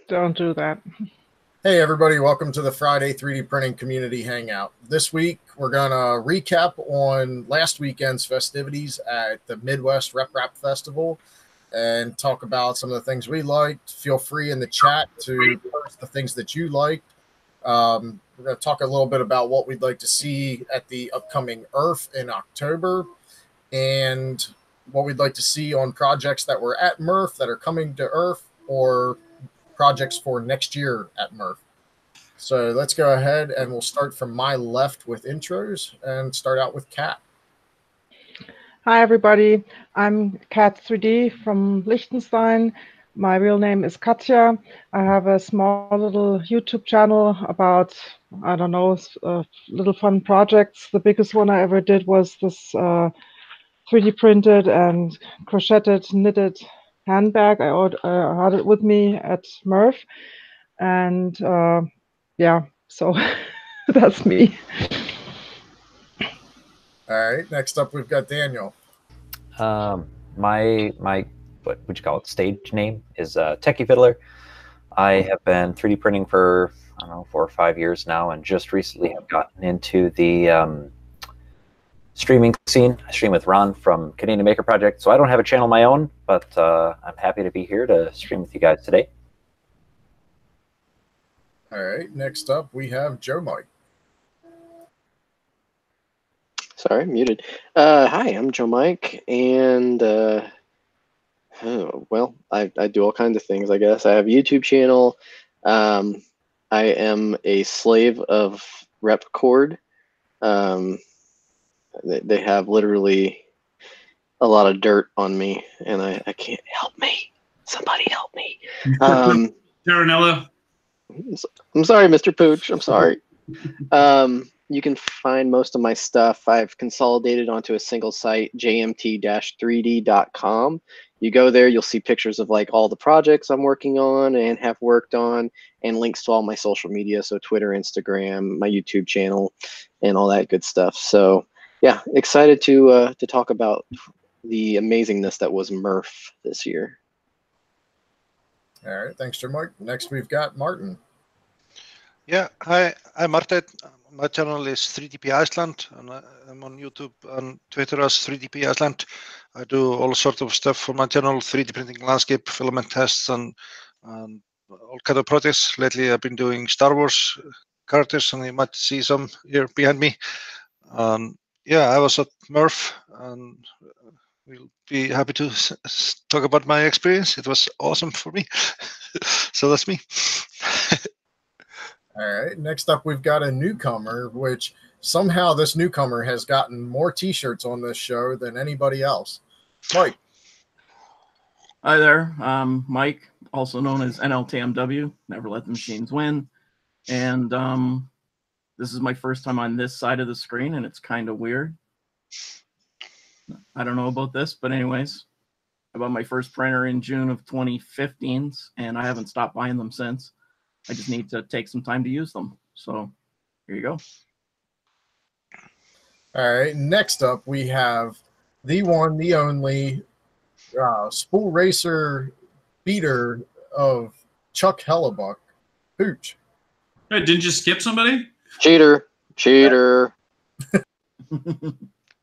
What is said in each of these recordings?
Don't do that. Hey everybody, welcome to the Friday 3D Printing Community Hangout. This week we're going to recap on last weekend's festivities at the Midwest RepRap Festival and talk about some of the things we liked. Feel free in the chat to post the things that you liked. We're going to talk a little bit about what we'd like to see at the upcoming ERRF in October and what we'd like to see on projects that were at MRRF that are coming to ERRF or projects for next year at MRRF. So let's go ahead and we'll start from my left with intros and start out with Kat. Hi everybody, I'm Kat 3D from Liechtenstein. My real name is Katja. I have a small little YouTube channel about, I don't know, little fun projects. The biggest one I ever did was this 3D printed and crocheted, knitted handbag. I had it with me at MRRF. And yeah, so that's me. All right, next up we've got Daniel. My what would you call it? Stage name is Techie Fiddler. I have been 3D printing for I don't know 4 or 5 years now, and just recently have gotten into the streaming scene. I stream with Ron from Canadian Maker Project, so I don't have a channel of my own, but I'm happy to be here to stream with you guys today. All right, next up we have Joe Mike. Sorry, muted. Hi, I'm Joe Mike, and well, I do all kinds of things, I guess. I have a YouTube channel. I am a slave of Repcord. They have literally a lot of dirt on me, and I can't help me. Somebody help me. Taranello. I'm sorry, Mr. Pooch. I'm sorry. You can find most of my stuff. I've consolidated onto a single site, jmt-3d.com. You go there, you'll see pictures of like all the projects I'm working on and have worked on, and links to all my social media, so Twitter, Instagram, my YouTube channel, and all that good stuff. So yeah, excited to talk about the amazingness that was MRRF this year. All right, thanks, Joe Mike. Next we've got Martin. Yeah, hi, I'm Martin. My channel is 3DP Iceland, and I'm on YouTube and Twitter as 3DP Iceland. I do all sorts of stuff for my channel, 3D printing, landscape, filament tests, and all kind of projects. Lately, I've been doing Star Wars characters, and you might see some here behind me. Yeah, I was at MRRF, and we'll be happy to talk about my experience. It was awesome for me. So that's me. All right, next up we've got a newcomer, which somehow this newcomer has gotten more t-shirts on this show than anybody else. Mike. Hi there, Mike, also known as NLTMW, Never Let the Machines Win. And this is my first time on this side of the screen, and it's kind of weird. I don't know about this, but anyways, I bought my first printer in June of 2015, and I haven't stopped buying them since. I just need to take some time to use them. So here you go. All right, next up we have the one, the only spool racer beater of Chuck Hellebuck, Pooch. Hey, didn't you skip somebody? Cheater.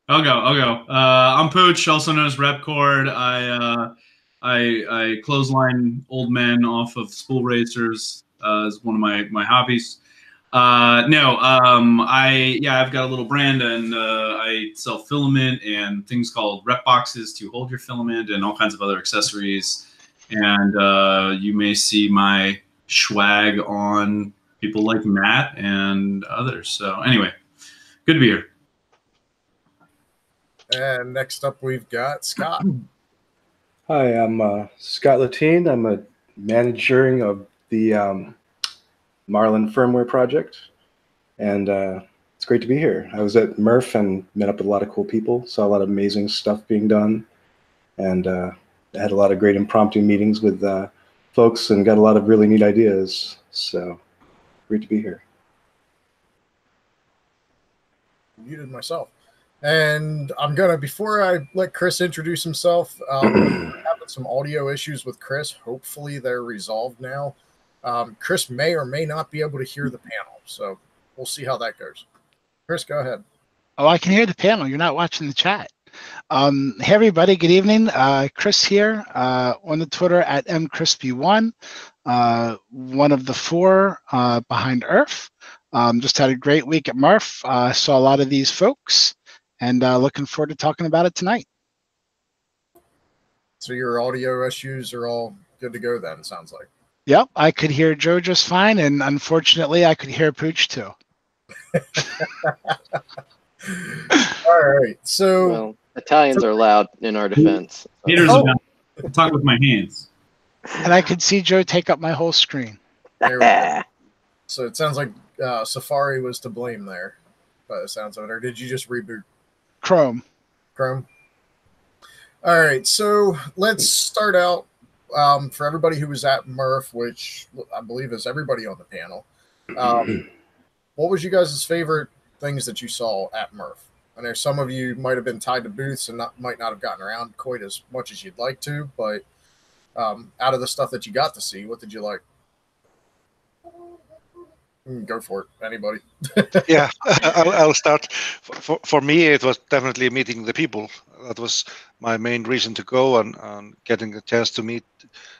I'll go. I'm Pooch, also known as Repcord. I clothesline old men off of spool racers. Is one of my hobbies. I've got a little brand, and I sell filament and things called rep boxes to hold your filament and all kinds of other accessories. And you may see my swag on people like Matt and others. So anyway, good to be here. And next up we've got Scott. Hi, I'm Scott Latine. I'm a manager of the Marlin firmware project, and it's great to be here. I was at MRRF and met up with a lot of cool people, saw a lot of amazing stuff being done, and I had a lot of great impromptu meetings with folks and got a lot of really neat ideas. So great to be here. Muted myself. And I'm gonna, before I let Chris introduce himself, having some audio issues with Chris. Hopefully they're resolved now. Chris may or may not be able to hear the panel, so we'll see how that goes. Chris, go ahead. Oh, I can hear the panel. You're not watching the chat. Hey, everybody. Good evening. Chris here on the Twitter at mcrispy1, one of the 4 behind ERRF. Just had a great week at MRRF. Saw a lot of these folks, and looking forward to talking about it tonight. So your audio issues are all good to go then, sounds like. Yep, I could hear Joe just fine, and unfortunately, I could hear Pooch too. All right, so Well, Italians are loud in our defense. Haters Oh. about talk with my hands. And I could see Joe take up my whole screen. there we go. So it sounds like Safari was to blame there, by the sounds of it. Or did you just reboot Chrome. Chrome? All right, so let's start out for everybody who was at MRRF, which I believe is everybody on the panel. What was you guys' favorite things that you saw at MRRF? I know some of you might have been tied to booths and might not have gotten around quite as much as you'd like to, but out of the stuff that you got to see, what did you like? Go for it, anybody. Yeah, I'll start. For me, it was definitely meeting the people. That was my main reason to go, and getting a chance to meet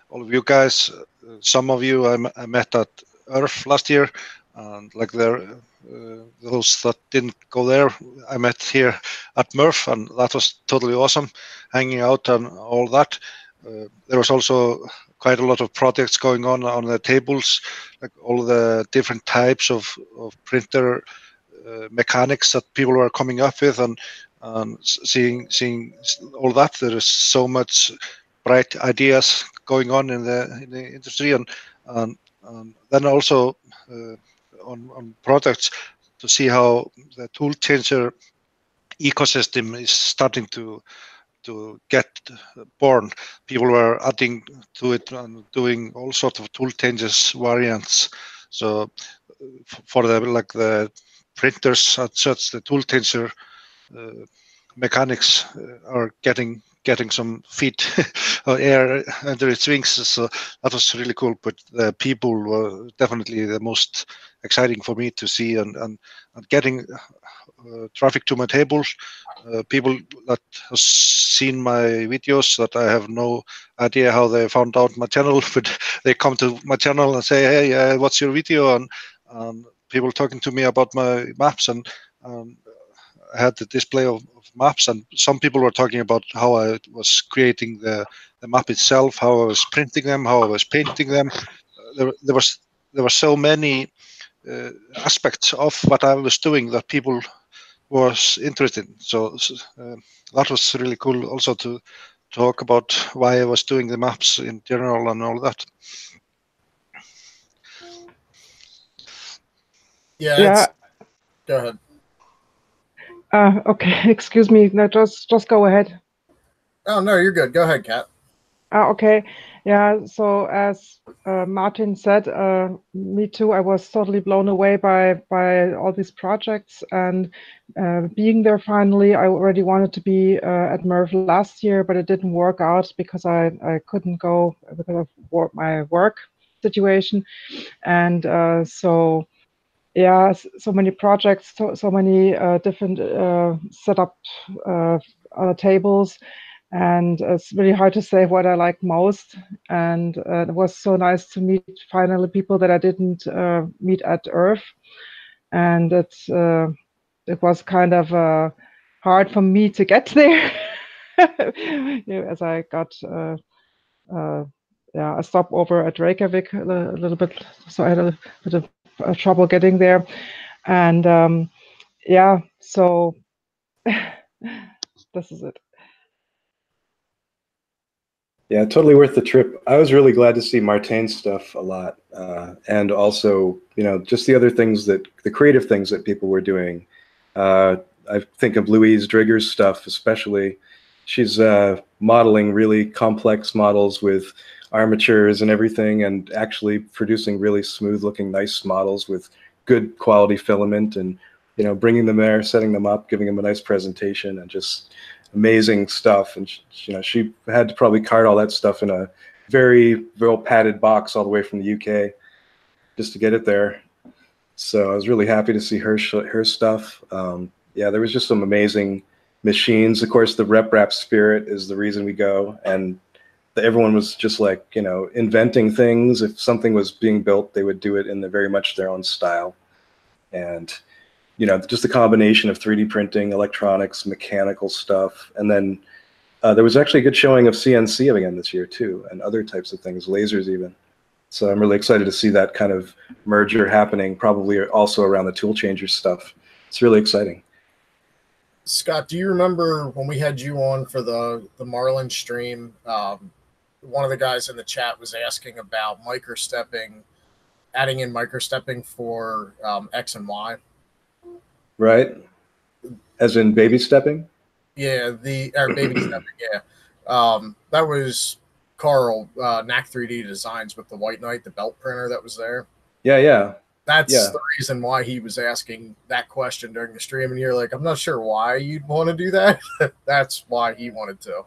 all of you guys. Some of you I met at ERRF last year, and like those that didn't go there, I met here at MRRF, and that was totally awesome, hanging out and all that. There was also quite a lot of projects going on the tables, like all the different types of printer mechanics that people were coming up with, and seeing all that. There is so much bright ideas going on in the industry, and then also on projects to see how the tool changer ecosystem is starting to get born. People were adding to it and doing all sorts of tool changes variants. So for the printers and such, the tool changer mechanics are getting some feet or air under its wings. So that was really cool. But the people were definitely the most exciting for me to see, and getting traffic to my table. People that have seen my videos that I have no idea how they found out my channel, but they come to my channel and say, "Hey, what's your video?" And people talking to me about my maps, and I had the display of maps, and some people were talking about how I was creating the map itself, how I was printing them, how I was painting them. There were so many aspects of what I was doing that people was interested in. So that was really cool also to talk about why I was doing the maps in general and all that. Yeah. Go ahead. Okay, excuse me. No, just go ahead. Oh, no, you're good. Go ahead, Kat. Okay. Yeah, so as Martin said, me too, I was totally blown away by all these projects, and being there finally. I already wanted to be at MRRF last year, but it didn't work out because I couldn't go because of my work situation. And so yeah, so many projects, so many different set up tables. And it's really hard to say what I like most. And it was so nice to meet finally people that I didn't meet at ERRF. And it was kind of hard for me to get there, as I got a stopover at Reykjavik a little bit. So I had a bit of trouble getting there. And yeah, so this is it. Yeah, totally worth the trip. I was really glad to see Martin's stuff a lot, and also, just the other things the creative things that people were doing. I think of Louise Drigger's stuff especially. She's modeling really complex models with armatures and everything, and actually producing really smooth-looking, nice models with good quality filament, and bringing them there, setting them up, giving them a nice presentation, and just amazing stuff. And she had to probably cart all that stuff in a very well padded box all the way from the UK. just to get it there. So I was really happy to see her stuff. Yeah, there was just some amazing machines. Of course, the RepRap spirit is the reason we go, and everyone was just like, you know, inventing things. If something was being built, they would do it in very much their own style. And, you know, just the combination of 3D printing, electronics, mechanical stuff. And then there was actually a good showing of CNC again this year too, and other types of things, lasers even. So I'm really excited to see that kind of merger happening, probably also around the tool changer stuff. It's really exciting. Scott, do you remember when we had you on for the Marlin stream? One of the guys in the chat was asking about microstepping, adding in microstepping for X and Y. Right. As in baby stepping? Yeah, or baby stepping, yeah. That was Carl, Knack 3D Designs with the White Knight, the belt printer that was there. Yeah, yeah. That's the reason why he was asking that question during the stream. And you're like, I'm not sure why you'd want to do that. That's why he wanted to.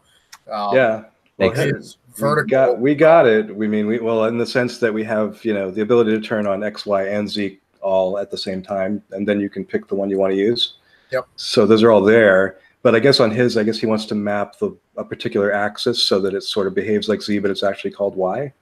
Yeah. Well, his vertical. We got it. Well, in the sense that we have, you know, the ability to turn on X, Y, and Z all at the same time, and then you can pick the one you want to use. Yep. So those are all there. But I guess on his, I guess he wants to map a particular axis so that it sort of behaves like Z, but it's actually called Y,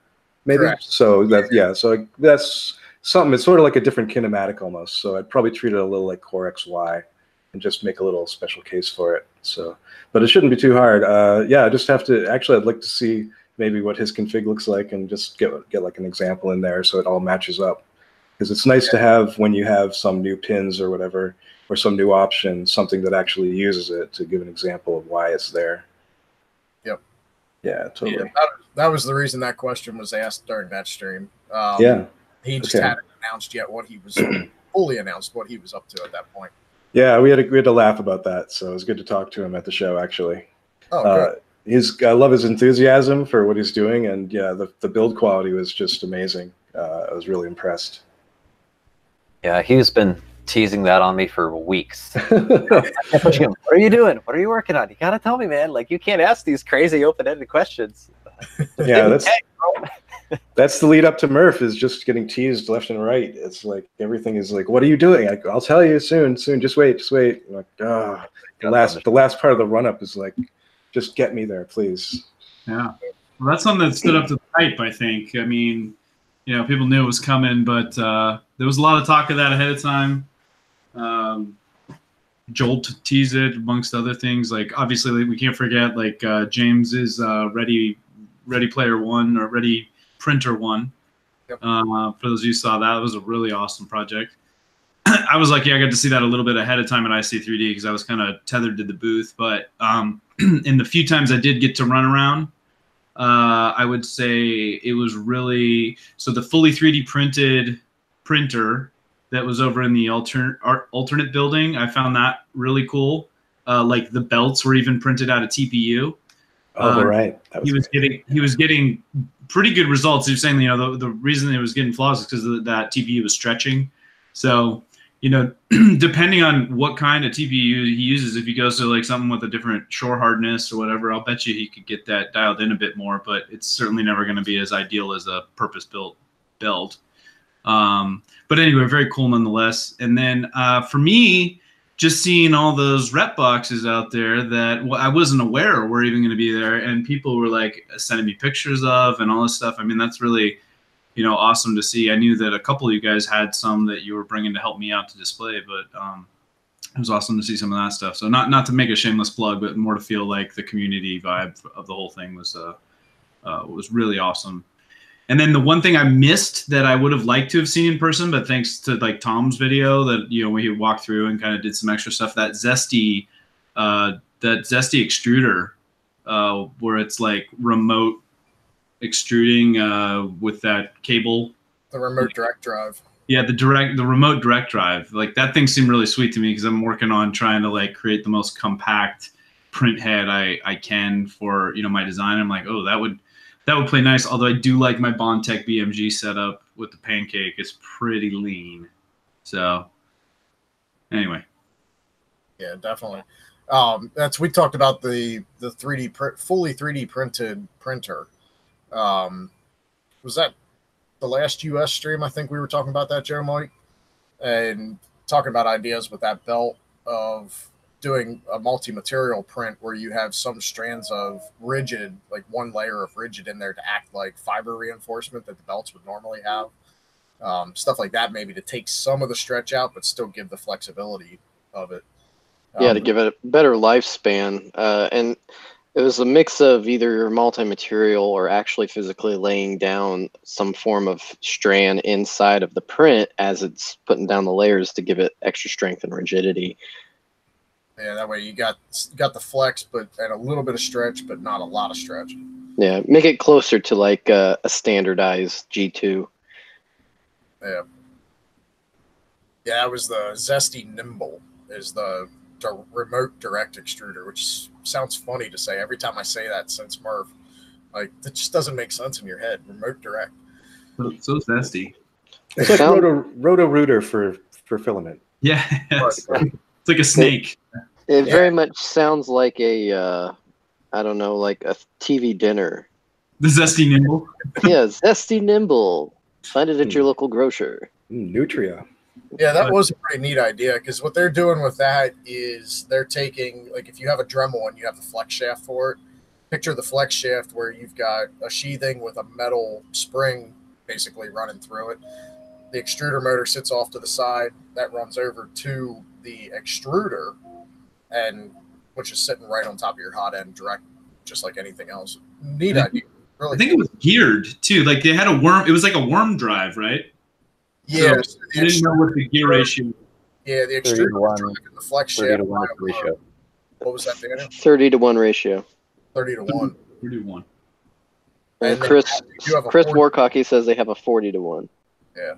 maybe. Correct. So so that's something. It's sort of like a different kinematic almost. So I'd probably treat it a little like Core XY and just make a little special case for it. So, but it shouldn't be too hard. Yeah, I just have to. Actually, I'd like to see maybe what his config looks like and just get like an example in there so it all matches up. Because it's nice to have when you have some new pins or whatever, or some new option, something that actually uses it to give an example of why it's there. Yep. Yeah, totally. Yeah, that was the reason that question was asked during that stream. Yeah. He just hadn't announced yet what he was fully announced what he was up to at that point. Yeah, we had to laugh about that, so it was good to talk to him at the show. Actually, good. I love his enthusiasm for what he's doing, and yeah, the build quality was just amazing. I was really impressed. Yeah, he's been teasing that on me for weeks. What are you doing? What are you working on? You gotta tell me, man. Like, you can't ask these crazy open-ended questions. Yeah, that's the lead up to MRRF, is just getting teased left and right. It's like everything is like, what are you doing? I'll tell you soon. Just wait. I'm like, the last part of the run up is like, just get me there, please. Yeah, well, that's something that stood up to the hype, I think. I mean, you know, people knew it was coming, but there was a lot of talk of that ahead of time. Joel teased it, amongst other things. Like, obviously, we can't forget, like, James's Ready Player One, or Ready Printer One. Yep. For those of you who saw that, it was a really awesome project. I was lucky I got to see that a little bit ahead of time at IC3D because I was kind of tethered to the booth. But in the few times I did get to run around, I would say it was really, so the fully 3D printed printer that was over in the alternate building, I found that really cool. Like, the belts were even printed out of TPU. Oh, right. He was getting pretty good results. He was saying, you know, the reason it was getting flaws is because that TPU was stretching. So, you know, depending on what kind of TPU he uses, if he goes to like something with a different shore hardness or whatever, I'll bet you he could get that dialed in a bit more. But it's certainly never going to be as ideal as a purpose-built belt. But anyway, very cool nonetheless. And then for me, just seeing all those rep boxes out there that I wasn't aware were even going to be there, and people were like sending me pictures of and all this stuff. I mean, that's really, you know, awesome to see. I knew that a couple of you guys had some that you were bringing to help me out to display, but it was awesome to see some of that stuff. So not to make a shameless plug, but more to feel like the community vibe of the whole thing was really awesome. And then the one thing I missed that I would have liked to have seen in person, but thanks to like Tom's video that, you know, we walked through and kind of did some extra stuff, that Zesty extruder, where it's like remote extruding with that cable. The remote direct drive. Yeah, the remote direct drive. Like, that thing seemed really sweet to me because I'm working on trying to like create the most compact print head I can for, you know, my design. I'm like, oh, that would play nice. Although I do like my Bondtech BMG setup with the pancake. It's pretty lean. So anyway. Yeah, definitely. We talked about the 3D fully 3D printed printer. Was that the last US stream, I think we were talking about that, Joe Mike, and talking about ideas with that belt of doing a multi-material print where you have some strands of rigid, like one layer of rigid in there to act like fiber reinforcement that the belts would normally have. Stuff like that, maybe to take some of the stretch out, but still give the flexibility of it. Yeah, to give it a better lifespan. And it was a mix of either multi-material or actually physically laying down some form of strand inside of the print as it's putting down the layers to give it extra strength and rigidity. Yeah, that way you got the flex, but and a little bit of stretch, but not a lot of stretch. Yeah, make it closer to like a standardized G2. Yeah. Yeah, that was the Zesty Nimble is the remote direct extruder, which sounds funny to say every time I say that since MRRF. Like, that just doesn't make sense in your head. Remote direct. So zesty. It's like roto-rooter for filament. Yeah, it's like a snake. It very much sounds like a, I don't know, like a TV dinner. The Zesty Nimble? Yeah, Zesty Nimble. Find it at your local grocer. Nutria. Yeah, that was a pretty neat idea, because what they're doing with that is they're taking, like, if you have a Dremel and you have the flex shaft for it, picture the flex shaft where you've got a sheathing with a metal spring basically running through it. The extruder motor sits off to the side. That runs over to the extruder, and which is sitting right on top of your hot end direct, just like anything else. Neat idea. Really I think it was geared, too. Like, they had a worm. It was like a worm drive, right? Yeah, so I didn't know what the gear ratio. Yeah, the extruder drive and the flex shaft. 30-to-1 ratio. What was that, Daniel? 30-to-1 ratio. 30-to-1. 30-to-1. And Chris Warcock, he says they have a 40-to-1. Yeah,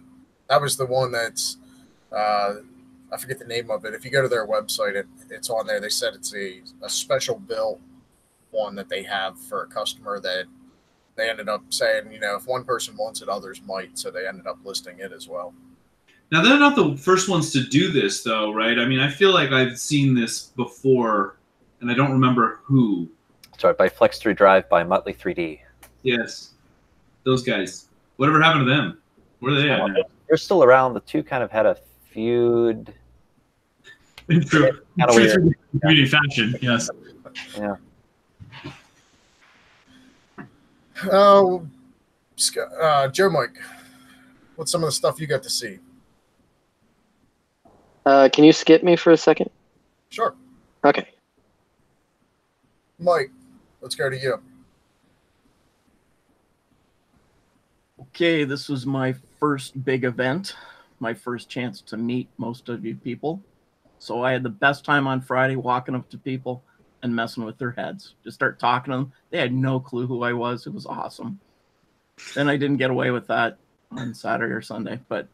that was the one that's I forget the name of it. If you go to their website, it's on there. They said it's a special built one that they have for a customer that they ended up saying, you know, if one person wants it, others might. So they ended up listing it as well. Now, they're not the first ones to do this, though, right? I mean, I feel like I've seen this before, and I don't remember who. Sorry, by Flex 3 Drive by Motley 3D. Yes, those guys. Whatever happened to them? Where are they at now? They're still around. The two kind of had a feud. In true community fashion, yes. Yeah. Oh, Joe Mike, what's some of the stuff you got to see? Can you skip me for a second? Sure. Okay. Mike, let's go to you. Okay, this was my first big event, my first chance to meet most of you people. So I had the best time on Friday walking up to people and messing with their heads. Just start talking to them. They had no clue who I was. It was awesome. Then I didn't get away with that on Saturday or Sunday, but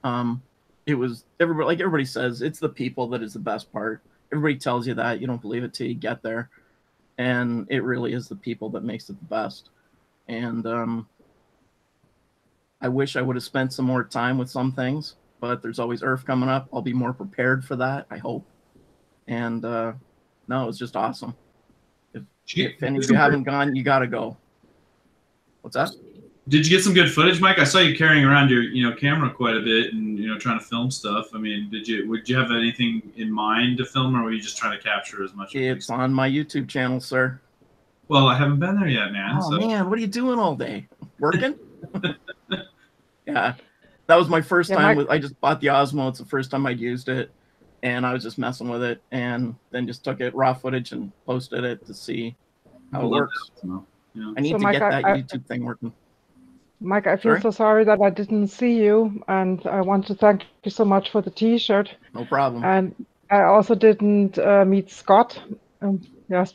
it was everybody, like everybody says, it's the people that is the best part. Everybody tells you that. You don't believe it till you get there. And it really is the people that makes it the best. And I wish I would have spent some more time with some things, but there's always ERRF coming up. I'll be more prepared for that, I hope. And no, it was just awesome. If any of you haven't gone, you got to go. What's that? Did you get some good footage, Mike? I saw you carrying around your camera quite a bit and trying to film stuff. I mean, would you have anything in mind to film, or were you just trying to capture as much? It's on my YouTube channel, sir. Well, I haven't been there yet, man. Oh man, what are you doing all day? Working? Yeah, that was my first time. I just bought the Osmo. It's the first time I'd used it, and I was just messing with it, and then just took it raw footage and posted it to see how it works. Yeah. I need to get that YouTube thing working. Mike, I feel so sorry that I didn't see you, and I want to thank you so much for the T-shirt. No problem. And I also didn't meet Scott. Yes,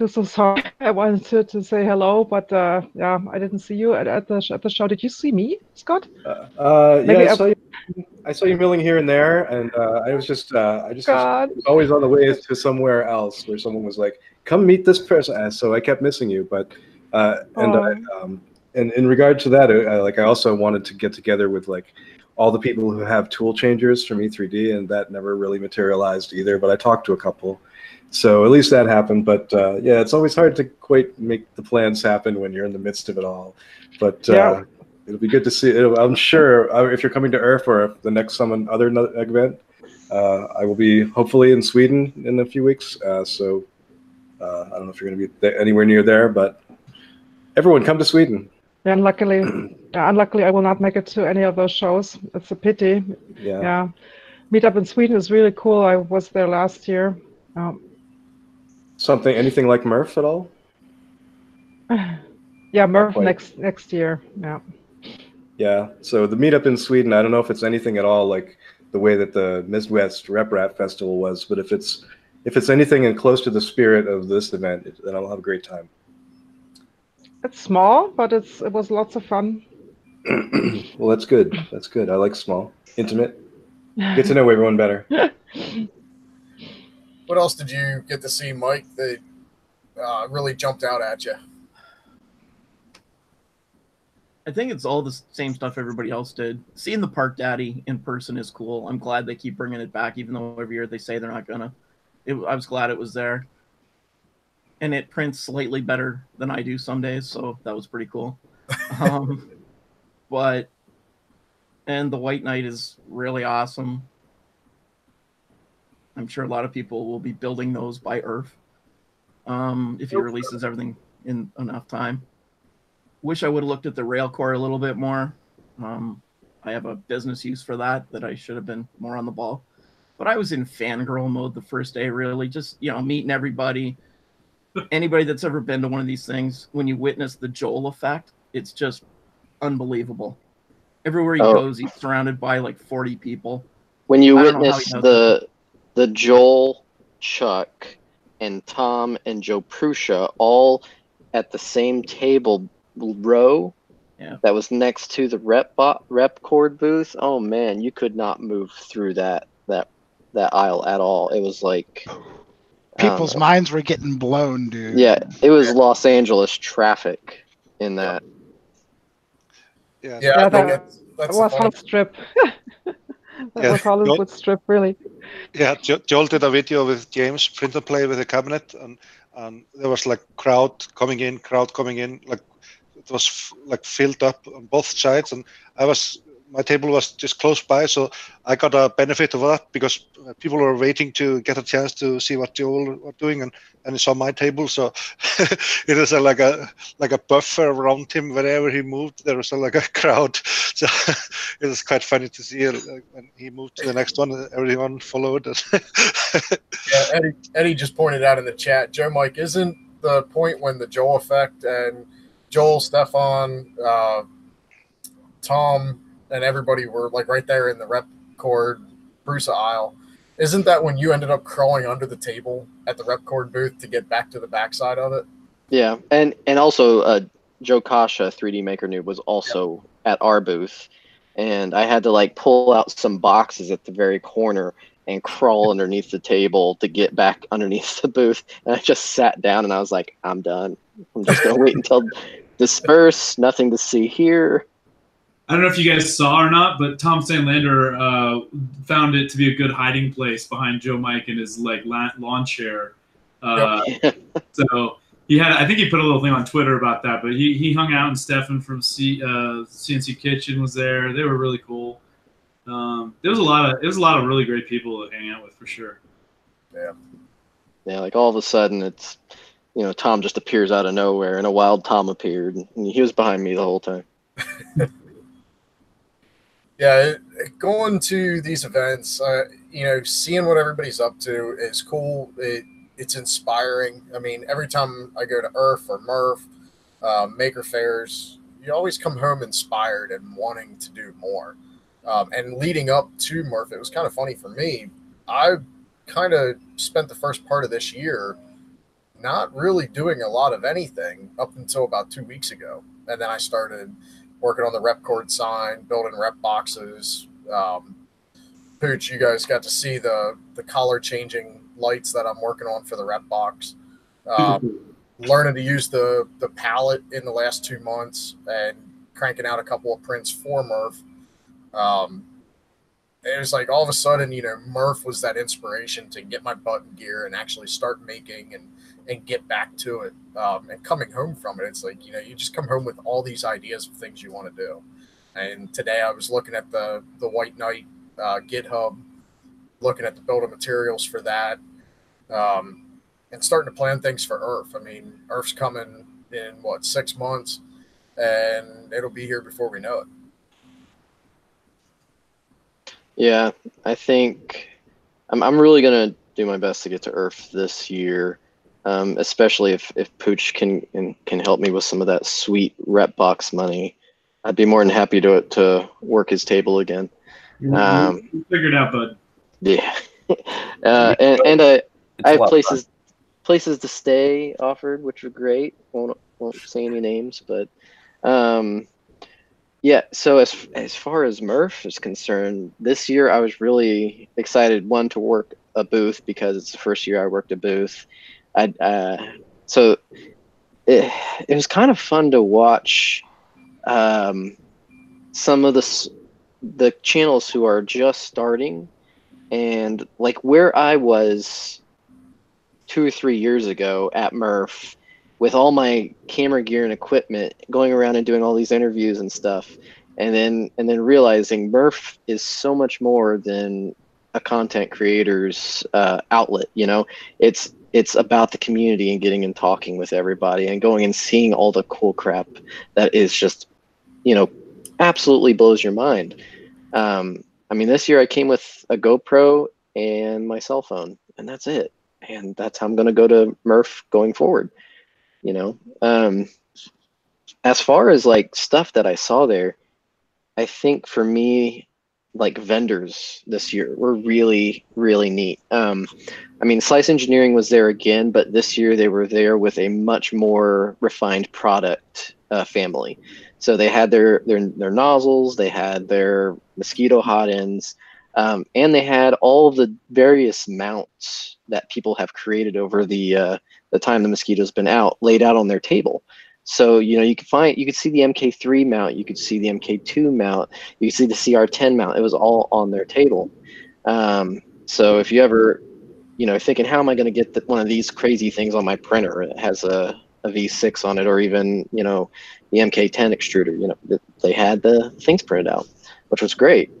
I'm so sorry. I wanted to say hello, but yeah, I didn't see you at the show. Did you see me, Scott? Yeah, I saw you milling here and there, and I was always on the way to somewhere else where someone was like, "Come meet this person." So I kept missing you, but and in regard to that, I also wanted to get together with like all the people who have tool changers from E3D, and that never really materialized either. But I talked to a couple, so at least that happened. But yeah, it's always hard to quite make the plans happen when you're in the midst of it all. But It'll be good to see. I'm sure if you're coming to ERRF or if the next other event, I will be hopefully in Sweden in a few weeks. So I don't know if you're going to be anywhere near there, but everyone come to Sweden. Yeah, unluckily, I will not make it to any of those shows. It's a pity. Yeah. Meetup in Sweden is really cool. I was there last year. Anything like MRRF at all? Yeah, MRRF next year. Yeah. Yeah. So the meetup in Sweden, I don't know if it's anything at all like the way that the Midwest RepRap Festival was, but if it's anything and close to the spirit of this event, then I'll have a great time. It's small, but it was lots of fun. Well, that's good. That's good. I like small, intimate. Get to know everyone better. What else did you get to see, Mike, that really jumped out at you? I think it's all the same stuff everybody else did. Seeing the Park Daddy in person is cool. I'm glad they keep bringing it back, even though every year they say they're not gonna. I was glad it was there. And it prints slightly better than I do some days, so that was pretty cool. And the White Knight is really awesome. I'm sure a lot of people will be building those by ERRF if he releases everything in enough time. Wish I would have looked at the Railcore a little bit more. I have a business use for that I should have been more on the ball. But I was in fangirl mode the first day, really, just meeting everybody. Anybody that's ever been to one of these things, when you witness the Joel effect, it's just unbelievable. Everywhere he goes, he's surrounded by like 40 people. When you witness the Joel, Chuck, and Tom and Joe Prussia all at the same table row that was next to the rep cord booth, oh man, you could not move through that aisle at all. It was like people's minds were getting blown, dude. Yeah, it was Los Angeles traffic in that. Yeah, that was Hollywood Strip. That was Hollywood Strip, really. Yeah, Joel did a video with James print and play with a cabinet, and there was like crowd coming in, like it was like filled up on both sides, and my table was just close by, so I got a benefit of that because people were waiting to get a chance to see what Joel was doing, and it's on my table, so it was like a buffer around him. Wherever he moved, there was like a crowd. So it was quite funny to see when he moved to the next one, everyone followed. Yeah, Eddie just pointed out in the chat, Joe Mike, isn't the point when the Joel effect and Joel, Stefan, Tom, and everybody were like right there in the rep cord Brusa aisle. Isn't that when you ended up crawling under the table at the rep cord booth to get back to the backside of it? Yeah, and also Joe Kasha, 3D Maker Noob, was also at our booth, and I had to like pull out some boxes at the very corner and crawl underneath the table to get back underneath the booth. And I just sat down and I was like, I'm done. I'm just gonna wait until disperse. Nothing to see here. I don't know if you guys saw or not, but Tom Sandlander found it to be a good hiding place behind Joe Mike in his like lawn chair. So he had, I think he put a little thing on Twitter about that, but he hung out, and Stefan from CNC Kitchen was there. They were really cool. There was a lot of really great people to hang out with for sure. Yeah, like all of a sudden it's, Tom just appears out of nowhere, and a wild Tom appeared, and he was behind me the whole time. Yeah, going to these events, seeing what everybody's up to is cool. It's inspiring. I mean, every time I go to ERRF or MRRF, Maker Fairs, you always come home inspired and wanting to do more. And leading up to MRRF, it was kind of funny for me. I kind of spent the first part of this year not really doing a lot of anything up until about 2 weeks ago. And then I started working on the rep cord sign, building rep boxes. Pooch, you guys got to see the color changing lights that I'm working on for the rep box. Learning to use the palette in the last 2 months and cranking out a couple of prints for MRRF. It was like all of a sudden, MRRF was that inspiration to get my butt in gear and actually start making and get back to it. And coming home from it, it's like, you just come home with all these ideas of things you want to do. And today I was looking at the White Knight GitHub, looking at the build of materials for that, and starting to plan things for ERRF. I mean, ERRF's coming in, what, 6 months, and it'll be here before we know it. Yeah, I think I'm really gonna do my best to get to ERRF this year, especially if Pooch can help me with some of that sweet rep box money. I'd be more than happy to work his table again. We'll figure it out, bud. Yeah, and I have places to stay offered, which are great. Won't say any names, but yeah. So as far as MRRF is concerned, this year I was really excited, one, to work a booth because it's the first year I worked a booth. So it was kind of fun to watch some of the channels who are just starting, and like where I was 2 or 3 years ago at MRRF with all my camera gear and equipment, going around and doing all these interviews and stuff, and then realizing MRRF is so much more than a content creator's outlet. You know, it's about the community and getting and talking with everybody and going and seeing all the cool crap that is just, you know, absolutely blows your mind. I mean, this year I came with a GoPro and my cell phone, and that's it. And that's how I'm going to go to MRRF going forward. You know, as far as like stuff that I saw there, I think for me, like vendors this year were really, really neat. I mean, Slice Engineering was there again, but this year they were there with a much more refined product family. So they had their nozzles, they had their mosquito hot ends, and they had all the various mounts that people have created over the time the mosquito's been out, laid out on their table. So, you know, you could see the MK3 mount, you could see the MK2 mount, you could see the CR10 mount. It was all on their table. So if you ever, you know, thinking, how am I going to get one of these crazy things on my printer? It has a V6 on it, or even, you know, the MK10 extruder. You know, they had the things printed out, which was great.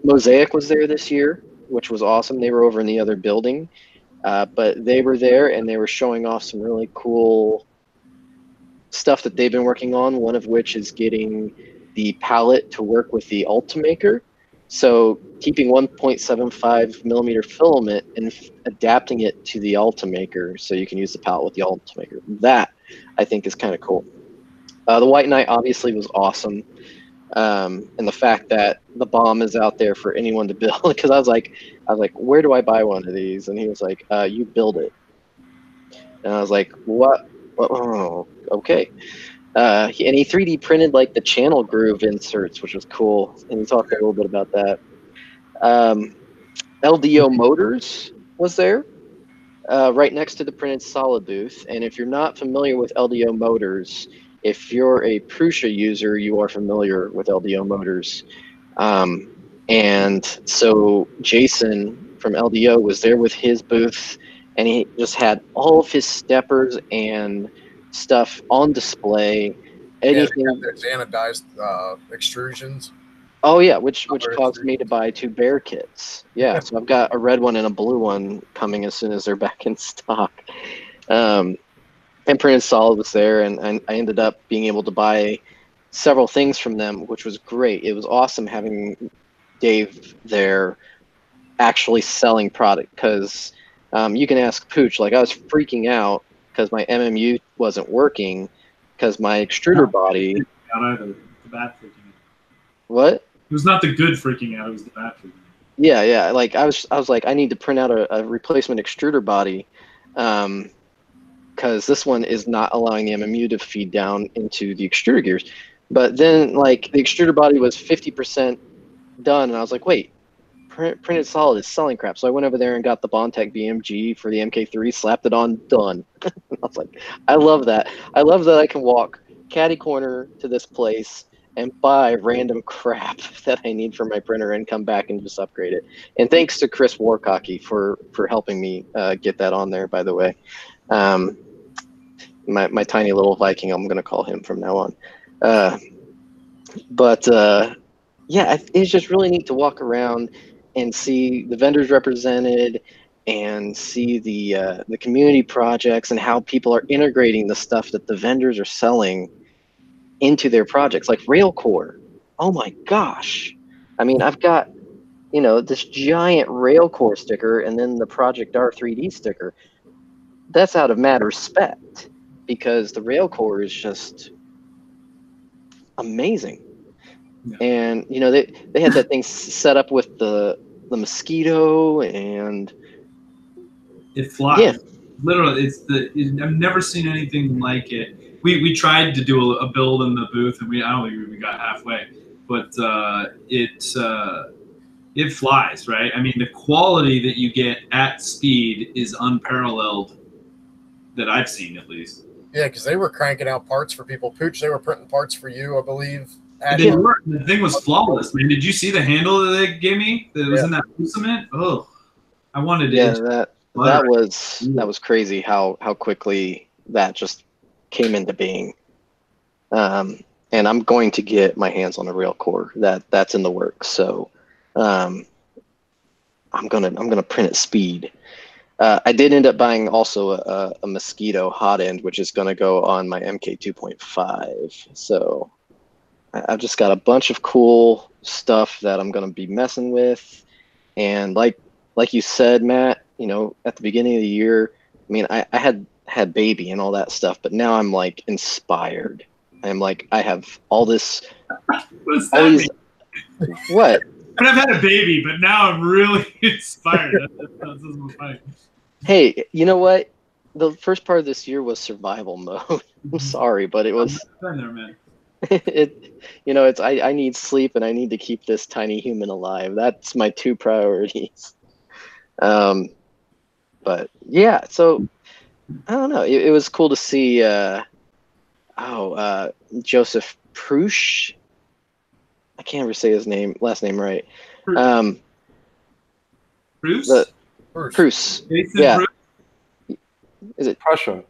Mosaic was there this year, which was awesome. They were over in the other building, but they were there and they were showing off some really cool stuff that they've been working on, one of which is getting the palette to work with the Ultimaker. So keeping 1.75 millimeter filament and adapting it to the Ultimaker so you can use the palette with the Ultimaker. That, I think, is kind of cool. The White Knight obviously was awesome. And the fact that the bomb is out there for anyone to build, because I was like, where do I buy one of these? And he was like, you build it. And I was like, what? Oh, okay. And he 3D printed like the channel groove inserts, which was cool. And he talked a little bit about that. LDO Motors was there, right next to the printed solid booth. And if you're not familiar with LDO Motors, if you're a Prusa user, you are familiar with LDO Motors. And so Jason from LDO was there with his booth, and he just had all of his steppers and stuff on display. Anything. Yeah, there's anodized extrusions. Oh yeah, which caused me to buy 2 bear kits. Yeah, so I've got a red one and a blue one coming as soon as they're back in stock. And Printed Solid was there, and I ended up being able to buy several things from them, which was great. It was awesome having Dave there actually selling product, because you can ask Pooch, like I was freaking out because my MMU wasn't working because my extruder body. Not either. The bad freaking out. What? It was not the good freaking out. It was the bad freaking out. Yeah, yeah. Like I was like, I need to print out a replacement extruder body, because this one is not allowing the MMU to feed down into the extruder gears. But then, like, the extruder body was 50% done, and I was like, wait, Printed Solid is selling crap. So I went over there and got the Bondtech BMG for the MK3, slapped it on, done. I was like, I love that. I love that I can walk catty corner to this place and buy random crap that I need for my printer and come back and just upgrade it. And thanks to Chris Warcocky for helping me get that on there, by the way. My tiny little Viking, I'm going to call him from now on. But yeah, it's just really neat to walk around and see the vendors represented and see the community projects and how people are integrating the stuff that the vendors are selling into their projects, like Railcore. Oh my gosh. I mean, I've got, you know, this giant Railcore sticker and then the Project R 3D sticker. That's out of mad respect because the Railcore is just amazing. Yeah. And you know, they had that thing set up with the mosquito, and It flies. yeah, Literally, I've never seen anything like it. We tried to do a build in the booth, and I don't think we got halfway. But it flies, right? I mean, the quality that you get at speed is unparalleled that I've seen, at least. Yeah, because they were cranking out parts for people. Pooch, they were printing parts for you, I believe. It didn't work. The thing was flawless, man. Did you see the handle that they gave me that was in that cement? Oh, I wanted yeah, it. that was crazy how quickly that just came into being. And I'm going to get my hands on a Railcore. That's in the works. So I'm gonna print at speed. I did end up buying also a Mosquito hot end, which is going to go on my MK 2.5. So I've just got a bunch of cool stuff that I'm going to be messing with. And like you said, Matt, you know, at the beginning of the year, I mean, I had baby and all that stuff, but now I'm like inspired. I'm like, I have all this. What does that mean? What? And I've had a baby, but now I'm really inspired. That's funny. Hey, you know what? The first part of this year was survival mode. I'm sorry, but it was. Been there, man. You know, I need sleep and I need to keep this tiny human alive. That's my two priorities. But yeah, so I don't know. It was cool to see. Joseph Prush. I can't ever say his last name right. Bruce. Pruss. Jason Yeah. Bruce? Is it Prussia,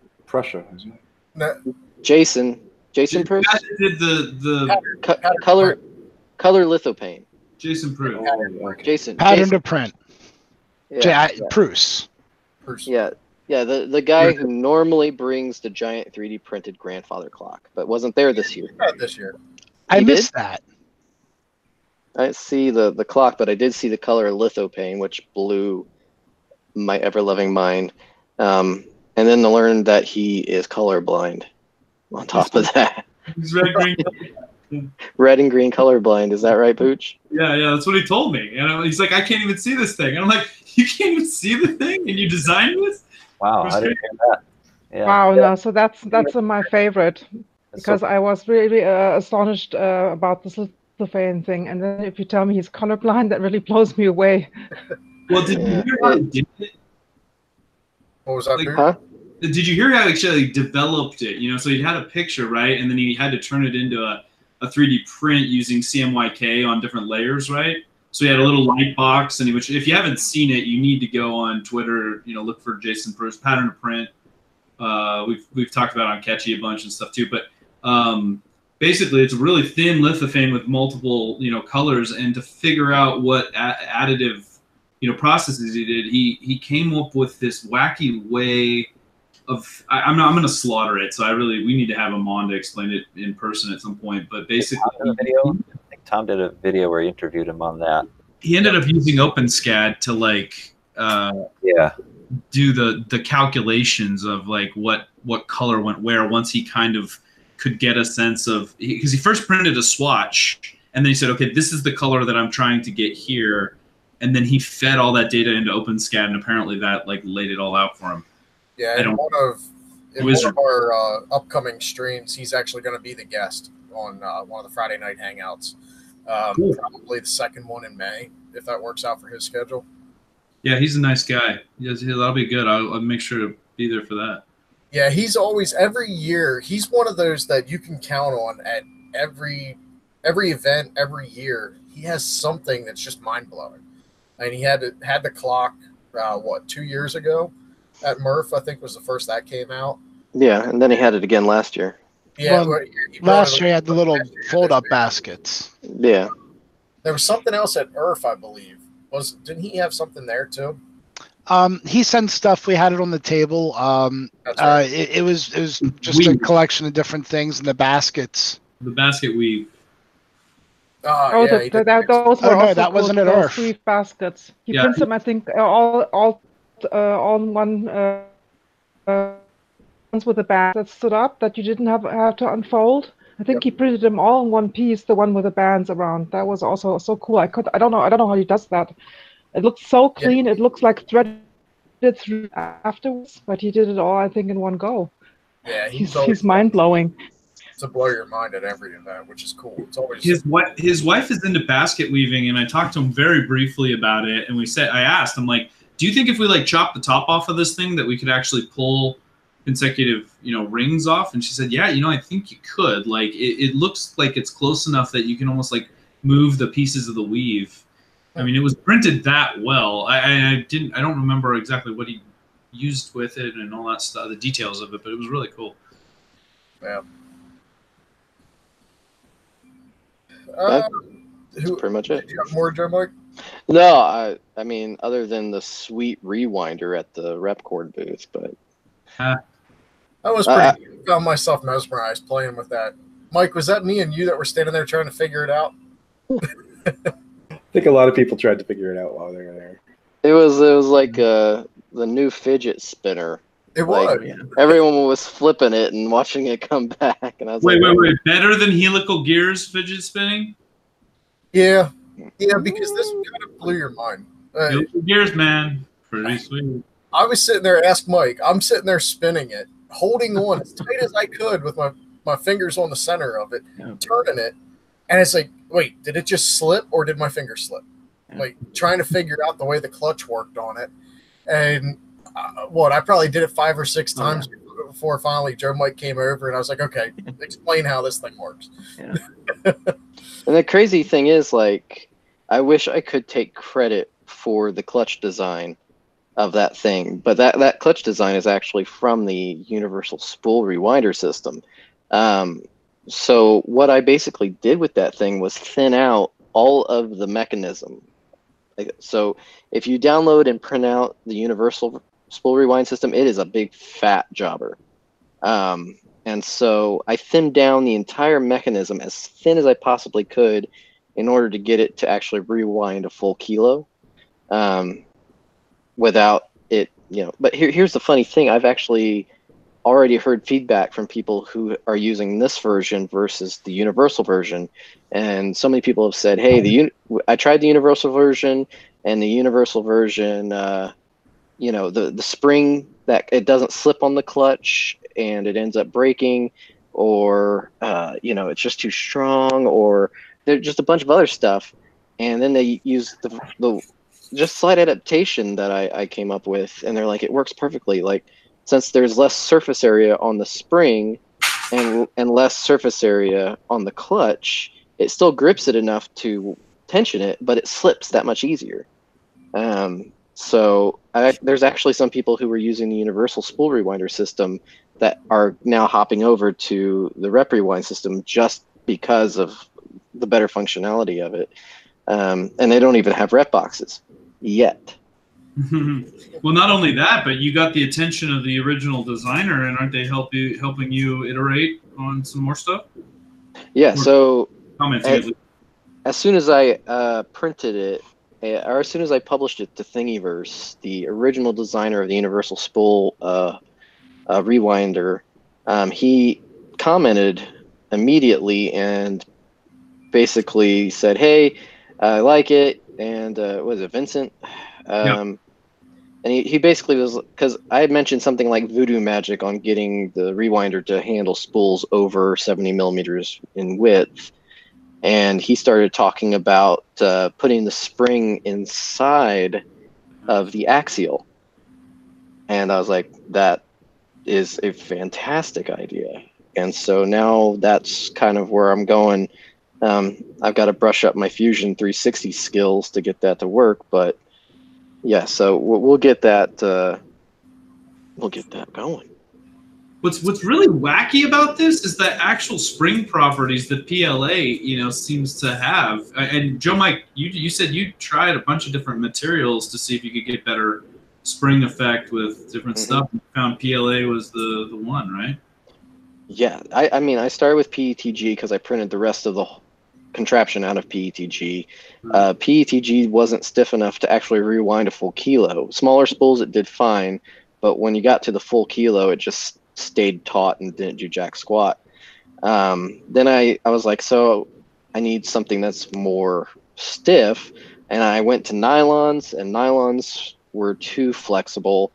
isn't it? No, Jason Pruss? That did the Color lithopaint. Jason Bruce. Oh, okay. Jason. Pattern to print. Yeah, Pruss. yeah. The guy who normally brings the giant 3D printed grandfather clock, but wasn't there this year. not this year. I You missed that. I didn't see the clock, but I did see the color lithopaint, which blew my ever-loving mind. And then to learn that he is colorblind on top of that. He's red, green. Red and green colorblind. Is that right, Pooch? Yeah, that's what he told me. And he's like, I can't even see this thing. And I'm like, you can't even see the thing, and you designed this? Wow, I didn't hear that. Yeah. Wow, no, so that's my favorite because So- I was really astonished about this lithophane thing, and then if you tell me he's colorblind, that really blows me away. Well, did you hear how he did it? What was that, Like, Pooch? Huh? Did you hear how he actually developed it? You know, so he had a picture, right? And then he had to turn it into a 3D print using CMYK on different layers, right? So he had a little light box, and which if you haven't seen it, you need to go on Twitter. You know, look for Jason Bruce pattern to print. We've talked about it on Catchy a bunch and stuff too, but basically it's a really thin lithophane with multiple colors, and to figure out what additive processes he did, he came up with this wacky way of I'm going to slaughter it. So we need to have him on to explain it in person at some point. But basically, I think Tom did a video where he interviewed him on that. he ended up using OpenSCAD to do the calculations of what color went where once he kind of could get a sense of, because he first printed a swatch and then he said, okay, this is the color that I'm trying to get here. And then he fed all that data into OpenSCAD, and apparently that laid it all out for him. Yeah, in one of our upcoming streams, he's actually going to be the guest on one of the Friday night hangouts. Cool. Probably the second one in May, if that works out for his schedule. Yeah, he's a nice guy. That'll be good. I'll make sure to be there for that. Yeah, he's always, every year, he's one of those that you can count on at every event, every year. He has something that's just mind-blowing. And he had the clock, 2 years ago at MRRF, I think was the first that came out. Yeah, and then he had it again last year. Yeah, Well, you brought last it year you had the little last year, fold-up this baskets. Yeah. There was something else at ERRF, I believe. Didn't he have something there too? He sent stuff. We had it on the table. That's right. It was just a Weave. collection of different things in the baskets. The basket weave. Oh, Yeah, he did. those were Oh, no, also that cool. wasn't at Those ERF. weave baskets. He Yeah. prints them, I think, all on one ones with a band that stood up that you didn't have to unfold. I think he printed them all in one piece. The one with the bands around. That was also so cool. I don't know how he does that. It looks so clean. It looks like threaded through afterwards, but he did it all, I think, in one go. Yeah, He's mind blowing. To blow your mind at every event, which is cool. It's always His wife is into basket weaving, and I talked to him very briefly about it. And I asked him, like, do you think if we like chop the top off of this thing that we could actually pull consecutive, rings off? And she said, yeah, I think you could. Like, it looks like it's close enough that you can almost like move the pieces of the weave. I mean, it was printed that well. I don't remember exactly what he used with it and all that stuff, the details of it, but it was really cool. Yeah. That's pretty much it. Did you have more, Joe Mike? No, I mean, other than the sweet rewinder at the Repcord booth, but that was pretty. I found myself mesmerized playing with that. Mike, was that me and you that were standing there trying to figure it out? I think a lot of people tried to figure it out while they were there. it was like the new fidget spinner. It was. Everyone was flipping it and watching it come back, and I was wait, like, better than helical gears fidget spinning? Yeah, because this kind of blew your mind. Helical gears, man, pretty sweet. I was sitting there, ask Mike. I'm sitting there spinning it, holding on as tight as I could with my fingers on the center of it, turning it, and it's like, wait, did it just slip or did my finger slip? Like trying to figure out the way the clutch worked on it, and I probably did it 5 or 6 times before finally Joe Mike came over, and I was like, okay, explain how this thing works. Yeah. And the crazy thing is, like, I wish I could take credit for the clutch design of that thing, but that clutch design is actually from the universal spool rewinder system. So what I basically did with that thing was thin out all of the mechanism. So if you download and print out the universal spool rewind system, it is a big fat jobber. And so I thinned down the entire mechanism as thin as I possibly could in order to get it to actually rewind a full kilo without it, But here's the funny thing. I've actually already heard feedback from people who are using this version versus the universal version. And so many people have said, hey, I tried the universal version, and the universal version, the spring, that it doesn't slip on the clutch and it ends up breaking, or it's just too strong, or there's just a bunch of other stuff. And then they use the just slight adaptation that I came up with, and they're like, it works perfectly. Like, since there's less surface area on the spring and less surface area on the clutch, it still grips it enough to tension it, but it slips that much easier. So there's actually some people who were using the universal spool rewinder system that are now hopping over to the rep rewind system just because of the better functionality of it. And they don't even have rep boxes yet. Well, not only that, but you got the attention of the original designer, and aren't they helping you iterate on some more stuff? Yeah, so as soon as I printed it, or as soon as I published it to Thingiverse, the original designer of the universal spool rewinder, he commented immediately and basically said, hey, I like it. And was it Vincent? And he basically was, because I had mentioned something like voodoo magic on getting the rewinder to handle spools over 70 millimeters in width. And he started talking about putting the spring inside of the axial. And I was like, that is a fantastic idea. And so now that's kind of where I'm going. I've got to brush up my Fusion 360 skills to get that to work. But yeah, so we'll get that going. What's really wacky about this is the actual spring properties that PLA, seems to have. And Joe Mike, you said you tried a bunch of different materials to see if you could get better spring effect with different stuff. You found PLA was the one, right? Yeah, I mean, I started with PETG because I printed the rest of the contraption out of PETG. PETG wasn't stiff enough to actually rewind a full kilo. Smaller spools, it did fine, but when you got to the full kilo, it just stayed taut and didn't do jack squat. Then I was like, so I need something that's more stiff, and I went to nylons, and nylons were too flexible.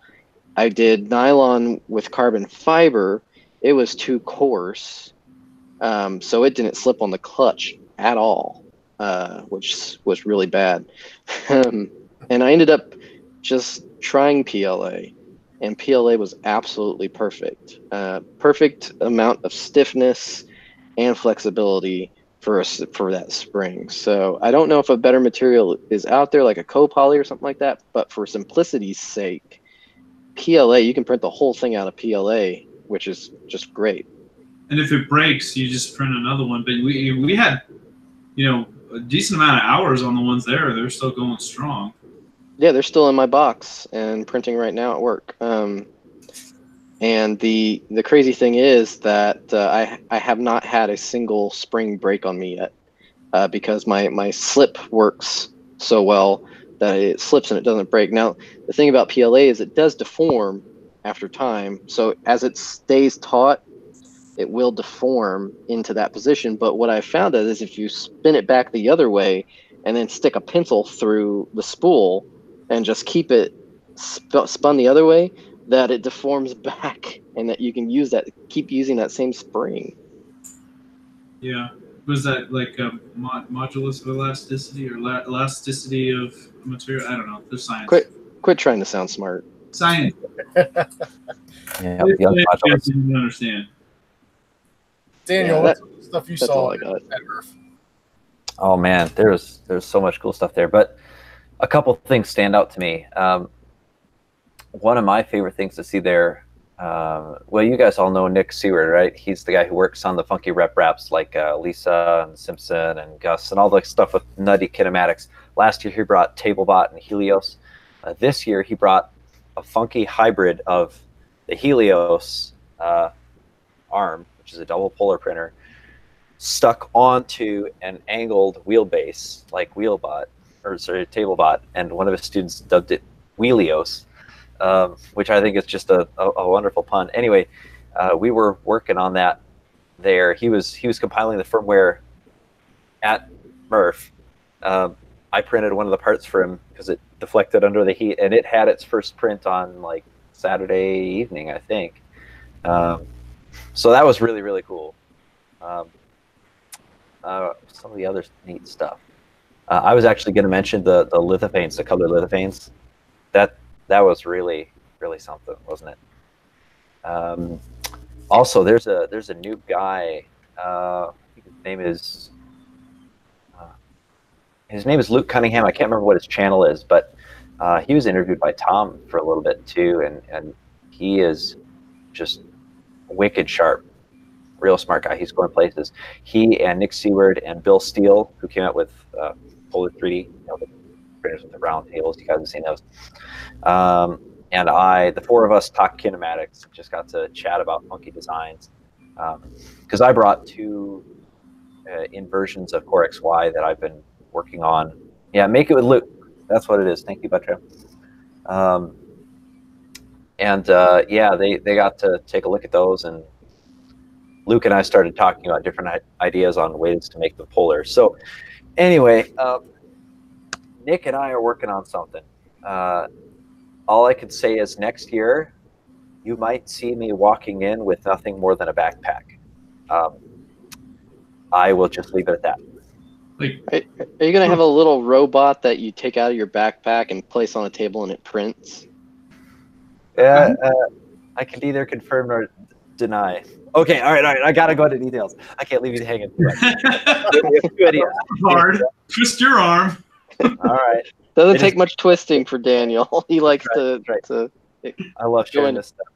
I did nylon with carbon fiber. It was too coarse, so it didn't slip on the clutch at all, which was really bad. And I ended up just trying PLA, and PLA was absolutely perfect. Perfect amount of stiffness and flexibility for that spring. So I don't know if a better material is out there, like a co-poly or something like that, but for simplicity's sake, PLA, you can print the whole thing out of PLA, which is just great. And if it breaks, you just print another one. But we had, a decent amount of hours on the ones there. They're still going strong. Yeah, they're still in my box and printing right now at work. And the crazy thing is that I have not had a single spring break on me yet, because my slip works so well that it slips and it doesn't break. Now, the thing about PLA is it does deform after time. So as it stays taut, it will deform into that position. But what I found out is if you spin it back the other way and then stick a pencil through the spool and just keep it spun the other way, that it deforms back and that you can use that, keep using that same spring. Yeah. Was that like a modulus of elasticity or elasticity of material? I don't know. There's science. Quit trying to sound smart. Science. Yeah, I didn't understand. Daniel, what's the stuff you saw at MRRF? Oh man, there's so much cool stuff there, but a couple things stand out to me. One of my favorite things to see there, well, you guys all know Nick Seward, right? He's the guy who works on the funky rep wraps like Lisa and Simpson and Gus and all the stuff with nutty kinematics. Last year he brought TableBot and Helios. This year he brought a funky hybrid of the Helios arm, which is a double polar printer, stuck onto an angled wheelbase like TableBot, and one of his students dubbed it Wheelios, which I think is just a wonderful pun. Anyway, we were working on that there. He was compiling the firmware at MRRF. I printed one of the parts for him because it deflected under the heat, and it had its first print on like Saturday evening, I think. So that was really, really cool. Some of the other neat stuff. I was actually going to mention the lithophanes, the colored lithophanes. That was really, really something, wasn't it? Also, there's a new guy. I think his name is Luke Cunningham. I can't remember what his channel is, but he was interviewed by Tom for a little bit too, and he is just wicked sharp, real smart guy. He's going places. He and Nick Seward and Bill Steele, who came out with Polar 3D, the printers with the round tables. You guys have seen those. And the four of us talked kinematics. Just got to chat about funky designs. Because I brought two inversions of Core XY that I've been working on. Yeah, Make It With Luke. That's what it is. Thank you, Butram. Yeah, they got to take a look at those, and Luke and I started talking about different ideas on ways to make them polar. So anyway, Nick and I are working on something. All I can say is next year, you might see me walking in with nothing more than a backpack. I will just leave it at that. Are you going to have a little robot that you take out of your backpack and place on a table and it prints? I can neither confirm nor deny. Okay, all right. I got to go into details. I can't leave you hanging. Hard. Twist your arm. All right. Doesn't take much twisting for Daniel. He likes to I love showing this stuff.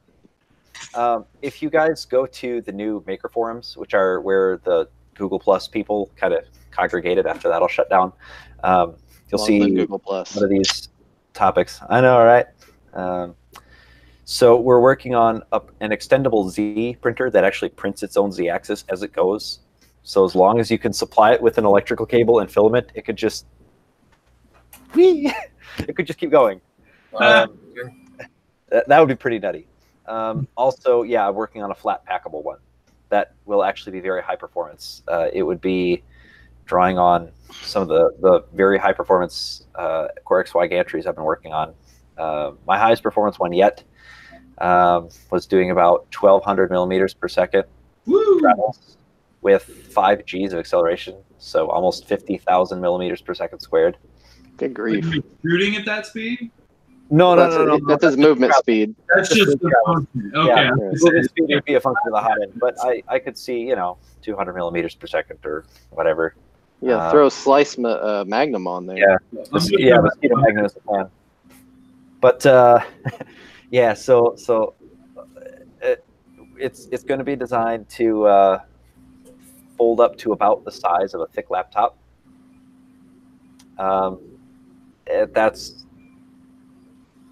If you guys go to the new Maker forums, which are where the Google Plus people kind of congregated after that'll shut down, you'll see Google Plus. one of these topics. I know, right? So we're working on an extendable Z printer that actually prints its own Z-axis as it goes. So as long as you can supply it with an electrical cable and filament, it could just it could just keep going. That would be pretty nutty. Also, yeah, I'm working on a flat packable one that will actually be very high performance. It would be drawing on some of the very high performance Core XY gantries I've been working on. My highest performance one yet was doing about 1,200 millimeters per second travels with 5 Gs of acceleration, so almost 50,000 millimeters per second squared. Good grief. Are you shooting at that speed? No. That's his movement speed. That's just the function. Okay. Yeah, movement speed would be a function of the hot end, but I could see, 200 millimeters per second or whatever. Yeah, throw a slice magnum on there. Yeah, mosquito magnum is the plan. But yeah, so it's going to be designed to fold up to about the size of a thick laptop.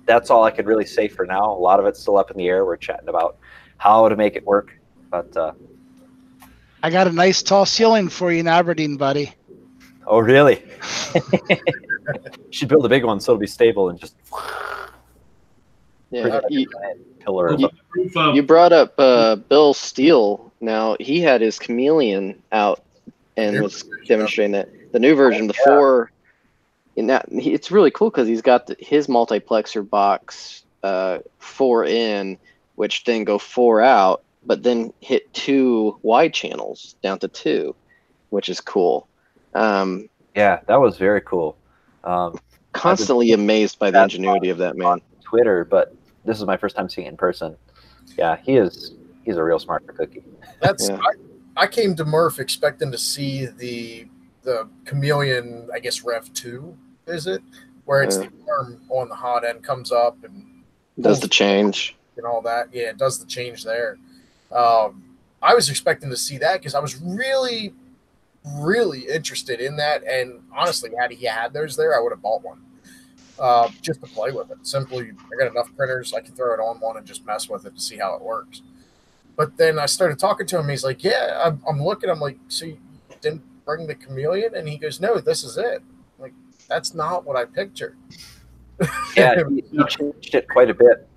That's all I could really say for now. A lot of it's still up in the air. We're chatting about how to make it work, but I got a nice tall ceiling for you in Aberdeen, buddy. Oh, really? You should build a big one so it'll be stable and just. Yeah, pillar. You brought up Bill Steele. Now he had his Chameleon out and was demonstrating that the new version, the 4. And that it's really cool because he's got his multiplexer box 4 in, which then go 4 out, but then hit 2 wide channels down to 2, which is cool. Yeah, that was very cool. Constantly amazed by the ingenuity of that man. Twitter, but this is my first time seeing it in person. Yeah, he's a real smart cookie. I came to Murph expecting to see the Chameleon, I guess Rev 2, is it? Where it's the arm on the hot end comes up and does the change and all that. Yeah, it does the change there. I was expecting to see that because I was really, really interested in that. And honestly, had he had those there, I would have bought one just to play with it. Simply, I got enough printers. I can throw it on one and just mess with it to see how it works. But then I started talking to him. He's like, yeah, I'm looking. I'm like, so you didn't bring the Chameleon? And he goes, no, this is it. I'm like, that's not what I pictured. Yeah, he changed it quite a bit.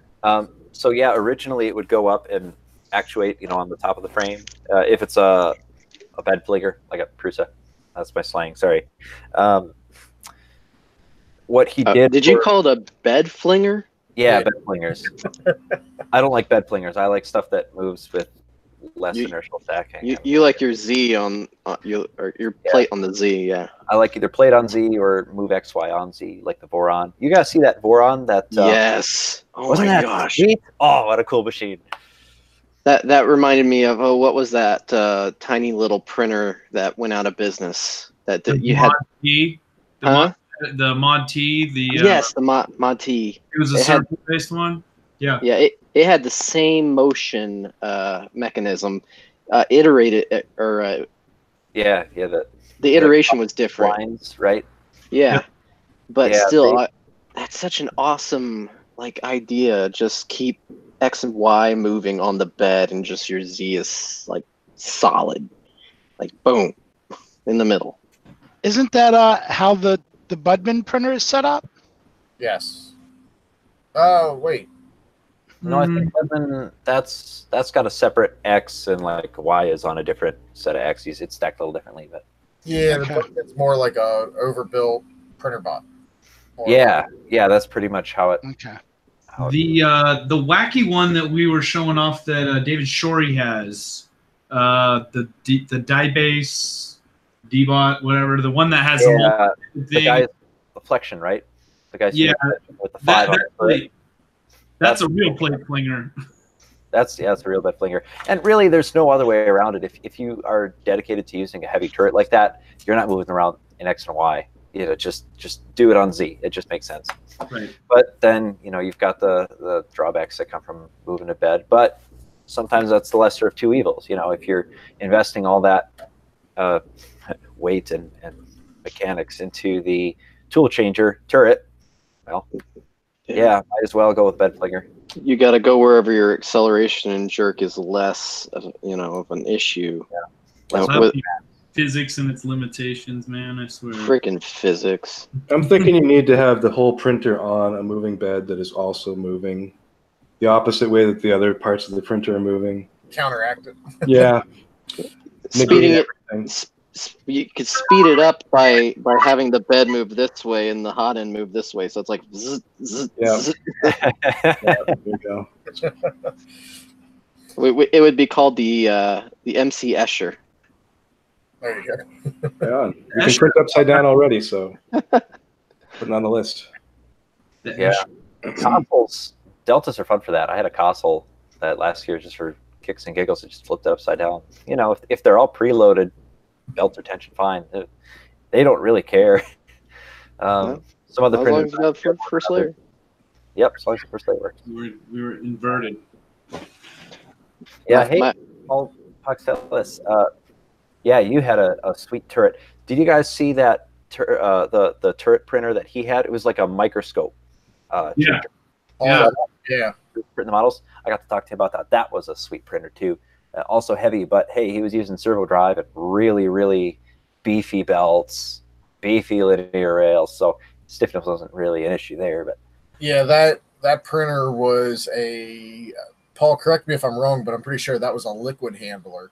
So yeah, originally it would go up and actuate, on the top of the frame. If it's a bed flinger, like a Prusa. That's my slang, sorry. What he did... Did you call it a bed flinger? Yeah, bed flingers. I don't like bed flingers. I like stuff that moves with less inertial stacking. You like your Z on your plate on the Z, yeah. I like either plate on Z or move XY on Z, like the Voron. You guys see that Voron? Yes. Oh wasn't my that gosh. Sweet? Oh, what a cool machine. That reminded me of what was that tiny little printer that went out of business that you had? The Mod T, yes, the Mod T. It was a circle-based one. Yeah. Yeah, it had the same motion mechanism, iterated or. The iteration was different. Lines, right? Yeah, but still, that's such an awesome idea. Just keep X and Y moving on the bed, and just your Z is solid, boom, in the middle. Isn't that how the Budman printer is set up? Yes. Oh, wait. No, I think that's got a separate X and Y is on a different set of axes. It's stacked a little differently, but yeah, it's more like a overbuilt printer bot. Yeah, that's pretty much how it. Okay. The wacky one that we were showing off that David Shorey has, the Dybase. D-Bot, whatever, the one that has the guy's flexion, right? The guy's with the 5 on it. That's a real plate flinger. That's a real bed flinger. And really, there's no other way around it. If you are dedicated to using a heavy turret like that, you're not moving around in X and Y. Just do it on Z. It just makes sense. Right. But then, you've got the drawbacks that come from moving to bed. But sometimes that's the lesser of two evils. You know, if you're investing all that weight and mechanics into the tool changer turret, well, yeah, might as well go with bed flinger. You got to go wherever your acceleration and jerk is less, of an issue. Yeah. With physics and its limitations, man. I swear. freaking physics. I'm thinking you need to have the whole printer on a moving bed that is also moving the opposite way that the other parts of the printer are moving. Counteract it. Yeah. Speeding it. You could speed it up by having the bed move this way and the hot end move this way. So it's like zzz, zzz, Yeah. zzz. Yeah, there you go. It would be called the MC Escher. There you go. Yeah, you can print upside down already, so putting on the list. Yeah, consoles, Deltas are fun for that. I had a console that last year just for kicks and giggles. It just flipped it upside down. You know, if they're all preloaded, belt or tension, fine. They don't really care. Some other printers. First layer. Yep, as long as the first layer works. We were inverted. Yeah, hey, Paul Puxellis, yeah, you had a sweet turret. Did you guys see that the turret printer that he had? It was like a microscope. Yeah. Yeah. Print the models. I got to talk to him about that. That was a sweet printer too. Also heavy, but hey, he was using servo drive and really, really beefy belts, beefy linear rails. So stiffness wasn't really an issue there. But yeah, that printer was a Paul. Correct me if I'm wrong, but I'm pretty sure that was a liquid handler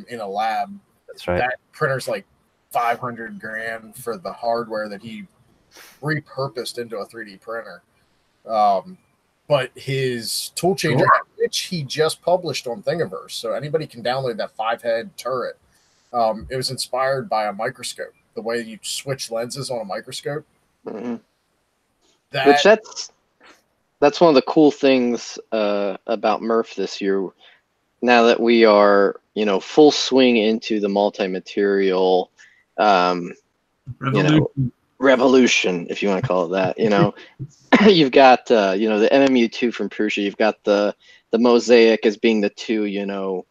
in a lab. That's right. That printer's like $500,000 for the hardware that he repurposed into a 3D printer. But his tool changer, which he just published on Thingiverse, so anybody can download that 5-head turret. It was inspired by a microscope, the way you switch lenses on a microscope. Mm-hmm. That's one of the cool things about MRRF this year. Now that we are, full swing into the multi-material, revolution, if you want to call it that. You've got the MMU2 from Prusa. You've got the Mosaic as being the two,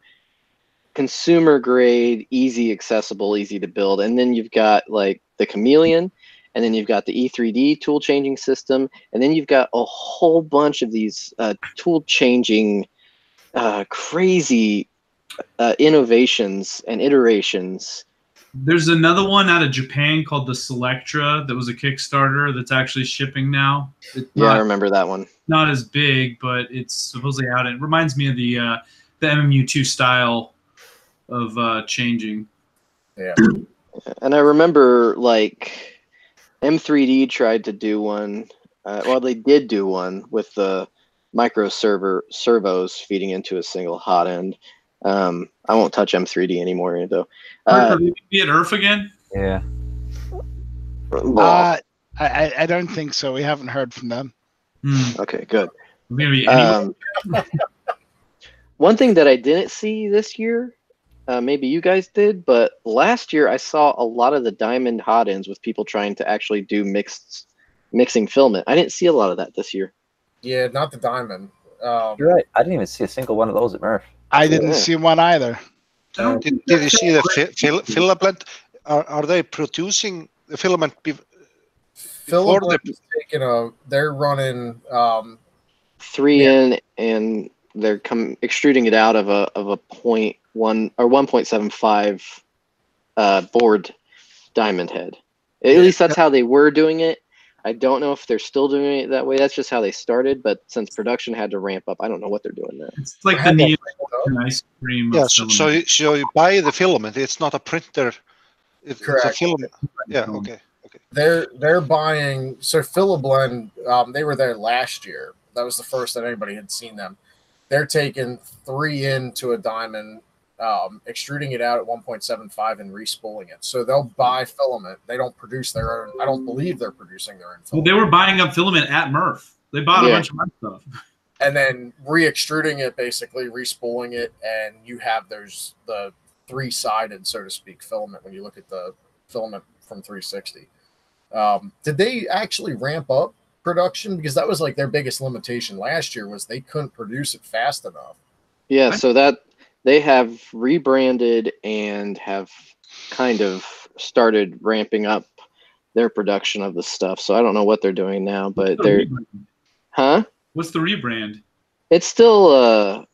consumer grade, easy accessible, easy to build, and then you've got like the Chameleon, and then you've got the E3D tool changing system, and then you've got a whole bunch of these tool changing crazy innovations and iterations. There's another one out of Japan called the Selectra that was a Kickstarter that's actually shipping now. I remember that one. Not as big, but it's supposedly out. It reminds me of the MMU2 style of changing. Yeah. And I remember like M3D tried to do one. They did do one with the micro servos feeding into a single hot end. I won't touch M3D anymore, though. Are they be at ERRF again? Yeah. I don't think so. We haven't heard from them. Okay, good. Maybe one thing that I didn't see this year, maybe you guys did, but last year I saw a lot of the diamond hot ends with people trying to actually do mixing filament. I didn't see a lot of that this year. Yeah, not the diamond. You're right. I didn't even see a single one of those at MRRF. I didn't see one either. Did you see the filament? Are they producing the filament before they're running 3N and they're extruding it out of a 0.1 or 1.75 board diamond head. At least that's how they were doing it. I don't know if they're still doing it that way. That's just how they started. But since production had to ramp up, I don't know what they're doing now. It's like the neon ice cream. Yeah, so you buy the filament. It's not a printer. It's a filament. Yeah. Okay. They're buying. So Filablend, they were there last year. That was the first that anybody had seen them. They're taking 3N to a diamond, extruding it out at 1.75 and respooling it. So they'll buy filament. They don't produce their own. I don't believe they're producing their own filament. Well, they were buying up filament at MRRF. They bought a bunch of my stuff. And then re-extruding it, basically respooling it, and you have the three-sided, so to speak, filament when you look at the filament from 360. Did they actually ramp up production? Because that was like their biggest limitation last year was they couldn't produce it fast enough. Yeah, so that they have rebranded and have kind of started ramping up their production of the stuff. So I don't know what they're doing now, but they're What's the rebrand? It's still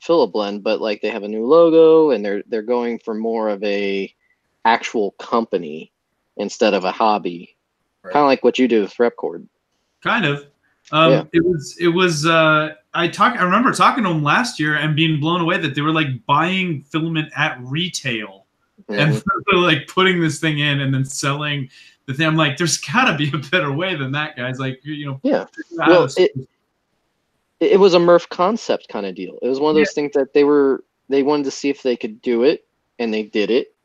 Fill-A-Blend, but like they have a new logo and they're going for more of a actual company instead of a hobby. Right. Kind of like what you do with Repcord. Kind of. Yeah. It was I remember talking to them last year and being blown away that they were like buying filament at retail and they're like putting this thing in and then selling the thing. I'm like, there's gotta be a better way than that, guys. Like, Yeah. Well, it was a MRRF concept kind of deal. It was one of those things that they wanted to see if they could do it, and they did it.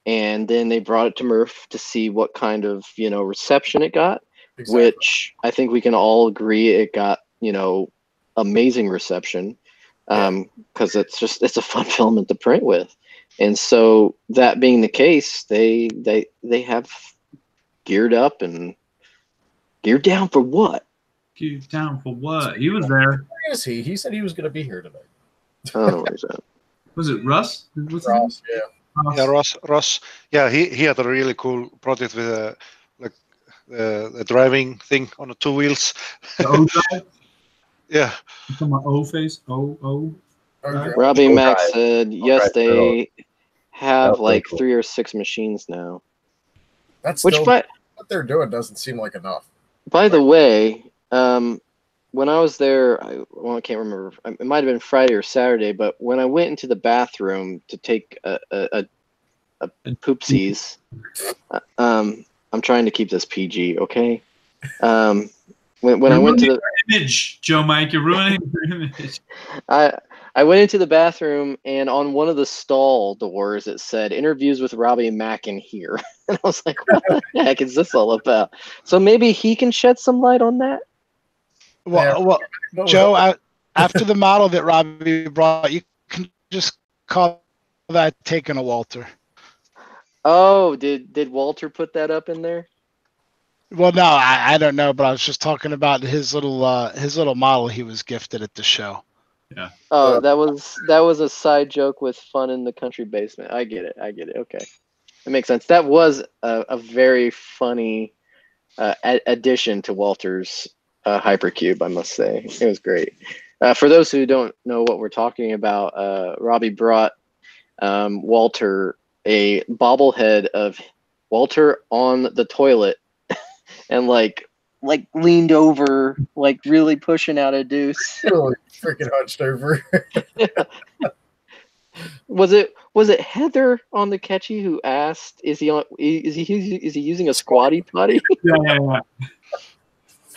And then they brought it to MRRF to see what kind of, reception it got, which I think we can all agree it got, amazing reception, because it's a fun filament to print with. And so that being the case, they have geared up and geared down for what? Geared down for what? He was there. Where is he? He said he was going to be here tonight. I don't know where he's at. Was it Russ? Ross, yeah. Yeah, Ross. Yeah, he had a really cool project with the driving thing on the 2 wheels. The O drive? Yeah. From my O face. O. Okay. Robbie Mack said yes, they have That's like cool. 3 or 6 machines now. That's Which, still, by what they're doing doesn't seem like enough. the way, when I was there, I can't remember. It might have been Friday or Saturday, but when I went into the bathroom to take a poopsies, I'm trying to keep this PG, okay? When I went to the image, Joe Mike, you're ruining your image. I went into the bathroom, and on one of the stall doors it said "Interviews with Robbie Mack in here," and I was like, "What the heck is this all about?" So maybe he can shed some light on that. Well, Joe, after the model that Robbie brought, you can just call that taking a Walter. Oh, did Walter put that up in there? Well, no, I don't know, but I was just talking about his little model he was gifted at the show. Yeah. Oh, that was a side joke with fun in the country basement. I get it. Okay, that makes sense. That was a very funny addition to Walter's Hypercube, I must say. It was great. For those who don't know what we're talking about, Robbie brought Walter a bobblehead of Walter on the toilet and like leaned over, like really pushing out a deuce. Really freaking hunched over. Was it Heather on the catchy who asked, is he using a squatty potty? Yeah.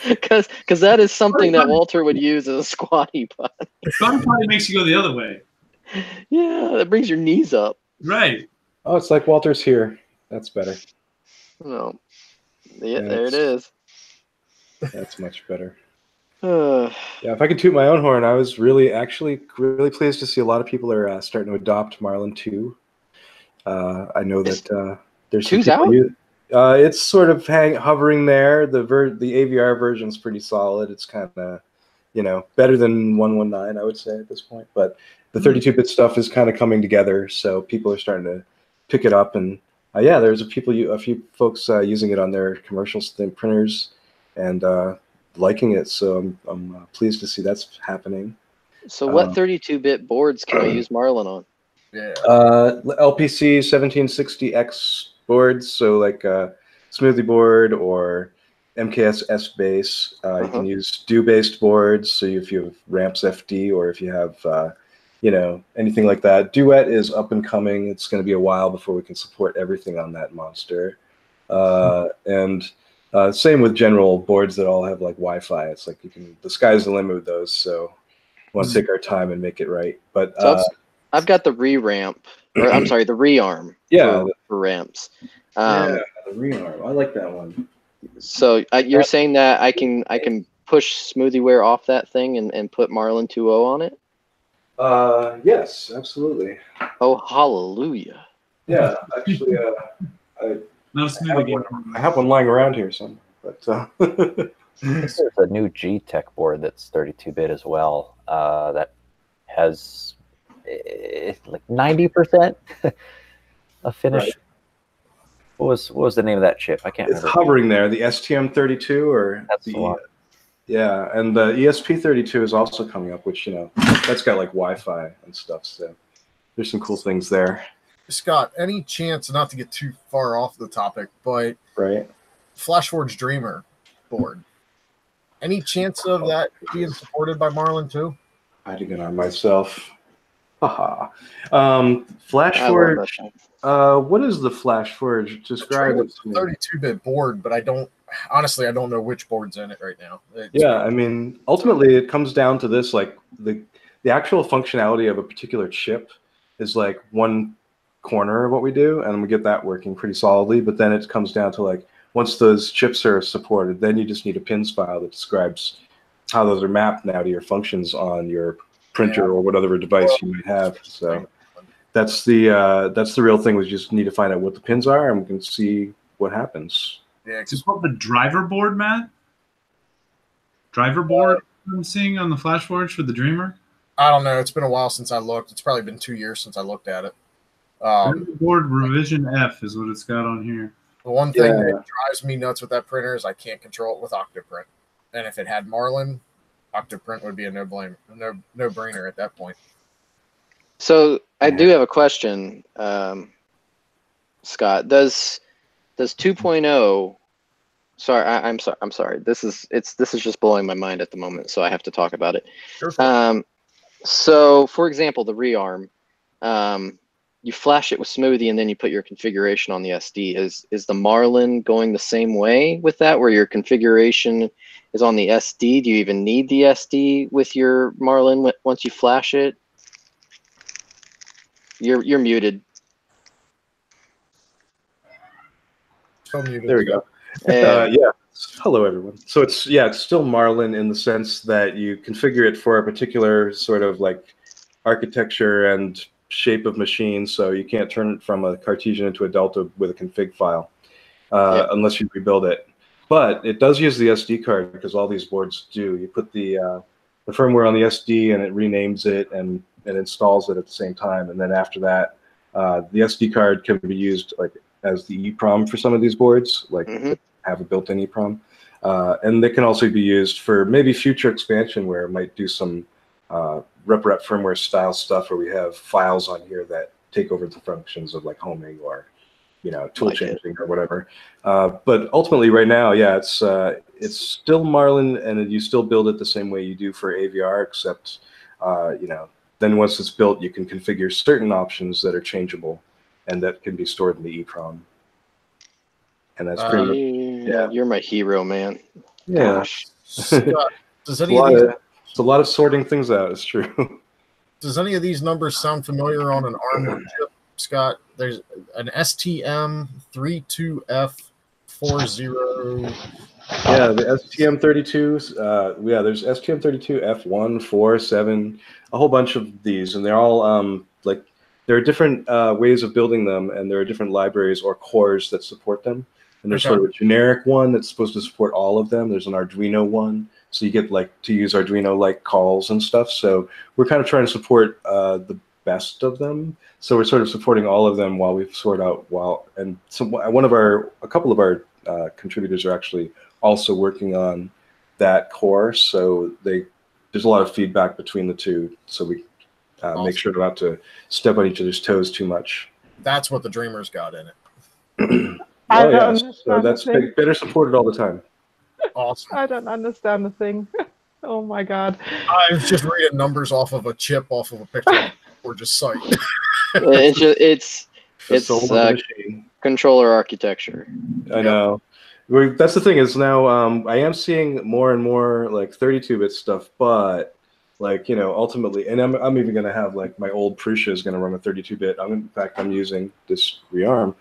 Because that is something that Walter would use as a squatty potty. Squatty potty makes you go the other way. Yeah, that brings your knees up. Right. Oh, it's like Walter's here. That's better. No. Yeah, there it is. That's much better. Yeah, if I could toot my own horn, I was really pleased to see a lot of people are starting to adopt Marlin 2. I know that there's some 2's out? It's sort of hovering there. The AVR version's pretty solid. It's kind of, better than 119, I would say at this point. But the 32-bit stuff is kind of coming together, so people are starting to pick it up. And there's a few folks using it on their commercial printers and liking it. So I'm pleased to see that's happening. So what 32-bit boards can I use Marlin on? Yeah. LPC 1760X boards, so like Smoothie board or MKS S base. You can use DO-based boards, so if you have Ramps FD or if you have anything like that. Duet is up and coming. It's going to be a while before we can support everything on that monster. And same with general boards that all have like Wi-Fi. It's like the sky's the limit with those. So we want to take our time and make it right. But I've got the re-ramp, or I'm sorry, the re-arm. Yeah, for ramps. The re-arm. I like that one. So you're saying that I can push SmoothieWare off that thing and put Marlin 2.0 on it? Yes, absolutely. Oh, hallelujah. Yeah, actually, I have one lying around here somewhere. But There's a new G-Tech board that's 32-bit as well that has like 90% of finish. Right. What was the name of that chip? I can't It's remember. hovering there, the STM32 or That's the the one. yeah, and the ESP32 is also coming up, which, you know, that's got like Wi-Fi and stuff. So there's some cool things there. Scott, any chance, not to get too far off the topic, but Right. FlashForge Dreamer board, any chance of that being supported by Marlin too? Hiding it on myself. Haha. I love FlashForge. that. What is the FlashForge? Describe it to me. 32-bit board, but I don't know which board's in it right now. Yeah, I mean, ultimately it comes down to this, like the actual functionality of a particular chip is like one corner of what we do, and we get that working pretty solidly. But then it comes down to like, once those chips are supported, then you just need a pins file that describes how those are mapped now to your functions on your printer or whatever device you might have. So that's the real thing. We just need to find out what the pins are, and we can see what happens. Yeah, It's called the driver board, Matt. Driver board I'm seeing on the FlashForge for the Dreamer. I don't know. It's been a while since I looked. It's probably been 2 years since I looked at it. Driver board revision F is what it's got on here. The one thing that drives me nuts with that printer is I can't control it with Octoprint. And if it had Marlin, Octoprint would be a no-brainer at that point. So I do have a question, Scott. Does 2.0? Sorry, I'm sorry. This is just blowing my mind at the moment, so I have to talk about it. Sure. So for example, the rearm, you flash it with Smoothie and then you put your configuration on the SD. Is the Marlin going the same way with that, where your configuration is on the SD? Do you even need the SD with your Marlin once you flash it? You're muted. Still muted. There we go. And yeah. Hello, everyone. So it's still Marlin in the sense that you configure it for a particular sort of like architecture and shape of machine. So you can't turn it from a Cartesian into a Delta with a config file unless you rebuild it. But it does use the SD card, because all these boards do. You put the firmware on the SD and it renames it and installs it at the same time. And then after that, the SD card can be used like as the EEPROM for some of these boards, like have a built-in EEPROM. And they can also be used for maybe future expansion where it might do some rep firmware style stuff where we have files on here that take over the functions of like homing or, you know, tool changing or whatever. But ultimately right now, it's still Marlin, and you still build it the same way you do for AVR, except, you know, then once it's built, you can configure certain options that are changeable and that can be stored in the EEPROM. And that's pretty much, you're my hero, man. yeah. Gosh. Scott, it's a lot of sorting things out. It's true. Does any of these numbers sound familiar on an ARM chip, Scott? There's an STM32F40. Yeah, the STM32s. There's STM32 F1, 4, 7, a whole bunch of these, and they're all like, there are different ways of building them, and there are different libraries or cores that support them. And there's sort of a generic one that's supposed to support all of them. There's an Arduino one, so you get like to use Arduino-like calls and stuff. So we're kind of trying to support the best of them. So we're sort of supporting all of them while we sort out and so a couple of our contributors are actually also working on that core. So there's a lot of feedback between the two. So we make sure not to step on each other's toes too much. That's what the Dreamer's got in it. Oh yeah, so that's better supported all the time. Awesome. I don't understand the thing. Oh my God. I was just reading numbers off of a chip off of a picture or just site. It's controller architecture. I know. That's the thing is now I am seeing more and more like 32-bit stuff, but like, you know, ultimately, and I'm even going to have like my old Prusa is going to run a 32-bit. In fact, I'm using this rearm,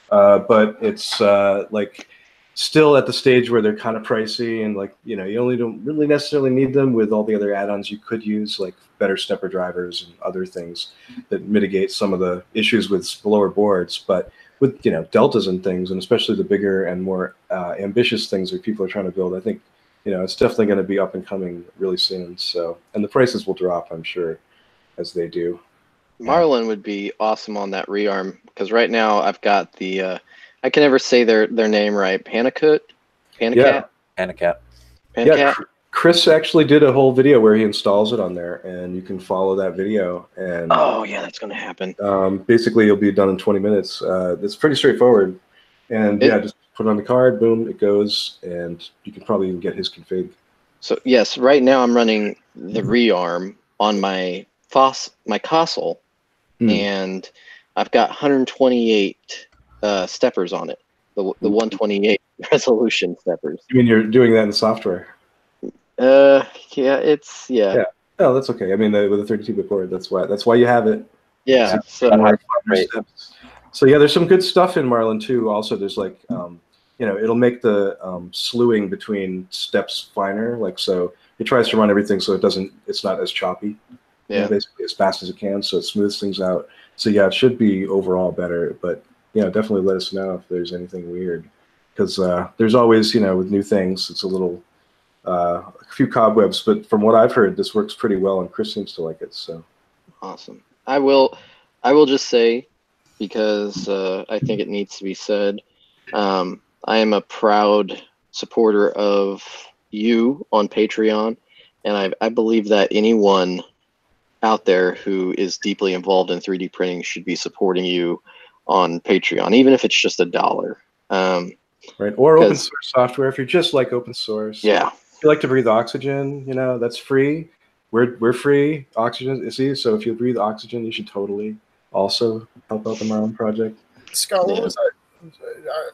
but it's like still at the stage where they're kind of pricey, and like, you know, you only don't really necessarily need them with all the other add-ons you could use, like better stepper drivers and other things that mitigate some of the issues with lower boards. But with, you know, deltas and things, and especially the bigger and more ambitious things that people are trying to build, I think, you know, it's definitely going to be up and coming really soon. So, and the prices will drop, I'm sure, as they do. Marlin would be awesome on that rearm, because right now I've got the I can never say their name right. Panicat? Yeah. Panicat. Yeah, Chris actually did a whole video where he installs it on there, and you can follow that video. And oh yeah, that's going to happen. Basically, it'll be done in 20 minutes. It's pretty straightforward, and yeah, just put it on the card, boom, it goes, and you can probably even get his config. So yes, right now I'm running the rearm on my console, and I've got 128 steppers on it. The 128 resolution steppers. You mean you're doing that in software? Yeah, it's Yeah. Oh, that's okay. I mean, with a 32-bit board, that's why you have it. Yeah. So yeah, there's some good stuff in Marlin too. Also, there's like, it'll make the slewing between steps finer. Like, so it tries to run everything so it's not as choppy. Yeah. Basically as fast as it can, so it smooths things out. So yeah, it should be overall better. But definitely let us know if there's anything weird, because there's always, with new things, it's a little. A few cobwebs, but from what I've heard, this works pretty well, and Chris seems to like it. So awesome. I will just say, because I think it needs to be said, I am a proud supporter of you on Patreon, and I believe that anyone out there who is deeply involved in 3D printing should be supporting you on Patreon, even if it's just $1. Right, or open source software if you're just like open source. Yeah. If you like to breathe oxygen, that's free. We're free. Oxygen, see. So if you breathe oxygen, you should totally also help out the Marlin project. Scott, what was that?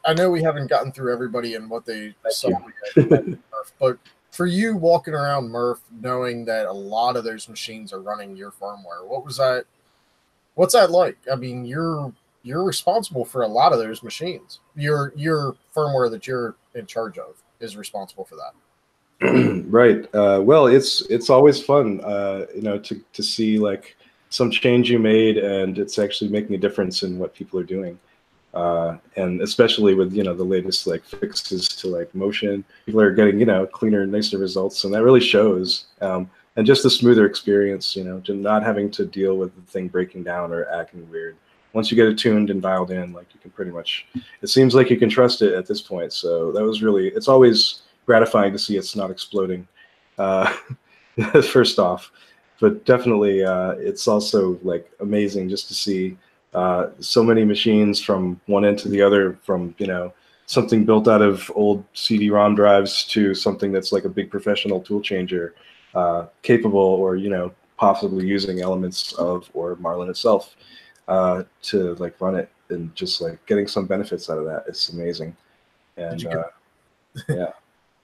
I know we haven't gotten through everybody and what they saw yet, but for you walking around MRRF, knowing that a lot of those machines are running your firmware, what's that like? I mean, you're responsible for a lot of those machines. Your firmware that you're in charge of is responsible for that. Right. Well, it's always fun, to see like some change you made, and it's actually making a difference in what people are doing. And especially with the latest like fixes to like motion, people are getting cleaner, nicer results, and that really shows. And just a smoother experience, not having to deal with the thing breaking down or acting weird. Once you get it tuned and dialed in, like you can pretty much. It seems like you can trust it at this point. So that was really. It's always gratifying to see it's not exploding, first off, but definitely it's also like amazing just to see so many machines from one end to the other, from something built out of old CD-ROM drives to something that's like a big professional tool changer, capable or possibly using elements of or Marlin itself to like run it, and just like getting some benefits out of that. It's amazing. And yeah.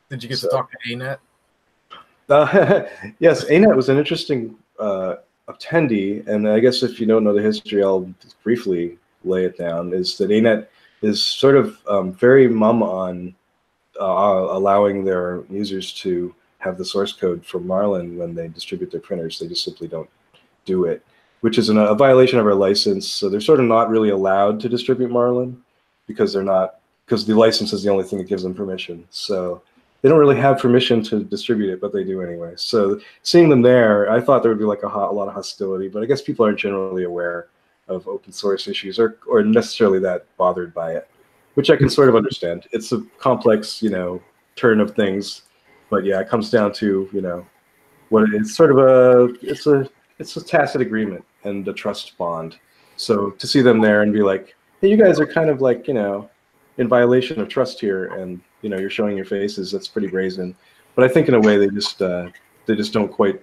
Did you get to talk to ANET? Yes, ANET was an interesting attendee, and I guess if you don't know the history, I'll briefly lay it down, is that ANET is sort of very mum on allowing their users to have the source code for Marlin when they distribute their printers. They just simply don't do it, which is a violation of our license. So they're sort of not really allowed to distribute Marlin because the license is the only thing that gives them permission. So they don't really have permission to distribute it, but they do anyway. So seeing them there, I thought there would be like a lot of hostility, but I guess people aren't generally aware of open source issues or necessarily that bothered by it, which I can sort of understand. It's a complex, turn of things, but yeah, it comes down to, it's sort of it's a tacit agreement and a trust bond. So to see them there and be like, hey, you guys are kind of like, in violation of trust here, and you're showing your faces, that's pretty brazen. But I think in a way they just don't quite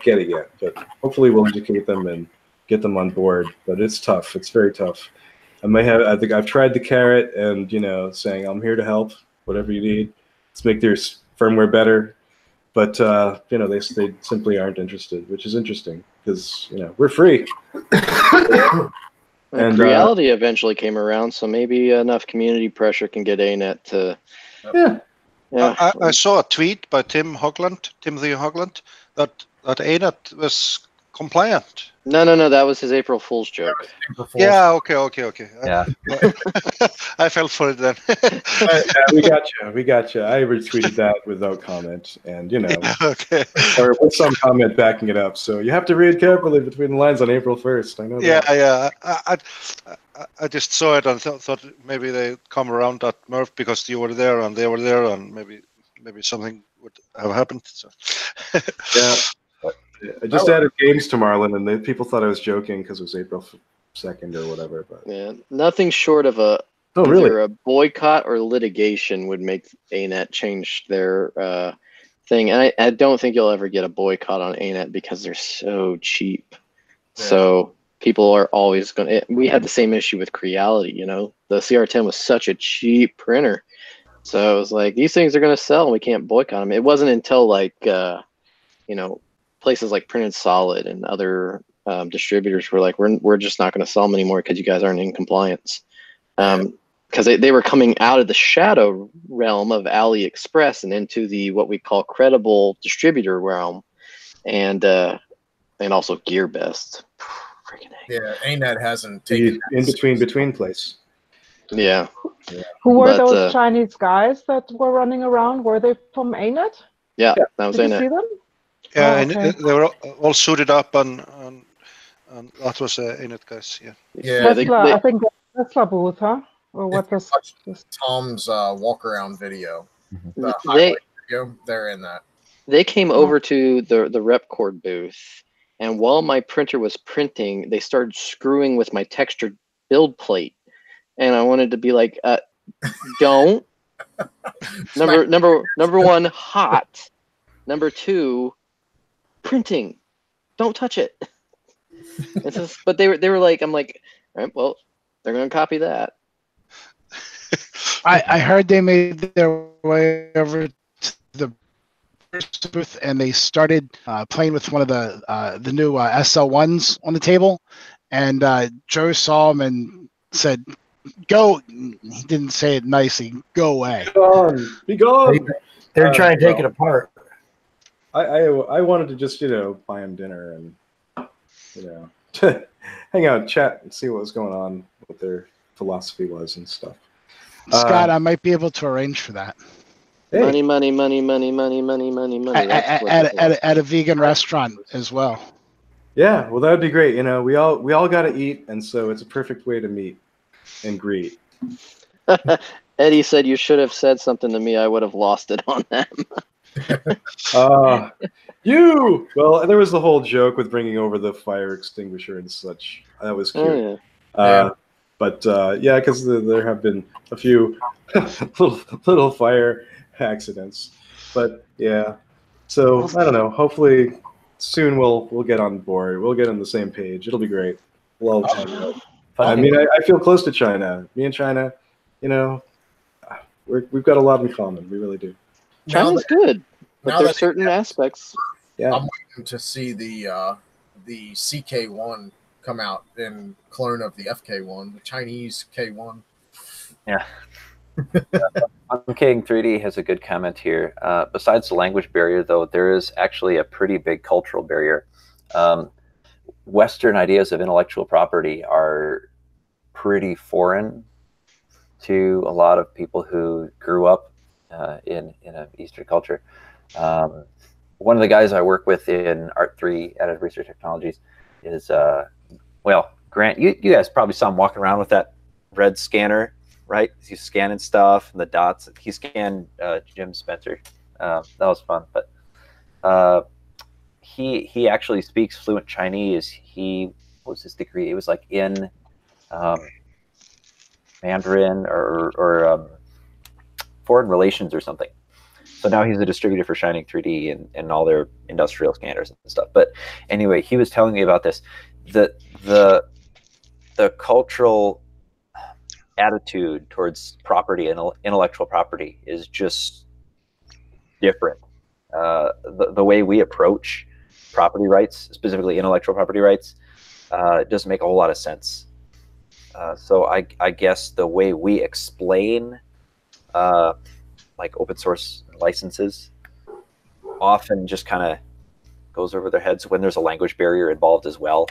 get it yet. But hopefully we'll educate them and get them on board. But it's tough. It's very tough. I think I've tried the carrot and saying I'm here to help, whatever you need. Let's make their firmware better. But they simply aren't interested, which is interesting because we're free. And reality eventually came around, so maybe enough community pressure can get ANET to. Yeah. I saw a tweet by Timothy Hogland, that ANET was compliant. No. That was his April Fool's joke. Yeah. Okay. Yeah. I fell for it then. Yeah, we got you. I retweeted that without comment, and Okay. or with some comment backing it up. So you have to read carefully between the lines on April 1st. I know that. Yeah. I just saw it and thought maybe they come around that Murph because you were there and they were there, and maybe something would have happened. So. Yeah. I just added games to Marlin, and people thought I was joking because it was April 2nd or whatever. But Yeah, nothing short of either a boycott or litigation would make ANET change their thing. And I don't think you'll ever get a boycott on ANET because they're so cheap. Yeah. So people are always going to. We had the same issue with Creality. The CR10 was such a cheap printer. So it was like, these things are going to sell and we can't boycott them. It wasn't until places like Printed Solid and other distributors were like, we're just not going to sell them anymore because you guys aren't in compliance. Because they were coming out of the shadow realm of AliExpress and into the what we call credible distributor realm, and also GearBest. Freaking yeah, ANET hasn't taken in between place. Yeah. Who were those Chinese guys that were running around? Were they from ANET? Yeah, that was ANET. Did you see them? Yeah, and they were all suited up, and that was ANET guys. Yeah. Tesla, I think Tesla booth, huh? Or what was Tom's walk around video? They're in that. They came over to the Repcord booth, and while my printer was printing, they started screwing with my textured build plate, and I wanted to be like, don't. Number one, hot. Number two, printing. Don't touch it. But they were like, I'm like, all right, well, they're gonna copy that. I heard they made their way over to the booth and they started playing with one of the new SL1s on the table, and Joe saw him and said, "Go." He didn't say it nicely. Go away. Be gone. They're trying to take it apart. I wanted to just buy him dinner and hang out, chat, and see what was going on, what their philosophy was and stuff. Scott, I might be able to arrange for that. Hey. Money. At a vegan restaurant as well. Yeah, well, that would be great. We all got to eat, and so it's a perfect way to meet and greet. Eddie said you should have said something to me. I would have lost it on them. Well, there was the whole joke with bringing over the fire extinguisher and such. That was cute. Oh, yeah. But because there have been a few little fire accidents. But yeah, so I don't know. Hopefully soon we'll get on board. We'll get on the same page. It'll be great. We'll all hang out. I mean, I feel close to China. Me and China, we've got a lot in common. We really do. China's good, but there's certain aspects. Yeah, I'm waiting to see the CK1 come out in clone of the FK1, the Chinese K1. Yeah. King 3D has a good comment here. Besides the language barrier, though, there is actually a pretty big cultural barrier. Western ideas of intellectual property are pretty foreign to a lot of people who grew up in an Eastern culture. One of the guys I work with in Art3 Additive Research Technologies is, Grant, you guys probably saw him walking around with that red scanner, right? He's scanning stuff and the dots. He scanned Jim Spencer. That was fun. But he actually speaks fluent Chinese. What was his degree? It was like in Mandarin or foreign relations or something. So now he's a distributor for Shining 3D and all their industrial scanners and stuff. But anyway, he was telling me about this. The cultural attitude towards property and intellectual property is just different. The way we approach property rights, specifically intellectual property rights, doesn't make a whole lot of sense. So I guess the way we explain like open source licenses often just kind of goes over their heads when there's a language barrier involved as well.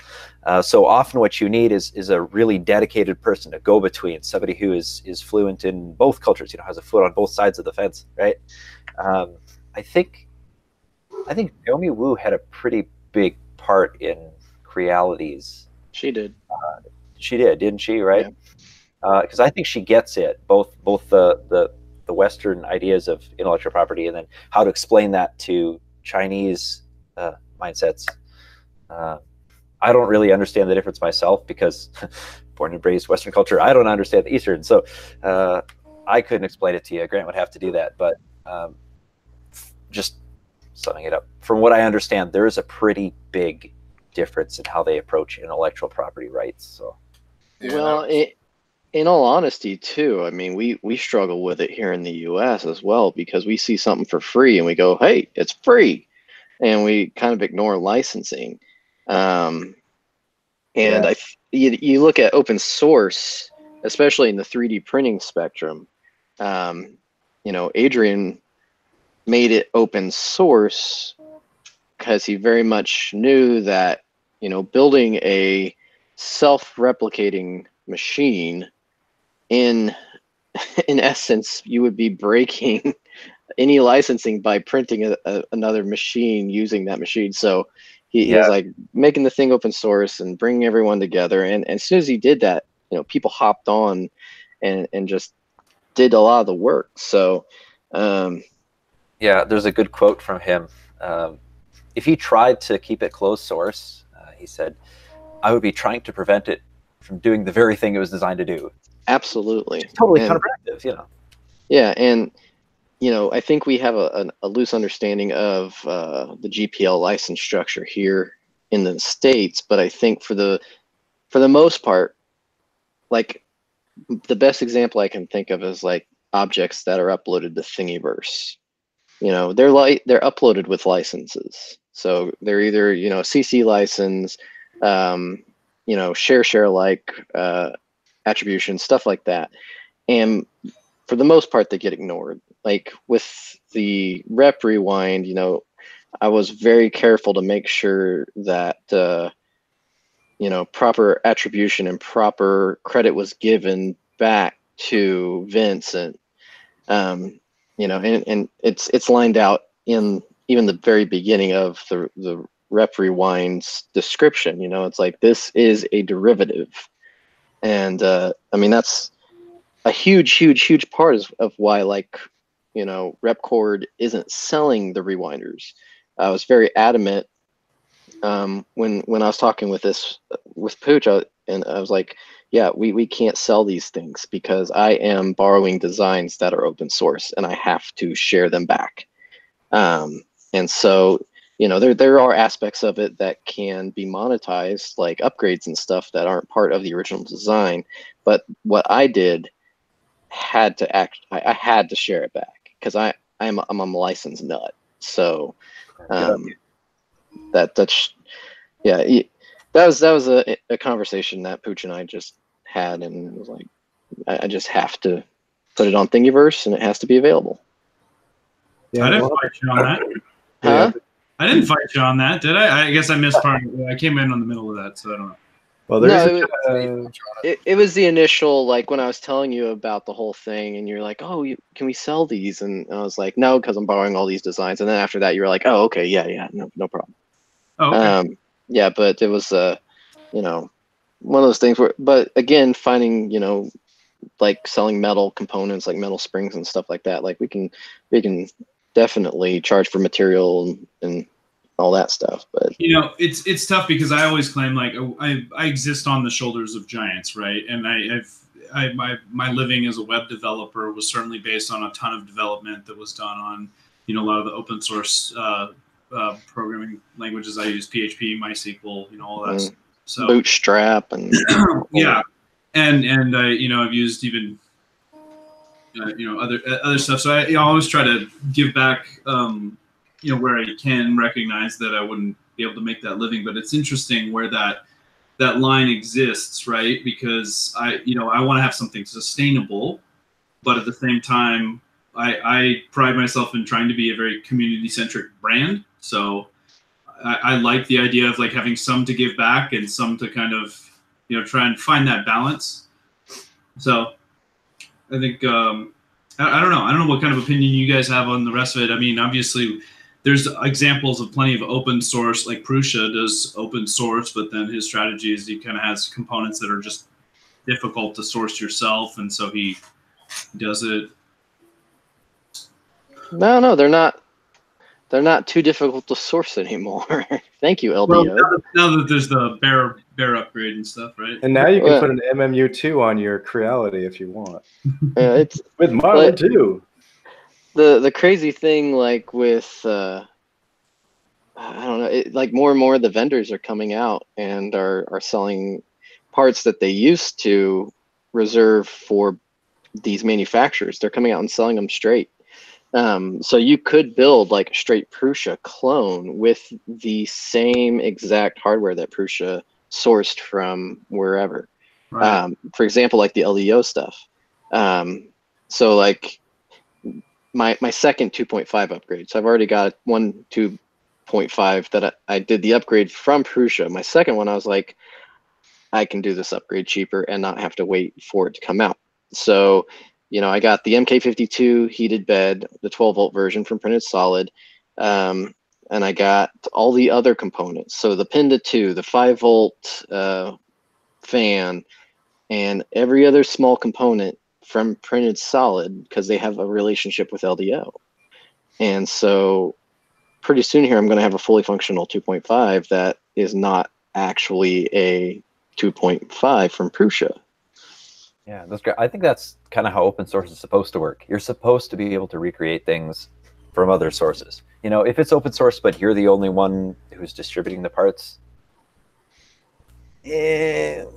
So often what you need is a really dedicated person, a go-between, somebody who is fluent in both cultures, has a foot on both sides of the fence, right? I think Naomi Wu had a pretty big part in Creality's. She did. She did, didn't she? Right? Yeah. Because I think she gets it, both the Western ideas of intellectual property and then how to explain that to Chinese mindsets. I don't really understand the difference myself because born and raised Western culture. I don't understand the Eastern, so I couldn't explain it to you. Grant would have to do that, but just summing it up, from what I understand, there is a pretty big difference in how they approach intellectual property rights. So, well, in all honesty, too, I mean, we struggle with it here in the U.S. as well because we see something for free and we go, "Hey, it's free," and we kind of ignore licensing. And you look at open source, especially in the 3D printing spectrum. Adrian made it open source because he very much knew that building a self-replicating machine, in essence, you would be breaking any licensing by printing another machine using that machine. So he was like making the thing open source and bringing everyone together. And as soon as he did that, people hopped on and just did a lot of the work. So there's a good quote from him. If he tried to keep it closed source, he said, I would be trying to prevent it from doing the very thing it was designed to do. Absolutely. It's totally counterproductive, Yeah, and I think we have a loose understanding of the GPL license structure here in the States, but I think for the most part, like the best example I can think of is like objects that are uploaded to Thingiverse. They're uploaded with licenses, so they're either CC license, share like attribution, stuff like that, and for the most part they get ignored. Like with the rep rewind, I was very careful to make sure that proper attribution and proper credit was given back to Vincent. And it's lined out in even the very beginning of the rep rewind's description. It's like, this is a derivative. And I mean, that's a huge part of why, like, Repcord isn't selling the rewinders. I was very adamant when I was talking with Pooch, and I was like, yeah, we can't sell these things because I am borrowing designs that are open source and I have to share them back. And so, there are aspects of it that can be monetized, like upgrades and stuff that aren't part of the original design. But what I did had to I had to share it back because I'm a licensed nut. So that was a conversation that Pooch and I just had, and it was like, I just have to put it on Thingiverse and it has to be available. I didn't fight you on that. Huh? I didn't fight you on that, did I? I guess I missed part of it. I came in the middle of that, so I don't know. Well, it was the initial, like, when I was telling you about the whole thing, and you're like, "Oh, can we sell these?" And I was like, "No, because I'm borrowing all these designs." And then after that, you were like, "Oh, okay, yeah, no problem." Oh, okay. Yeah, but it was one of those things where, but again, finding like selling metal components, like metal springs and stuff like that, like we can definitely charge for material and all that stuff. But it's tough because I always claim, like, I exist on the shoulders of giants, right? And my living as a web developer was certainly based on a ton of development that was done on a lot of the open source programming languages. I use PHP, MySQL, all that stuff. So Bootstrap and yeah, and I've used even other stuff. So I always try to give back where I can, recognize that I wouldn't be able to make that living. But it's interesting where that line exists, right? Because I want to have something sustainable, but at the same time, I pride myself in trying to be a very community-centric brand. So I like the idea of like having some to give back and some to kind of, you know, try and find that balance. So I think, I don't know. I don't know what kind of opinion you guys have on the rest of it. I mean, obviously there's examples of plenty of open source, like Prussia does open source, but then his strategy is he kind of has components that are just difficult to source yourself. And so he does it. No, they're not. They're not too difficult to source anymore. Thank you, LDO. Well, now that there's the bear upgrade and stuff, right? And now you can put an MMU2 on your Creality if you want. It's with Marlin too. The crazy thing, like with I don't know, like more and more the vendors are coming out and are selling parts that they used to reserve for these manufacturers. They're coming out and selling them straight. So you could build like a straight Prussia clone with the same exact hardware that Prussia sourced from wherever. Right. For example, like the LDO stuff. So like my second 2.5 upgrade. So I've already got one 2.5 that I did the upgrade from Prussia. My second one, I was like, I can do this upgrade cheaper and not have to wait for it to come out. So you know, I got the MK52 heated bed, the 12-volt version from Printed Solid, and I got all the other components. So the Pinda 2, the 5-volt fan, and every other small component from Printed Solid because they have a relationship with LDO. And so pretty soon here, I'm going to have a fully functional 2.5 that is not actually a 2.5 from Prussia. Yeah, that's great. I think that's kind of how open source is supposed to work. You're supposed to be able to recreate things from other sources. You know, if it's open source, but you're the only one who's distributing the parts, right?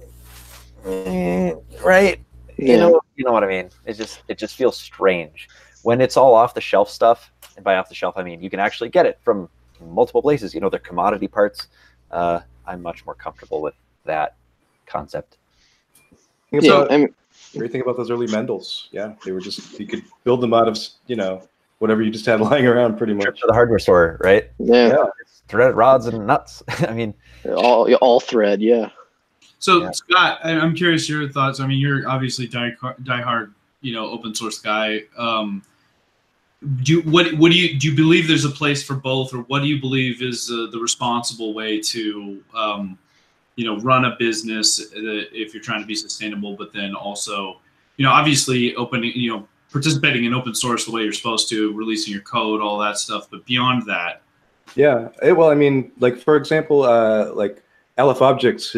Yeah. You know what I mean? It just feels strange when it's all off the shelf stuff. And by off the shelf, I mean you can actually get it from multiple places. You know, they're commodity parts. I'm much more comfortable with that concept. Great thing about those early Mendels. Yeah, they were just, you could build them out of, you know, whatever you just had lying around pretty much. Trip to the hardware store, right? Yeah. It's threaded rods and nuts. I mean, all thread, yeah. So yeah. Scott, I'm curious your thoughts. I mean, you're obviously diehard, you know, open source guy. Do you believe there's a place for both, or what do you believe is the responsible way to you know, run a business if you're trying to be sustainable, but then also, you know, obviously participating in open source the way you're supposed to, releasing your code, all that stuff, but beyond that. Yeah, well, I mean, like for example, like LF Objects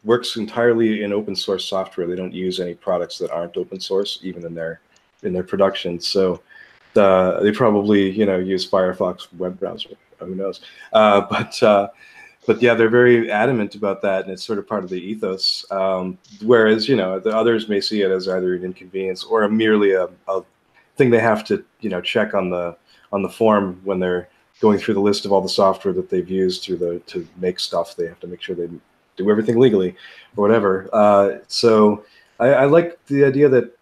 works entirely in open source software. They don't use any products that aren't open source, even in their production. So they probably, you know, use Firefox web browser. Who knows? But yeah, they're very adamant about that, and it's sort of part of the ethos. Whereas, you know, the others may see it as either an inconvenience or merely a thing they have to, you know, check on the form when they're going through the list of all the software that they've used to make stuff. They have to make sure they do everything legally or whatever. So I like the idea that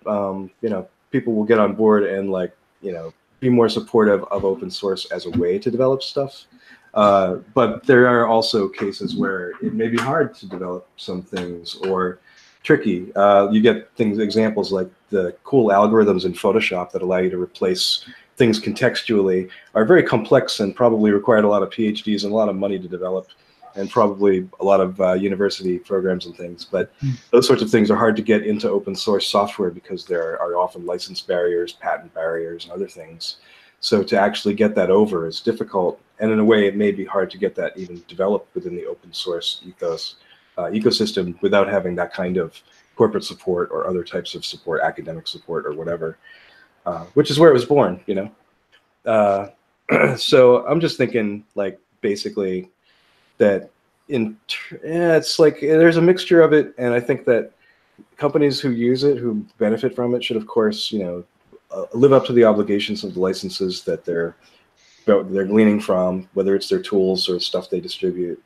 you know, people will get on board and, like, you know, be more supportive of open source as a way to develop stuff. But there are also cases where it may be hard to develop some things or tricky. You get examples like the cool algorithms in Photoshop that allow you to replace things contextually are very complex and probably required a lot of PhDs and a lot of money to develop, and probably a lot of university programs and things. But those sorts of things are hard to get into open source software because there are often license barriers, patent barriers, and other things. So to actually get that over is difficult, and in a way it may be hard to get that even developed within the open source ecosystem without having that kind of corporate support or other types of support, academic support or whatever, which is where it was born, you know. So I'm just thinking, like, basically that it's like there's a mixture of it, and I think that companies who use it, who benefit from it, should of course, you know, live up to the obligations of the licenses that they're gleaning from, whether it's their tools or stuff they distribute.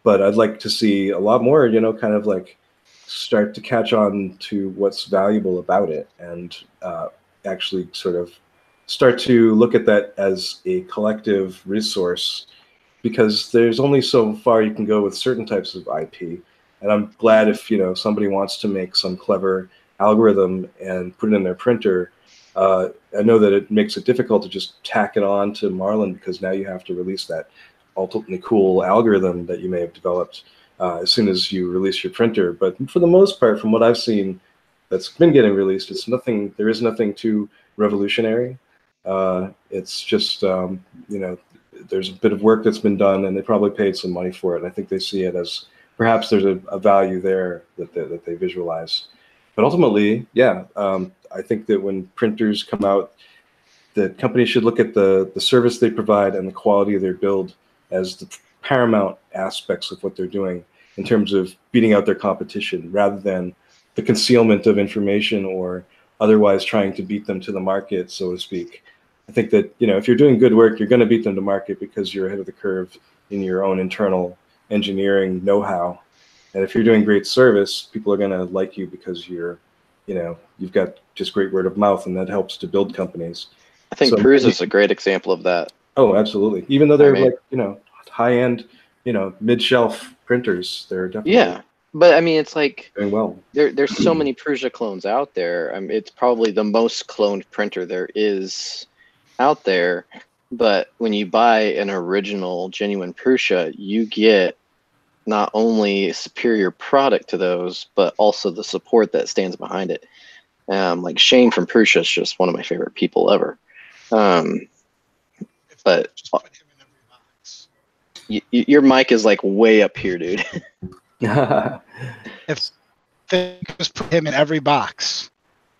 But I'd like to see a lot more, you know, kind of like start to catch on to what's valuable about it, and actually sort of start to look at that as a collective resource because there's only so far you can go with certain types of IP. And I'm glad if somebody wants to make some clever algorithm and put it in their printer. I know that it makes it difficult to just tack it on to Marlin, because now you have to release that ultimately cool algorithm that you may have developed as soon as you release your printer. But for the most part, from what I've seen that's been getting released, it's nothing. There is nothing too revolutionary. It's just there's a bit of work that's been done, and they probably paid some money for it. And I think they see it as perhaps there's a value there that they visualize. But ultimately, yeah, I think that when printers come out, that companies should look at the service they provide and the quality of their build as the paramount aspects of what they're doing in terms of beating out their competition, rather than the concealment of information or otherwise trying to beat them to the market, so to speak. I think that if you're doing good work, you're going to beat them to market because you're ahead of the curve in your own internal engineering know-how. And if you're doing great service, people are going to like you because you've got just great word of mouth, and that helps to build companies. I think Prusa is a great example of that. Oh, absolutely. Even though they're high-end, mid-shelf printers, they're definitely But I mean, it's like doing well. There's so many Prusa clones out there. I mean, it's probably the most cloned printer there is out there. But when you buy an original, genuine Prusa, you get not only a superior product to those, but also the support that stands behind it. Like Shane from Prusa is just one of my favorite people ever. But your mic is like way up here, dude. If they just put him in every box.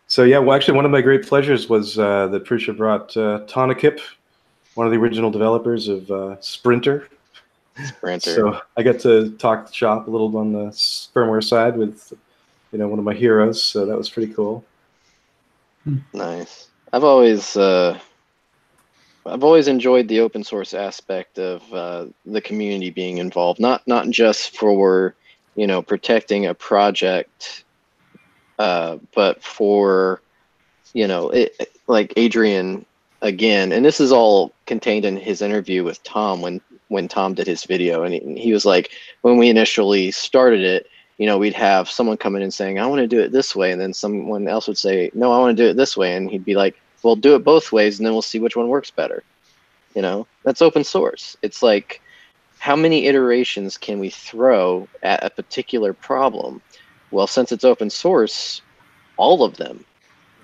So yeah, well, actually, one of my great pleasures was that Prusa brought Tonikip, one of the original developers of Sprinter. So I got to talk the shop a little on the firmware side with, one of my heroes. So that was pretty cool. Nice. I've always enjoyed the open source aspect of the community being involved, not just for protecting a project, but for like Adrian again, and this is all contained in his interview with Tom when Tom did his video, and he was like, when we initially started it, we'd have someone come in and saying, I want to do it this way, and then someone else would say, no, I want to do it this way, and he'd be like, well, do it both ways, and then we'll see which one works better. That's open source. It's like, how many iterations can we throw at a particular problem? Well, since it's open source, all of them.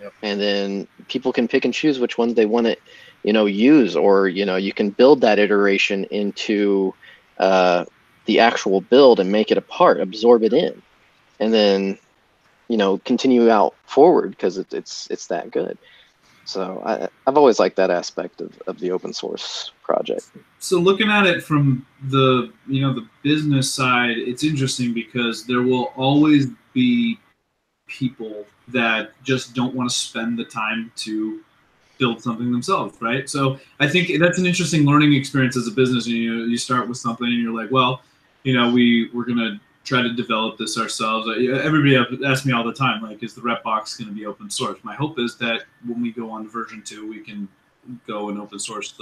Yep. And then people can pick and choose which ones they want to, use, or, you can build that iteration into the actual build and make it a part, absorb it in, and then, continue out forward because it's that good. So I've always liked that aspect of the open source project. So looking at it from the the business side, it's interesting because there will always be people that just don't want to spend the time to build something themselves, right? So I think that's an interesting learning experience as a business. You start with something and you're like, well, we're gonna try to develop this ourselves. Everybody asks me all the time, like, is the rep box going to be open source? My hope is that when we go on to version 2, we can go and open source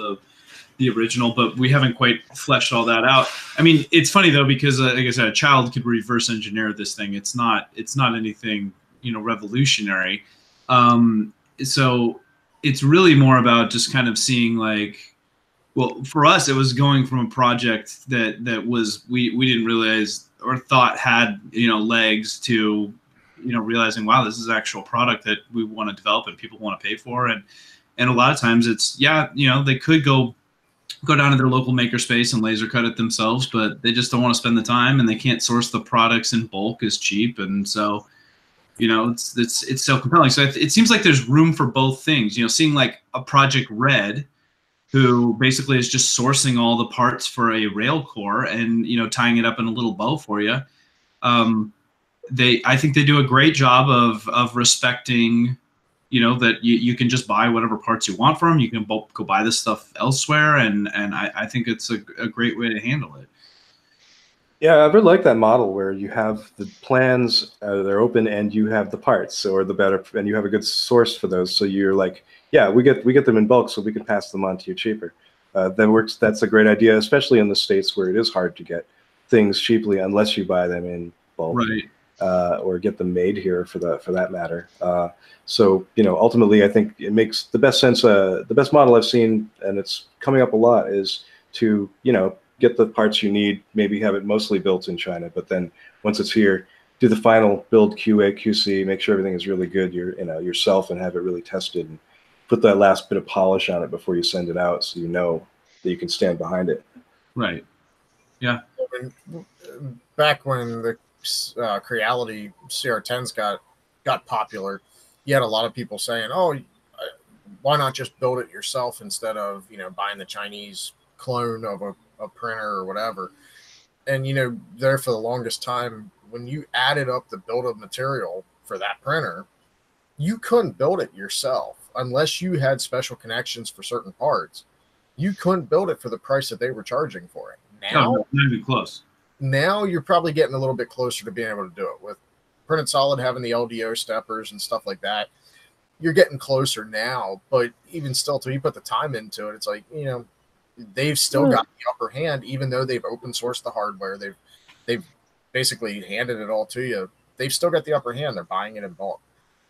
the original, but we haven't quite fleshed all that out. I mean, it's funny though, because like I said, a child could reverse engineer this thing. It's not anything, revolutionary. So it's really more about just kind of seeing, like, well, for us, it was going from a project that was, we didn't realize or thought had, legs, to, realizing, wow, this is an actual product that we want to develop and people want to pay for. And a lot of times it's, they could go down to their local makerspace and laser cut it themselves, but they just don't want to spend the time, and they can't source the products in bulk as cheap. And so, it's so compelling. So it seems like there's room for both things, seeing like a Project Red, who basically is just sourcing all the parts for a rail core and, tying it up in a little bow for you. I think they do a great job of respecting, that you can just buy whatever parts you want from them. You can go buy this stuff elsewhere. And I think it's a great way to handle it. Yeah, I really like that model where you have the plans, they're open, and you have the parts, or and you have a good source for those. So you're like, yeah, we get them in bulk, so we can pass them on to you cheaper. That's a great idea, especially in the States where it is hard to get things cheaply unless you buy them in bulk, right? Or get them made here for that matter. So ultimately, I think it makes the best sense. The best model I've seen, and it's coming up a lot, is to get the parts you need, maybe have it mostly built in China, but then once it's here, do the final build QA QC, make sure everything is really good yourself, and have it really tested, and put that last bit of polish on it before you send it out, so that you can stand behind it. Right. Yeah. Back when the Creality CR10s got popular, you had a lot of people saying, "Oh, why not just build it yourself instead of buying the Chinese clone of a printer or whatever?" And there for the longest time, when you added up the build of material for that printer, you couldn't build it yourself unless you had special connections for certain parts. You couldn't build it for the price that they were charging for it. Now, not even close. Now you're probably getting a little bit closer to being able to do it with Printed Solid having the LDO steppers and stuff like that. You're getting closer now, but even still, till you put the time into it, it's like they've still got the upper hand, even though they've open sourced the hardware. They've basically handed it all to you. They've still got the upper hand. They're buying it in bulk.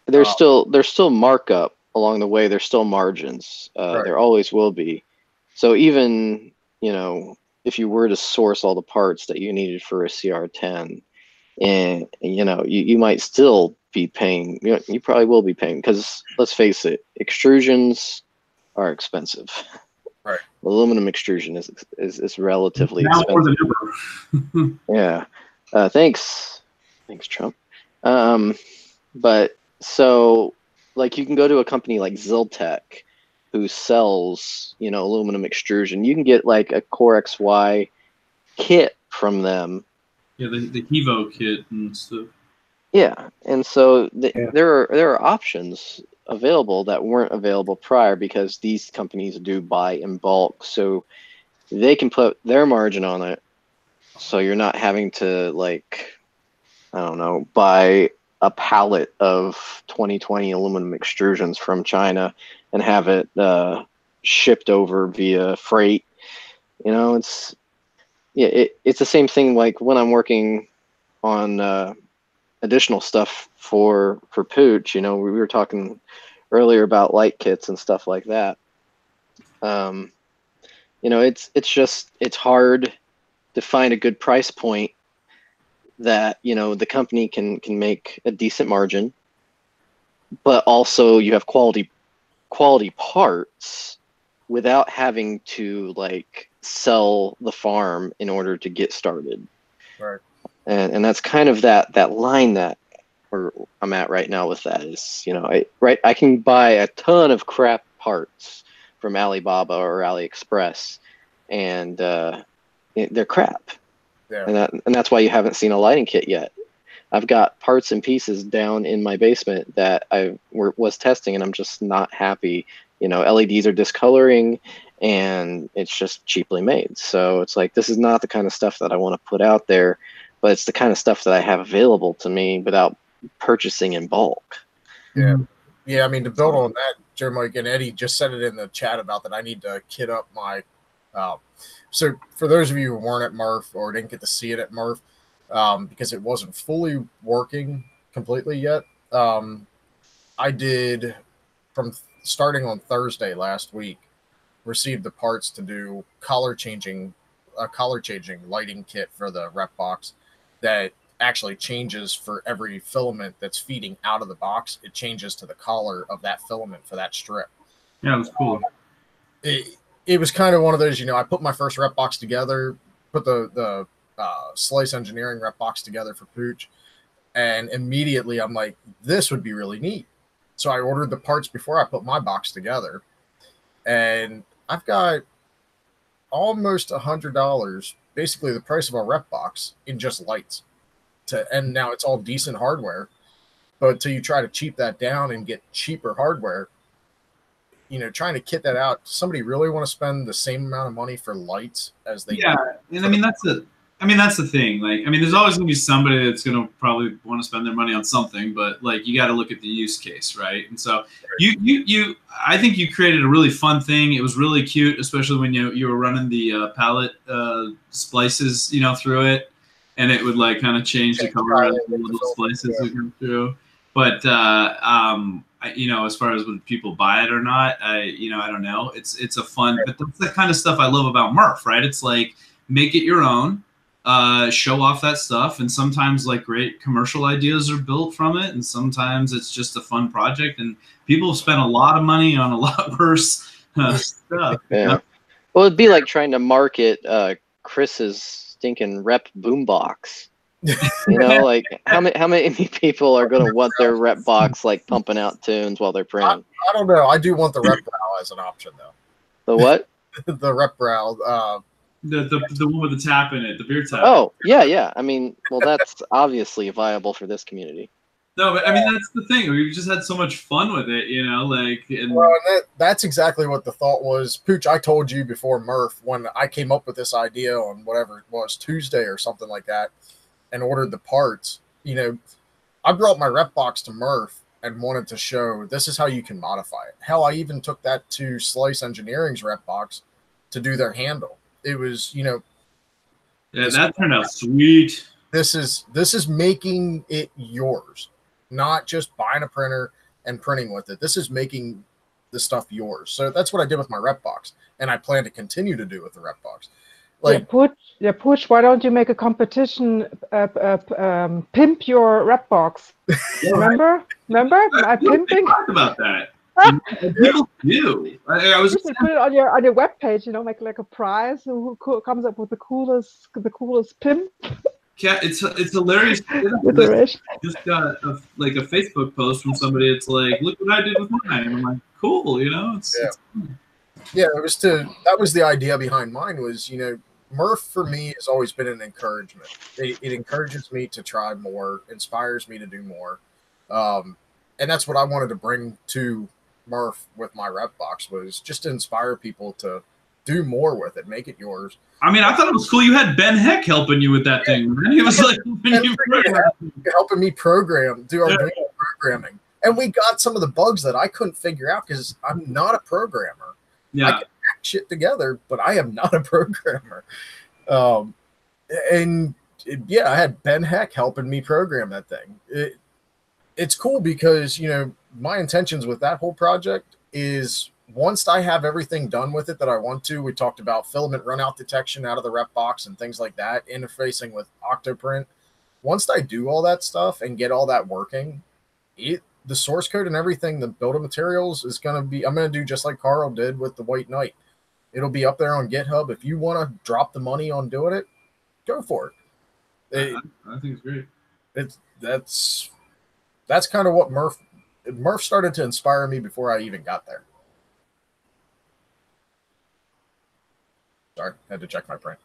There's still markup along the way. There's still margins. Right. There always will be. So even if you were to source all the parts that you needed for a CR10, and you might still be paying. You probably will be paying, because let's face it, extrusions are expensive. Right. Aluminum extrusion is relatively now expensive. more than ever. Yeah. Thanks, Trump. But so, like, you can go to a company like Ziltech, who sells, aluminum extrusion. You can get like a Core XY kit from them. Yeah, the Hevo kit and stuff. Yeah, and so there are options available that weren't available prior, because these companies do buy in bulk, so they can put their margin on it. So you're not having to, like, I don't know, buy a pallet of 2020 aluminum extrusions from China and have it shipped over via freight. It's the same thing like when I'm working on additional stuff for Pooch. We were talking earlier about light kits and stuff like that. It's hard to find a good price point that the company can make a decent margin, but also you have quality parts without having to like sell the farm in order to get started. Right. And that's kind of that line that where I'm at right now with that is, I can buy a ton of crap parts from Alibaba or AliExpress, and they're crap. Yeah. And that's why you haven't seen a lighting kit yet. I've got parts and pieces down in my basement that I was testing, and I'm just not happy. LEDs are discoloring, and it's just cheaply made. So it's like, this is not the kind of stuff that I want to put out there, but it's the kind of stuff that I have available to me without purchasing in bulk. Yeah. Yeah, I mean, to build on that, Joe, Mike, and Eddie just said it in the chat about that I need to kit up my so for those of you who weren't at MRRF or didn't get to see it at MRRF, because it wasn't fully working completely yet, I did, from starting on Thursday last week, received the parts to do color changing lighting kit for the rep box that actually changes for every filament that's feeding out of the box. It changes to the color of that filament for that strip. Yeah, it was cool. It was kind of one of those, I put my first rep box together, put the Slice Engineering rep box together for Pooch, and immediately I'm like, this would be really neat. So I ordered the parts before I put my box together, and I've got almost $100, basically the price of a rep box, in just lights. And now it's all decent hardware, but until you try to cheap that down and get cheaper hardware, trying to kit that out, somebody really want to spend the same amount of money for lights as they and I mean, I mean, that's the thing. Like, I mean, there's always going to be somebody that's going to probably want to spend their money on something, but like, you got to look at the use case, right? And so I think you created a really fun thing. It was really cute, especially when you were running the palette splices, you know, through it, and it would like kind of change the color as the little splices would come through. But you know, as far as whether people buy it or not, I don't know. It's a fun, but that's the kind of stuff I love about MRRF, right? It's like, make it your own. Show off that stuff, and sometimes like great commercial ideas are built from it, and sometimes it's just a fun project, and people have spent a lot of money on a lot worse stuff. Yeah. Well, it'd be like trying to market Chris's stinking rep boombox. You know, like how many people are going to want their rep box like pumping out tunes while they're printing? I don't know. I do want the rep brow as an option though. The what? The rep brow. The one with the tap in it, the beer tap. Oh, yeah. I mean, well, that's obviously viable for this community. No, but I mean, that's the thing. We've just had so much fun with it, you know, like. Well, that's exactly what the thought was. Pooch, I told you before MRRF, when I came up with this idea on whatever it was, Tuesday or something like that, and ordered the parts, you know, I brought my rep box to MRRF and wanted to show this is how you can modify it. Hell, I even took that to Slice Engineering's rep box to do their handle. It was, you know, yeah, that turned out sweet. This is making it yours, not just buying a printer and printing with it. This is making the stuff yours. So that's what I did with my rep box, and I plan to continue to do with the rep box. Like, Pooch, why don't you make a competition? Pimp your rep box. Remember? I pimping. Talked about that. People do. I was just put it on your web page. You know, make like a prize. Who comes up with the coolest pimp? Yeah, it's hilarious. Just got a Facebook post from somebody. It's like, look what I did with mine. And I'm like, cool. You know, it's fun. Yeah, that was the idea behind mine. Was, you know, MRRF for me has always been an encouragement. It encourages me to try more, inspires me to do more, and that's what I wanted to bring to MRRF with my rep box, was just to inspire people to do more with it, make it yours. I mean, I thought it was cool. You had Ben Heck helping you with that thing. He was like helping me program, do our programming, and we got some of the bugs that I couldn't figure out because I'm not a programmer. Yeah, I can hack shit together, but I am not a programmer. I had Ben Heck helping me program that thing. It's cool because, you know, my intentions with that whole project is, once I have everything done with it that I want to, we talked about filament runout detection out of the rep box and things like that, interfacing with Octoprint. Once I do all that stuff and get all that working, the source code and everything, the build of materials is going to be, I'm going to do just like Carl did with the White Knight. It'll be up there on GitHub. If you want to drop the money on doing it, go for it. I think it's great. That's kind of what MRRF started to inspire me before I even got there. Sorry, had to check my print.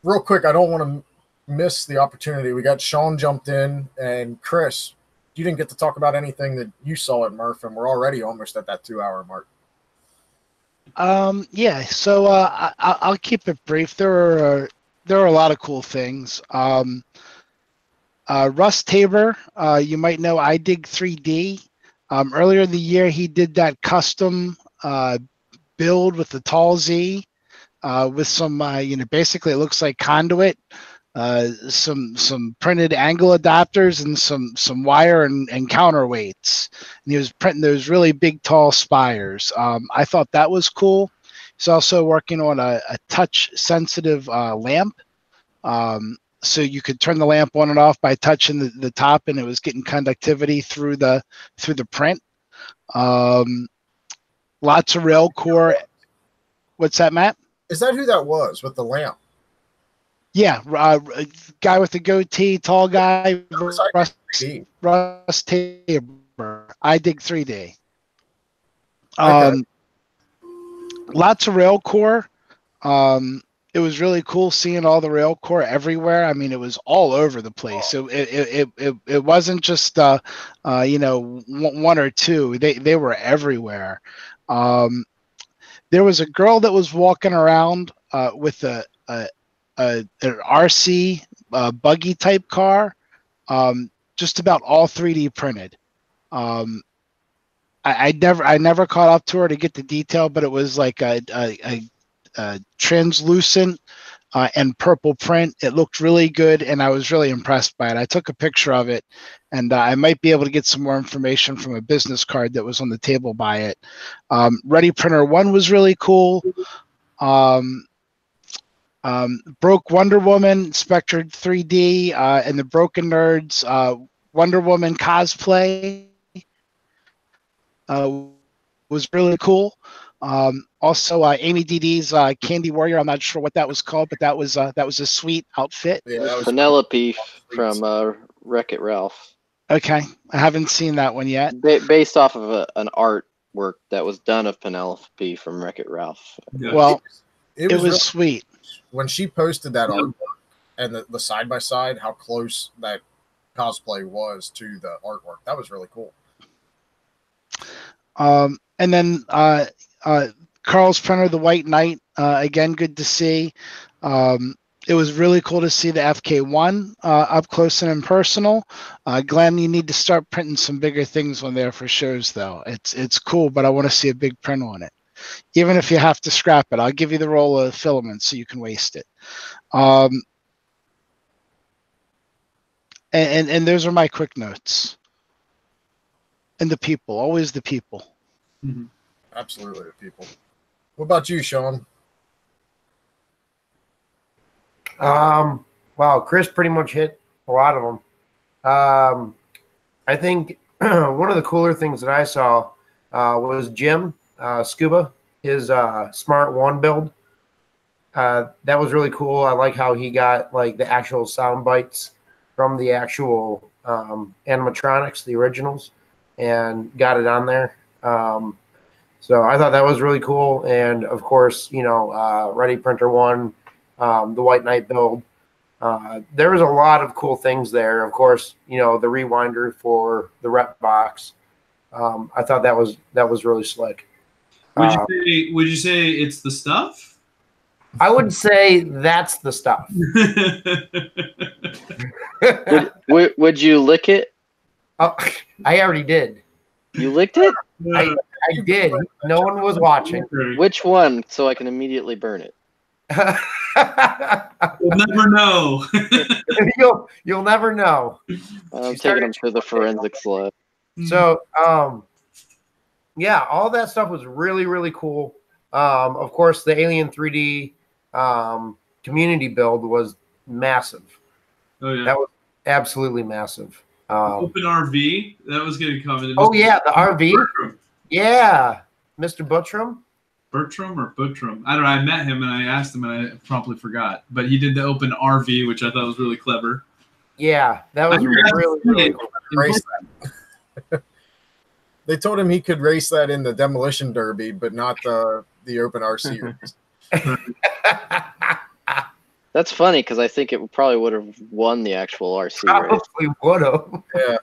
Real quick, I don't want to miss the opportunity. We got Sean jumped in, and Chris, you didn't get to talk about anything that you saw at MRRF, and we're already almost at that 2-hour mark. Yeah, so I'll keep it brief. There are a lot of cool things. Russ Tabor, you might know iDig3D. Earlier in the year, he did that custom build with the tall Z with some, basically it looks like conduit, some printed angle adapters and some wire and counterweights. And he was printing those really big, tall spires. I thought that was cool. He's also working on a touch-sensitive lamp. So you could turn the lamp on and off by touching the top, and it was getting conductivity through the print. Lots of rail core. What's that, Matt? Is that who that was with the lamp? Yeah, guy with the goatee, tall guy. Russ Tabor. iDig3D. Okay. Lots of rail core. It was really cool seeing all the rail core everywhere. I mean, it was all over the place. It wasn't just one or two. They were everywhere. There was a girl that was walking around with a an RC buggy type car, just about all 3D printed. I never caught up to her to get the detail, but it was like a translucent and purple print. It looked really good, and I was really impressed by it. I took a picture of it, and I might be able to get some more information from a business card that was on the table by it. Ready Printer 1 was really cool. Broke Wonder Woman, Spectre 3D, and the Broken Nerds Wonder Woman cosplay was really cool. Also, Amy DD's Candy Warrior. I'm not sure what that was called, but that was a sweet outfit. Yeah, that was Penelope from Wreck-It Ralph. Okay, I haven't seen that one yet. Based off of an artwork that was done of Penelope from Wreck-It Ralph. Yeah. Well, it was sweet. When she posted that artwork and the side by side, how close that cosplay was to the artwork, that was really cool. And then Carl's printer, the White Knight, again, good to see. It was really cool to see the FK1 up close and personal. Glenn, you need to start printing some bigger things on there for shows, though. It's cool, but I want to see a big print on it. Even if you have to scrap it, I'll give you the roll of filament so you can waste it. And those are my quick notes. And the people, always the people. Mm-hmm. Absolutely the people. What about you, Sean? Wow, Chris pretty much hit a lot of them. I think one of the cooler things that I saw was Jim Scuba, his Smart One build. That was really cool. I like how he got like the actual sound bites from the actual animatronics, the originals, and got it on there. So I thought that was really cool. And of course, you know, Ready Printer 1, the White Knight build. There was a lot of cool things there. Of course, you know, the rewinder for the rep box. I thought that was really slick. Would you say it's the stuff? I would say that's the stuff. would you lick it? Oh, I already did. You licked it? I did. No one was watching. Which one? So I can immediately burn it. You'll never know. You'll never know. I'm taking them to the forensics lab. So, yeah, all that stuff was really, really cool. Of course, the Alien 3D community build was massive. Oh yeah, that was absolutely massive. Open RV, that was getting commented. Oh yeah, the RV. Bertram. Yeah, Mr. Buttram. Bertram or Buttram? I don't know. I met him and I asked him and I promptly forgot. But he did the open RV, which I thought was really clever. Yeah, that was really cool. They told him he could race that in the demolition derby, but not the open RC race. That's funny because I think it probably would have won the actual RC race. Probably would have. Yeah.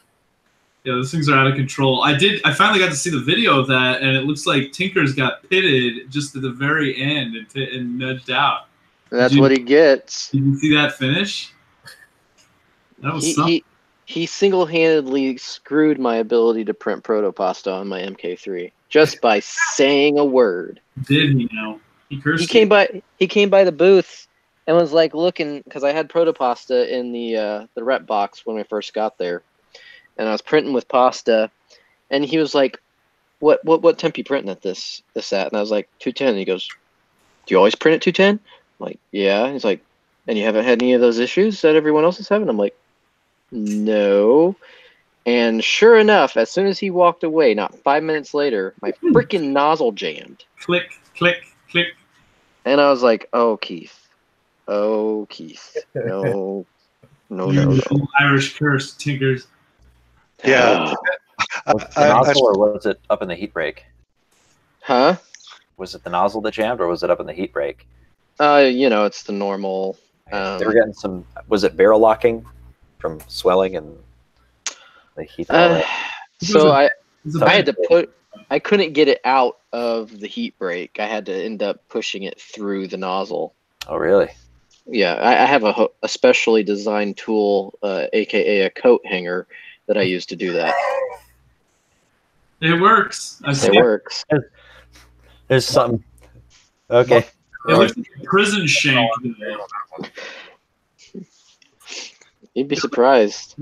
Yeah, those things are out of control. I finally got to see the video of that, and it looks like Tinker's got pitted just at the very end and nudged out. That's what he gets. Did you see that finish? That was something. He single-handedly screwed my ability to print protopasta on my MK3 just by saying a word. Did he know? He cursed. He came by the booth and was like looking because I had protopasta in the rep box when I first got there. And I was printing with pasta, and he was like, "What temp you printing at this at?" And I was like, 210. And he goes, "Do you always print at 210?" I'm like, "Yeah." And he's like, "And you haven't had any of those issues that everyone else is having?" I'm like, "No." And sure enough, as soon as he walked away, not 5 minutes later, my freaking nozzle jammed. Click, click, click. And I was like, "Oh, Keith. Oh, Keith. No, no. Irish curse, Tinkers." Yeah. Was it the nozzle or was it up in the heat break? Huh? Was it the nozzle that jammed or was it up in the heat break? You know, it's the normal. They were getting some. Was it barrel locking from swelling and the heat? So I had to I couldn't get it out of the heat break. I had to end up pushing it through the nozzle. Oh, really? Yeah, I have a specially designed tool, aka a coat hanger, that I use to do that. It works. It works. There's something. Okay. It looks like a prison shank. You'd be surprised.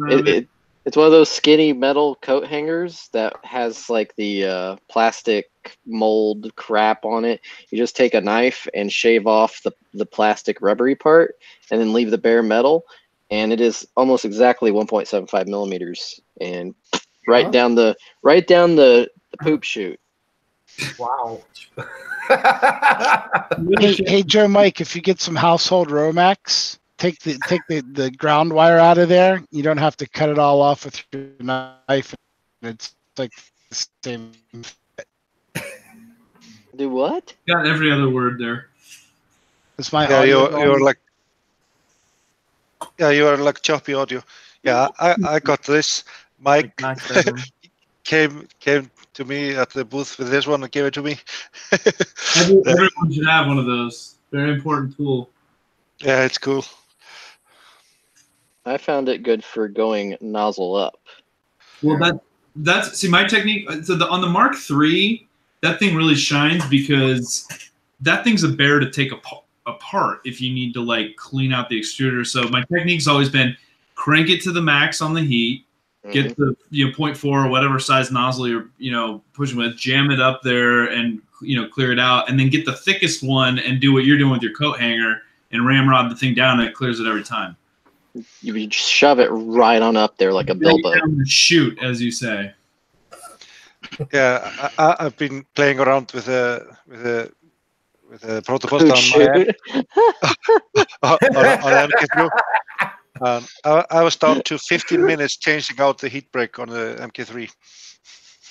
It's one of those skinny metal coat hangers that has like the plastic mold crap on it. You just take a knife and shave off the plastic rubbery part and then leave the bare metal. And it is almost exactly 1.75 millimeters and right down the poop chute. Wow. Hey, Joe Mike, if you get some household Romax, take the ground wire out of there. You don't have to cut it all off with your knife. It's like the same. Do what? Got every other word there. It's my Yeah, audio. you are like choppy audio. Yeah, I got this. Mike came to me at the booth with this one and gave it to me. Everyone should have one of those. Very important tool. Yeah, it's cool. I found it good for going nozzle up. Well, that's see my technique. So on the Mark III, that thing really shines because that thing's a bear to take apart if you need to like clean out the extruder. So my technique's always been crank it to the max on the heat, get the 0.4 or whatever size nozzle you're pushing with, jam it up there and clear it out, and then get the thickest one and do what you're doing with your coat hanger and ramrod the thing down and it clears it every time. You just shove it right on up there like a Bilbo. Shoot, as you say. Yeah, I've been playing around with a protocols down my end on MK2. I was down to 15 minutes changing out the heat break on the MK3.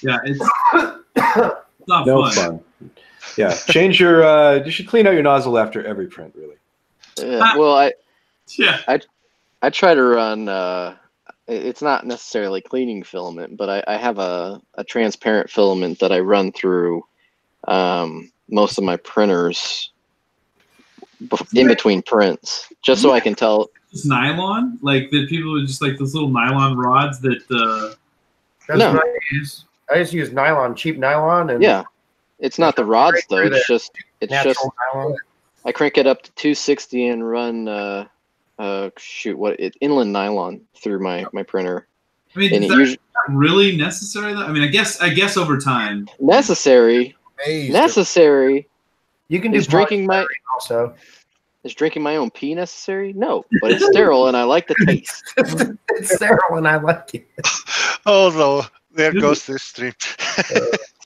Yeah, it's not fun. Yeah, change your. You should clean out your nozzle after every print, really. Well, I try to run. It's not necessarily cleaning filament, but I have a transparent filament that I run through most of my printers in between prints, just so I can tell. It's nylon, like that people would just like those little nylon rods that. That's what I use. I just use nylon, cheap nylon, and yeah, it's not the rods though. It's just nylon. I crank it up to 260 and run inland nylon through my printer. I mean, and is that really necessary though? I mean, I guess over time. Necessary. You can do drinking my also. Is drinking my own pee necessary? No, but it's sterile and I like the taste. It's sterile and I like it. Oh no, there goes this stream.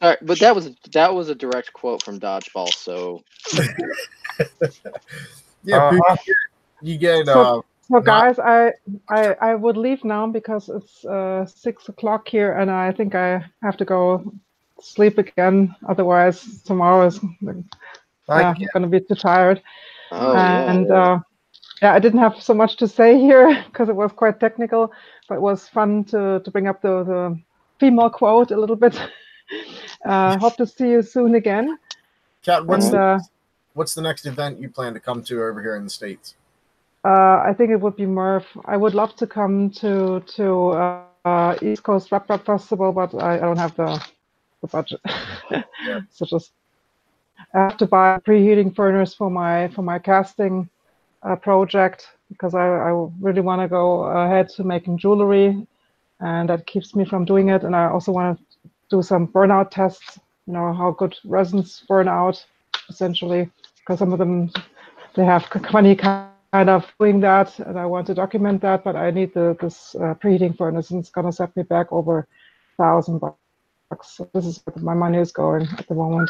All right, but that was a direct quote from Dodgeball. So yeah, you get. So guys, I would leave now because it's 6 o'clock here, and I think I have to go sleep again. Otherwise, tomorrow is I'm gonna be too tired. I didn't have so much to say here because it was quite technical, but it was fun to bring up the female quote a little bit. Hope to see you soon again. Kat, what's the next event you plan to come to over here in the States? I think it would be MRRF. I would love to come to East Coast Rap Festival, but I don't have the budget. So just I have to buy preheating furnace for my casting project because I really want to go ahead to making jewelry, and that keeps me from doing it. And I also want to do some burnout tests. How good resins burn out, essentially, because some of them they have funny kind of doing that, and I want to document that. But I need this preheating furnace, and it's gonna set me back over $1,000. So this is where my money is going at the moment.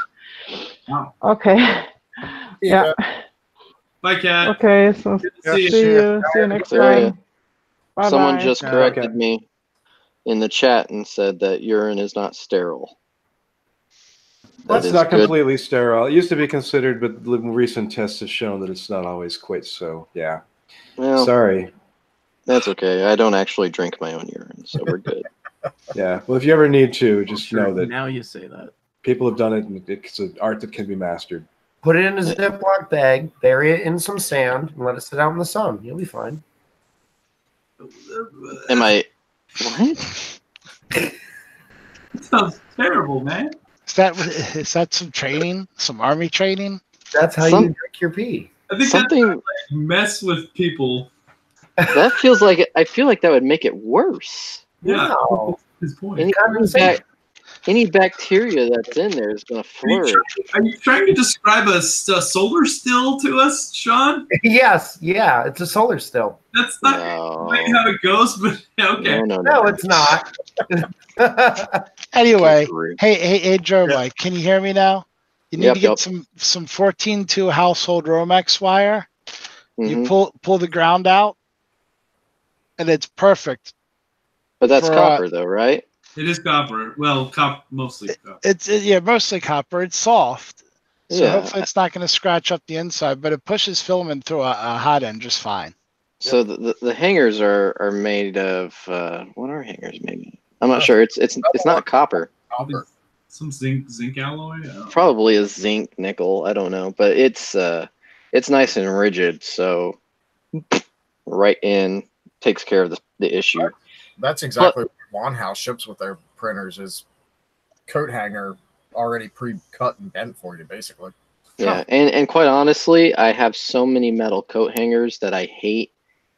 Wow. Okay. Yeah. Bye, Kat. Okay. So see you next time. Bye. Someone just corrected me in the chat and said that urine is not sterile. That's not completely sterile. It used to be considered, but recent tests have shown that it's not always quite so. Yeah. Well, sorry. That's okay. I don't actually drink my own urine, so we're good. Yeah. Well, if you ever need to, just know that now you say that people have done it, and it's an art that can be mastered. Put it in a Ziploc bag, bury it in some sand, and let it sit out in the sun. You'll be fine. Am I? What? Sounds terrible, man. Is that some training? Some army training? That's how you drink your pee. I think Something that's like mess with people. that feels like it. I feel like that would make it worse. Yeah, No. that's his point. Any bacteria that's in there is going to flourish. Are you trying to describe a solar still to us, Sean? Yes, yeah, it's a solar still. That's not quite how it goes, but okay. No, it's not. Anyway, hey, Joe, Mike, can you hear me now? You need to get some 14-2 household Romex wire. You pull the ground out, and it's perfect. But that's copper, though, right? It is copper. Well, mostly copper. It's mostly copper. It's soft, so hopefully it's not going to scratch up the inside. But it pushes filament through a hot end just fine. So the hangers are made of what are hangers made of? I'm not sure. It's not copper. Copper. Some zinc alloy. Probably a zinc nickel. I don't know, but it's nice and rigid. So right in takes care of the issue. That's exactly what Lawn House ships with their printers is coat hanger already pre-cut and bent for you, basically. Yeah, and quite honestly, I have so many metal coat hangers that I hate.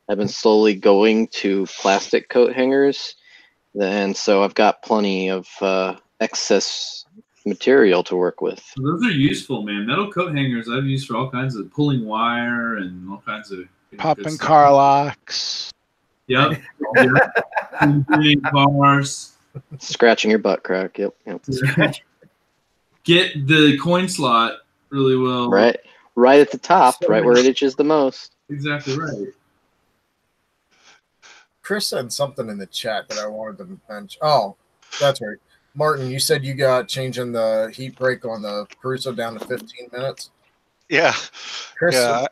I've been slowly going to plastic coat hangers, and so I've got plenty of excess material to work with. Those are useful, man. Metal coat hangers I've used for all kinds of pulling wire and all kinds of popping car locks. Yep. Cars. Scratching your butt crack. Yep. Get the coin slot really well. Right at the top, right where it itches the most. Exactly right. Chris said something in the chat that I wanted to mention. Oh, that's right. Martin, you said you got changing the heat break on the Prusa down to 15 minutes. Yeah. Chris, yeah.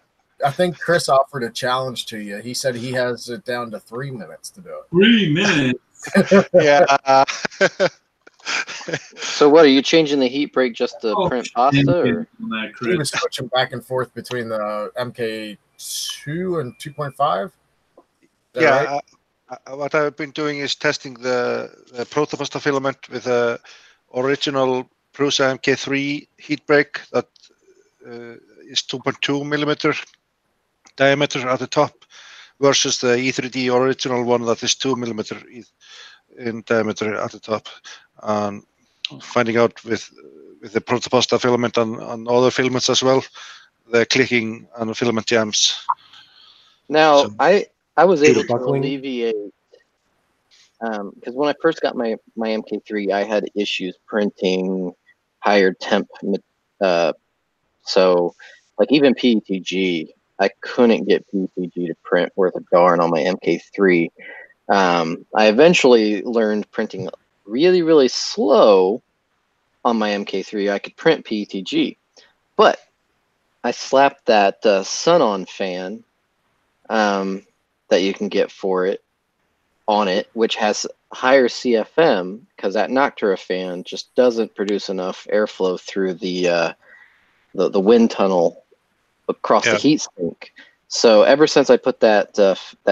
I think Chris offered a challenge to you. He said he has it down to 3 minutes to do it. 3 minutes? Yeah. So what, are you changing the heat break just to print pasta? Or? He was switching back and forth between the MK2 and 2.5. Yeah. Right? What I've been doing is testing the protopasta filament with the original Prusa MK3 heat break that is 2.2 millimeter diameter at the top versus the E3D original one that is 2 millimeter in diameter at the top. And finding out with the protopasta filament and other filaments as well, the clicking and filament jams. Now, I was able to alleviate, because when I first got my MK3, I had issues printing higher temp. So, like even PETG, I couldn't get PETG to print worth a darn on my MK3. I eventually learned printing really, really slow on my MK3. I could print PETG, but I slapped that sun-on fan that you can get for it on it, which has higher CFM, because that Noctura fan just doesn't produce enough airflow through the wind tunnel across the heat sink. So ever since I put that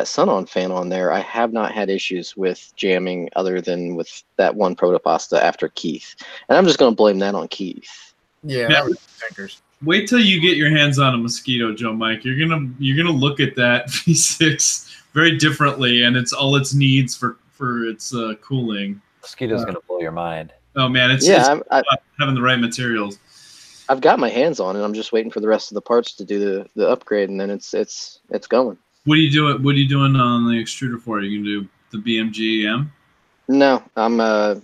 sun-on fan on there, I have not had issues with jamming other than with that one protopasta after Keith. And I'm just going to blame that on Keith. Yeah, that was thinkers. Wait till you get your hands on a mosquito, Joe Mike. You're gonna look at that V6 very differently, and it's all its needs for its cooling. Mosquito's gonna blow your mind. Oh man, it's having the right materials. I've got my hands on it. I'm just waiting for the rest of the parts to do the upgrade, and then it's going. What are you doing? What are you doing on the extruder for? Are you gonna do the BMG-M? No, I'm gonna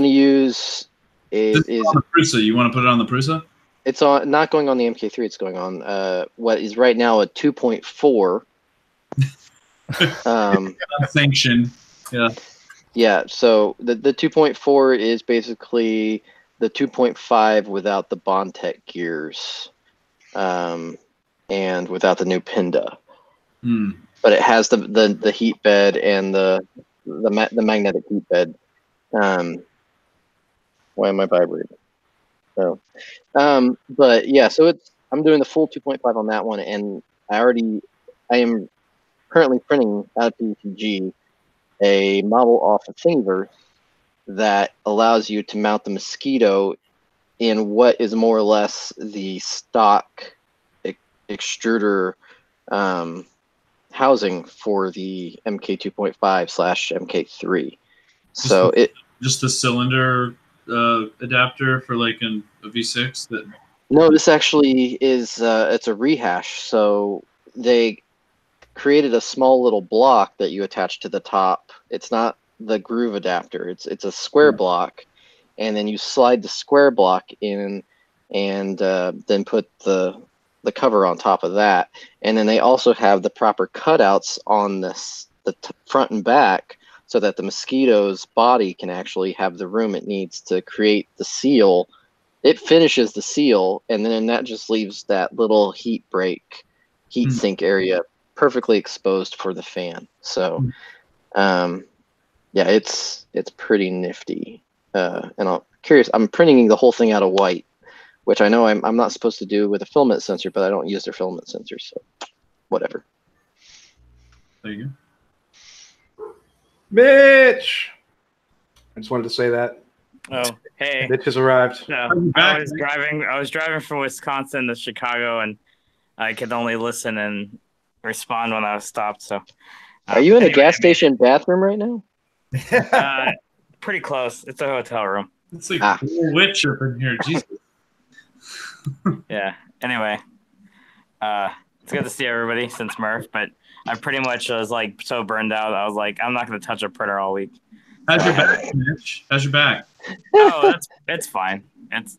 use on the Prusa. You want to put it on the Prusa? It's not going on the MK3. It's going on what is right now a 2.4. Sanctioned. Yeah. Yeah. So the 2.4 is basically the 2.5 without the Bondtech gears, and without the new Pinda. But it has the heat bed and the magnetic heat bed. Why am I vibrating? So, but yeah, so I'm doing the full 2.5 on that one, and I am currently printing out of PCG a model off of Thingiverse that allows you to mount the Mosquito in what is more or less the stock extruder housing for the MK2.5/MK3. So just the cylinder adapter for like a V6 that. No, this actually is it's a rehash. So they created a small little block that you attach to the top. It's not the groove adapter. It's a square block, and then you slide the square block in, and then put the cover on top of that. And then they also have the proper cutouts on the front and back, so that the Mosquito's body can actually have the room it needs to create the seal. It finishes the seal, and then that just leaves that little heat sink area perfectly exposed for the fan. So, yeah, it's pretty nifty. And I'm curious. I'm printing the whole thing out of white, which I know I'm not supposed to do with a filament sensor, but I don't use their filament sensors, so whatever. There you go. Mitch! I just wanted to say that. Oh, hey. Mitch has arrived. No, I was driving from Wisconsin to Chicago, and I could only listen and respond when I was stopped. So, are you in a gas station bathroom right now? Pretty close. It's a hotel room. It's like a witch up in here. Jesus. Yeah. Anyway, it's good to see everybody since Murph, but I pretty much was like so burned out. I was like, I'm not going to touch a printer all week. How's your back, Mitch? How's your back? Oh, it's fine. It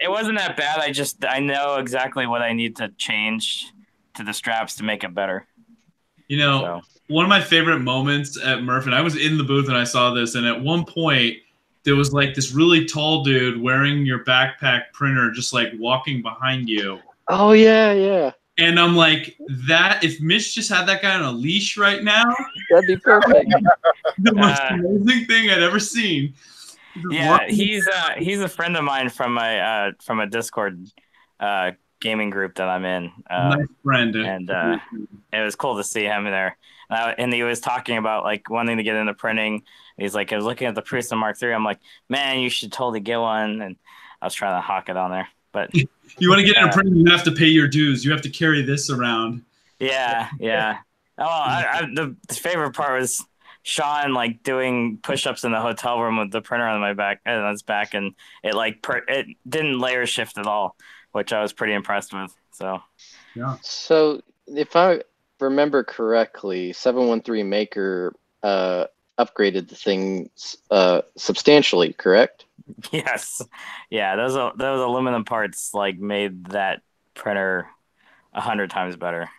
wasn't that bad. I know exactly what I need to change to the straps to make it better. You know, one of my favorite moments at Murph, and I was in the booth and I saw this, and at one point there was like this really tall dude wearing your backpack printer, just like walking behind you. Oh yeah. And I'm like, that if Mitch just had that guy on a leash right now, that'd be perfect. The most amazing thing I'd ever seen. Yeah, he's a friend of mine from a Discord gaming group that I'm in. Nice friend. And it was cool to see him in there. And he was talking about like wanting to get into printing. He's like, I was looking at the Prusa Mark III. I'm like, man, you should totally get one. And I was trying to hawk it on there. But you want to get into printing, you have to pay your dues. You have to carry this around. Yeah. Oh, the favorite part was Sean like doing push-ups in the hotel room with the printer on my back and on his back, and it like it didn't layer shift at all, which I was pretty impressed with. So yeah. So if I remember correctly, 713 Maker upgraded the thing substantially, correct? Yes. Yeah, those aluminum parts like made that printer 100 times better.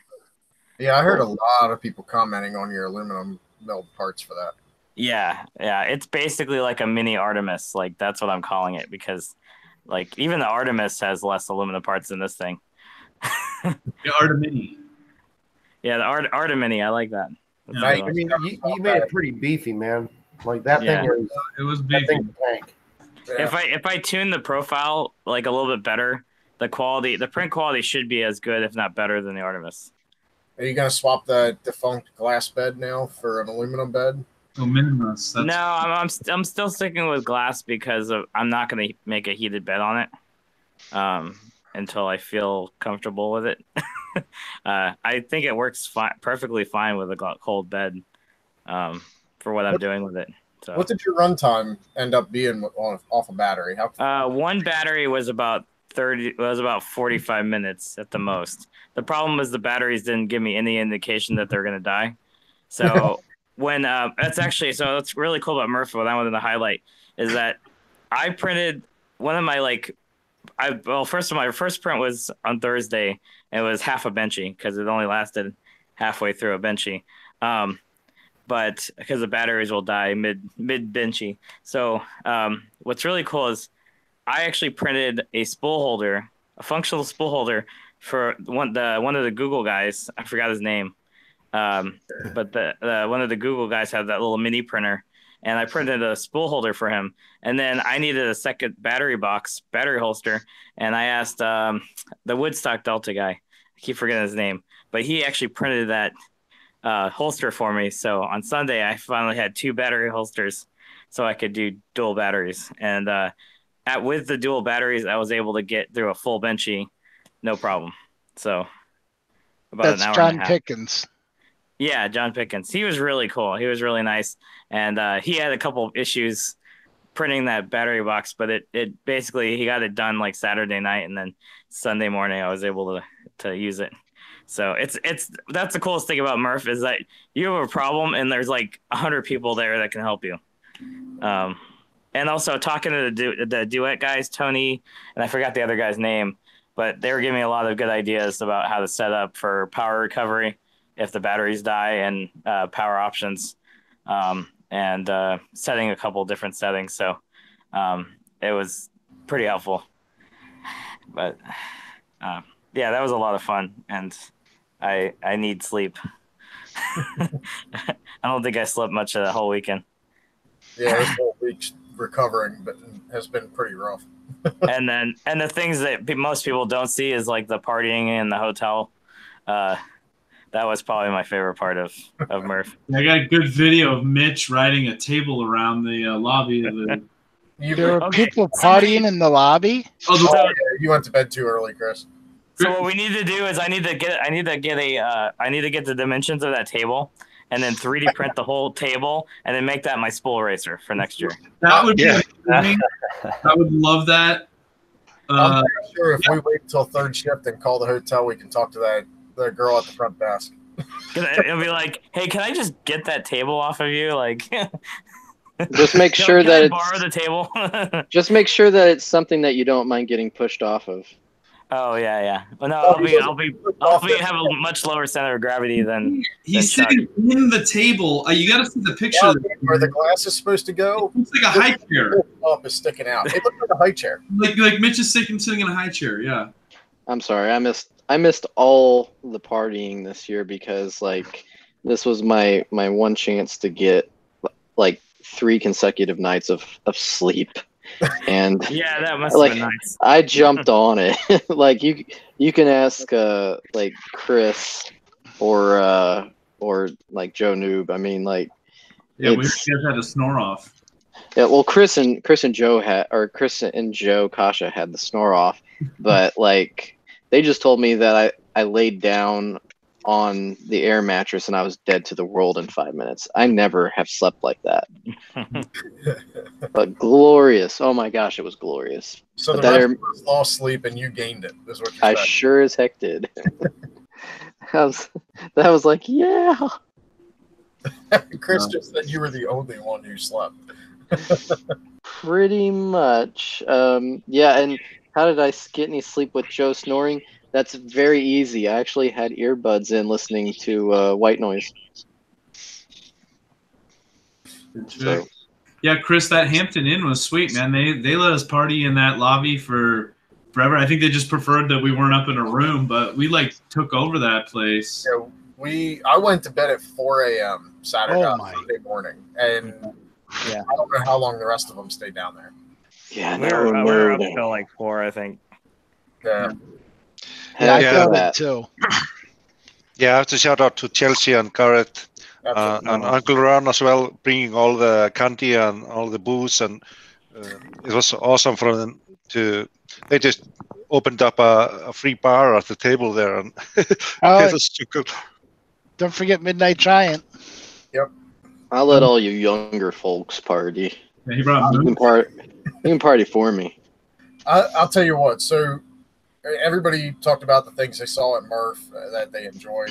Yeah, I heard a lot of people commenting on your aluminum milled parts for that. Yeah, it's basically like a mini Artemis. Like that's what I'm calling it, because like even the Artemis has less aluminum parts than this thing. The Artemini. Yeah, the Artemini. I like that. Yeah. I mean, you made it pretty beefy, man. Like that thing was beefy. That thing tank. Yeah. If I tune the profile like a little bit better, the print quality should be as good, if not better, than the Artemis. Are you gonna swap the defunct glass bed now for an aluminum bed? Oh, minimus. No, I'm still sticking with glass because I'm not gonna make a heated bed on it until I feel comfortable with it. I think it works perfectly fine with a cold bed for what I'm doing with it. So. What did your runtime end up being off a battery? One battery was about 45 minutes at the most. The problem was the batteries didn't give me any indication that they're gonna die. So when that's really cool about Murph. What I wanted to highlight is that I printed one of my first of my first print was on Thursday. And it was half a benchy because it only lasted halfway through a benchy. But because the batteries will die mid benchy. So what's really cool is I actually printed a spool holder, a functional spool holder for one of the Google guys. I forgot his name. But one of the Google guys had that little mini printer, and I printed a spool holder for him. And then I needed a second battery holster, and I asked the Woodstock Delta guy. I keep forgetting his name, but he actually printed that holster for me. So on Sunday, I finally had 2 battery holsters, so I could do dual batteries. And with the dual batteries, I was able to get through a full benchy, no problem. So about That's an hour John and a half. Pickens. Yeah, John Pickens. He was really cool. He was really nice, and he had a couple of issues printing that battery box, but it basically he got it done like Saturday night, and then Sunday morning I was able to use it. So that's the coolest thing about MRRF is that you have a problem and there's like 100 people there that can help you. And also talking to the duet guys, Tony, and I forgot the other guy's name, but they were giving me a lot of good ideas about how to set up for power recovery if the batteries die, and power options, and setting a couple different settings. So it was pretty helpful. But yeah, that was a lot of fun, and I need sleep. I don't think I slept much of the whole weekend. Yeah, this whole week's recovering, but has been pretty rough. and the things that most people don't see is like the partying in the hotel. That was probably my favorite part of MRRF. I got a good video of Mitch riding a table around the lobby of the. There were people partying in the lobby. Oh, yeah, you went to bed too early, Chris. So what we need to do is I need to get the dimensions of that table, and then 3D print the whole table, and then make that my spool racer for next year. That would be amazing. I would love that. I'm pretty sure if we wait until third shift and call the hotel, we can talk to the girl at the front desk. It'll be like, hey, can I just get that table off of you? Like, just make sure that it's borrow the table. Just make sure that it's something that you don't mind getting pushed off of. Oh yeah. Well, no, I'll have a much lower center of gravity than. He's sitting in the table. You got to see the picture. Yeah, where the glass is supposed to go. It's like a high chair. Up is sticking out. It looks like a high chair. Like Mitch is sitting in a high chair. Yeah. I'm sorry, I missed all the partying this year because like this was my one chance to get like 3 consecutive nights of sleep. And yeah, that must have been nice. I jumped on it. Like you can ask like Chris or like Joe Noob. I mean, like yeah, we guys had to snore off. Yeah, well, Chris and Joe Kasha had the snore off, but like they just told me that I laid down on the air mattress and I was dead to the world in 5 minutes. I never have slept like that. But glorious. Oh my gosh, it was glorious. So but the rest of us lost sleep and you gained it, is what you I said. sure as heck did. that was like, yeah. Chris just said you were the only one who slept. Pretty much. Yeah, and how did I get any sleep with Joe snoring? That's very easy. I actually had earbuds in listening to white noise. So. Yeah, Chris, that Hampton Inn was sweet, man. They let us party in that lobby for forever. I think they just preferred that we weren't up in a room, but we like took over that place. Yeah, I went to bed at 4 a.m. Saturday morning, and yeah, I don't know how long the rest of them stayed down there. Yeah, we were up till like 4, I think. Yeah. I feel that too. Yeah, I have to shout out to Chelsea and Garrett and Uncle Ron as well, bringing all the candy and all the booze, and it was awesome for them to. They just opened up a free bar at the table there, and it was too good. Don't forget Midnight Giant. Yep. I'll let all you younger folks party. Yeah, he brought you can party for me. I'll tell you what. So everybody talked about the things they saw at MRRF that they enjoyed.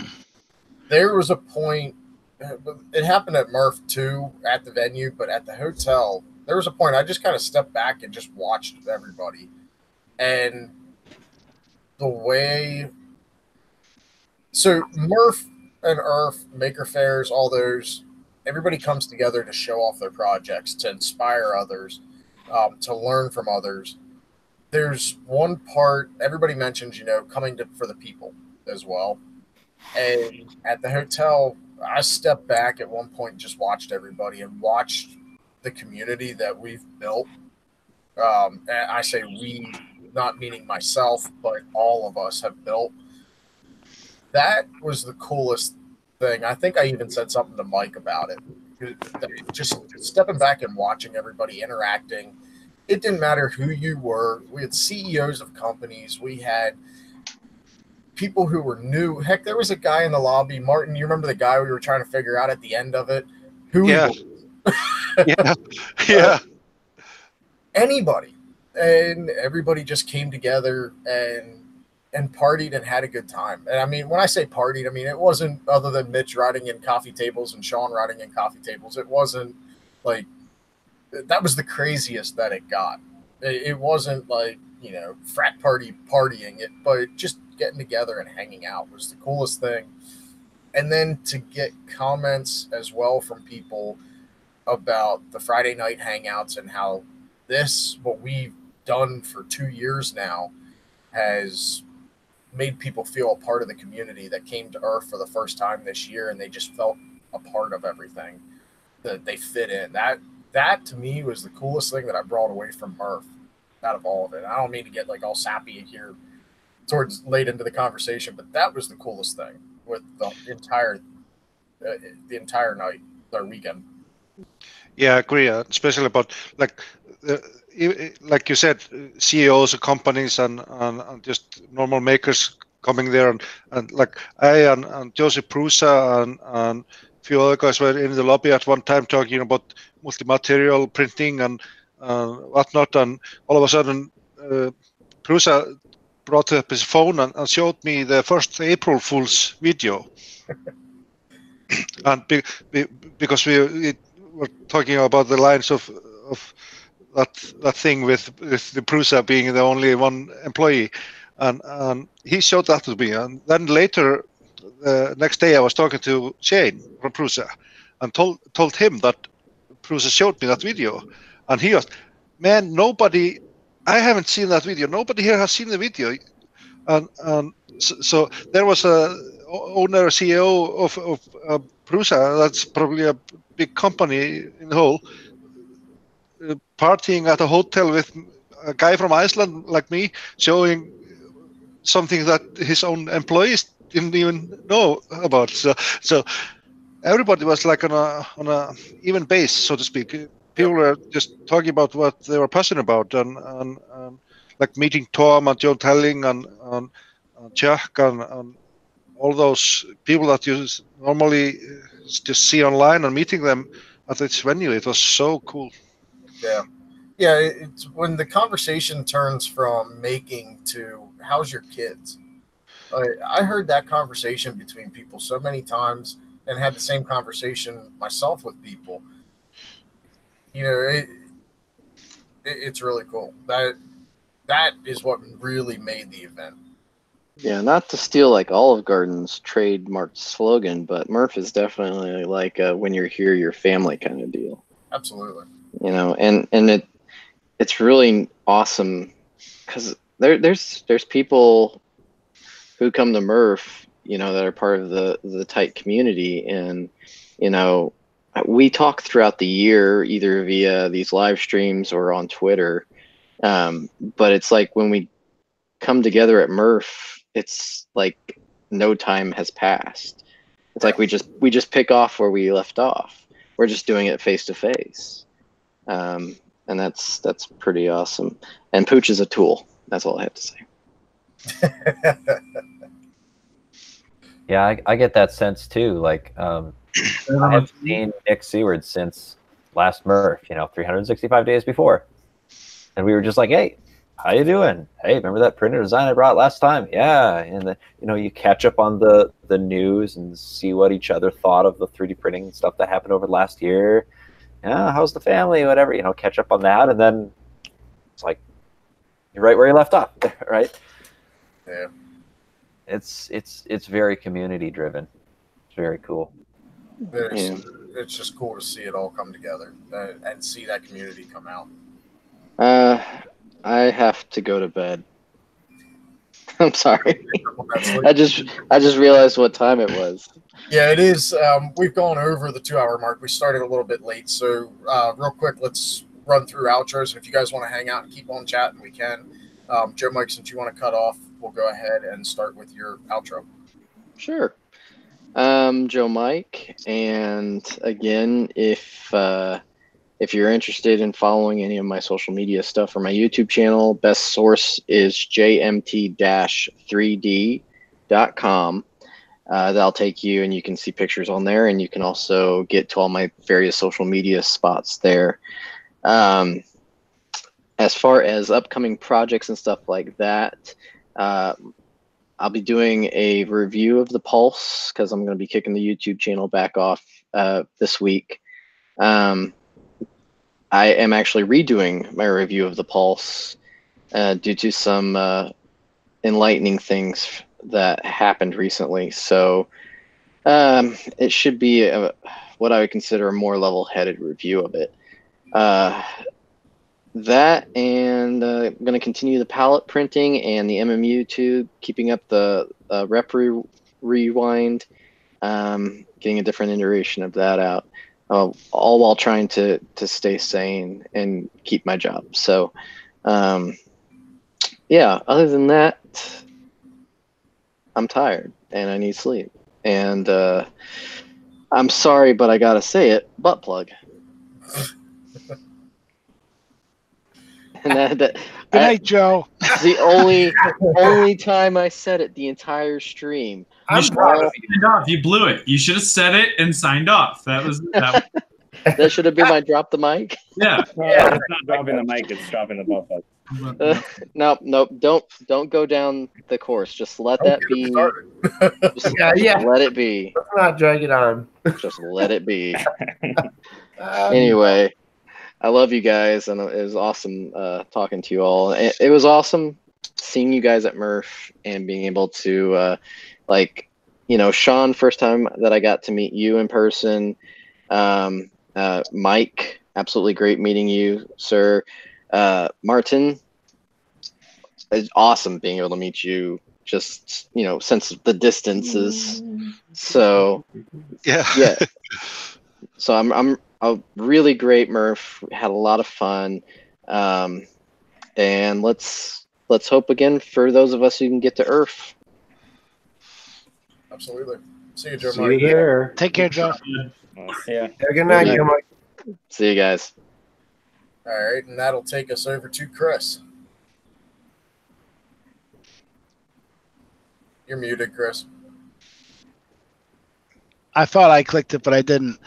There was a point. It happened at MRRF too, at the venue, but at the hotel, there was a point I just kind of stepped back and just watched everybody. And the way... So MRRF and ERRF, Maker Fairs, all those, everybody comes together to show off their projects, to inspire others, to learn from others. There's one part, everybody mentions, coming for the people as well. And at the hotel, I stepped back at one point and just watched everybody and watched the community that we've built, and I say we, not meaning myself, but all of us have built, that was the coolest thing. I think I even said something to Mike about it. Just stepping back and watching everybody interacting. It didn't matter who you were. We had CEOs of companies. We had people who were new. Heck, there was a guy in the lobby. Martin, you remember the guy we were trying to figure out at the end of it? Who Yeah. he was. Yeah. Yeah. Anybody. And everybody just came together and partied and had a good time. And I mean, when I say partied, I mean, it wasn't other than Mitch riding in coffee tables and Sean riding in coffee tables. It wasn't like, that was the craziest that it got. It wasn't like, you know, frat party partying it, but just getting together and hanging out was the coolest thing. And then to get comments as well from people about the Friday night hangouts and how this, what we've done for 2 years now, has made people feel a part of the community that came to ERRF for the first time this year, and they just felt a part of everything, that they fit in. That to me was the coolest thing that I brought away from ERRF out of all of it. I don't mean to get like all sappy here towards late into the conversation, but that was the coolest thing with the entire night, our weekend. Yeah, I agree. Especially about like you said, CEOs of companies and just normal makers coming there, and like I and Joseph Prusa and a few other guys were in the lobby at one time talking about multi-material printing and whatnot, and all of a sudden Prusa brought up his phone and showed me the first April Fool's video. And because we were talking about the lines of that thing with the Prusa being the only one employee, and he showed that to me. And then later, the next day, I was talking to Shane from Prusa and told him that Prusa showed me that video, and he was, man, nobody, I haven't seen that video. Nobody here has seen the video, and so there was a owner, CEO of Prusa, that's probably a big company in the whole, partying at a hotel with a guy from Iceland like me, showing something that his own employees didn't even know about. So everybody was like on a even base, so to speak. People were just talking about what they were passionate about, and like meeting Tom and Joe Telling and Chuck and all those people that you normally just see online, and meeting them at this venue. It was so cool. Yeah. Yeah, it's when the conversation turns from making to how's your kids. I heard that conversation between people so many times, and had the same conversation myself with people. You know, it's really cool. That is what really made the event. Yeah, not to steal like Olive Garden's trademark slogan, but Murph is definitely like a when you're here, you're family kind of deal. Absolutely. You know, and it's really awesome because there's people who come to Murph, you know, that are part of the tight community, and you know, we talk throughout the year either via these live streams or on Twitter, but it's like when we come together at Murph, it's like no time has passed. It's like we just pick off where we left off. We're just doing it face to face. And that's pretty awesome. And Pooch is a tool. That's all I have to say. Yeah, I get that sense too. Like, I haven't seen Nick Seward since last Murph, you know, 365 days before. And we were just like, hey, how you doing? Hey, remember that printer design I brought last time? Yeah. And then, you know, you catch up on the news and see what each other thought of the 3D printing stuff that happened over the last year. Yeah, how's the family? Whatever, you know, catch up on that, and then it's like you're right where you left off, right? Yeah. It's very community driven. It's very cool. It's just cool to see it all come together and see that community come out. I have to go to bed. I'm sorry. I just realized what time it was. Yeah, it is. We've gone over the 2-hour mark. We started a little bit late, so real quick, let's run through outros. And if you guys want to hang out and keep on chatting, we can. Joe Mike, since you want to cut off, we'll go ahead and start with your outro. Sure. Joe Mike, and again, if you're interested in following any of my social media stuff or my YouTube channel, best source is jmt-3d.com. That'll take you, and you can see pictures on there, and you can also get to all my various social media spots there. As far as upcoming projects and stuff like that, I'll be doing a review of the Pulse because I'm going to be kicking the YouTube channel back off this week. I am actually redoing my review of the Pulse due to some enlightening things that happened recently. So it should be what I would consider a more level-headed review of it. That, and I'm going to continue the palette printing and the MMU too, keeping up the rep rewind, getting a different iteration of that out, all while trying to stay sane and keep my job. So, yeah, other than that, I'm tired and I need sleep. And I'm sorry, but I got to say it, butt plug. And Good night, Joe. It's the only time I said it the entire stream. You should have signed off. You blew it. You should have said it and signed off. That should have been my drop the mic. Yeah. Yeah, it's not dropping the mic, it's dropping the butt plug. No, don't go down the course. Just let that be. Just let it be. Let's not drag it on. Just let it be. Anyway, I love you guys, and it was awesome talking to you all. It was awesome seeing you guys at MRRF and being able to, Sean, first time that I got to meet you in person. Mike, absolutely great meeting you, sir. Martin, it's awesome being able to meet you, just, since the distances. So, yeah. So I'm a really great MRRF, had a lot of fun, and let's hope again for those of us who can get to ERRF. Absolutely. See you, Joe. See you there. Take care, Joe. See ya. Good night, Joe Mike. See you guys. All right, and that'll take us over to Chris. You're muted, Chris. I thought I clicked it, but I didn't.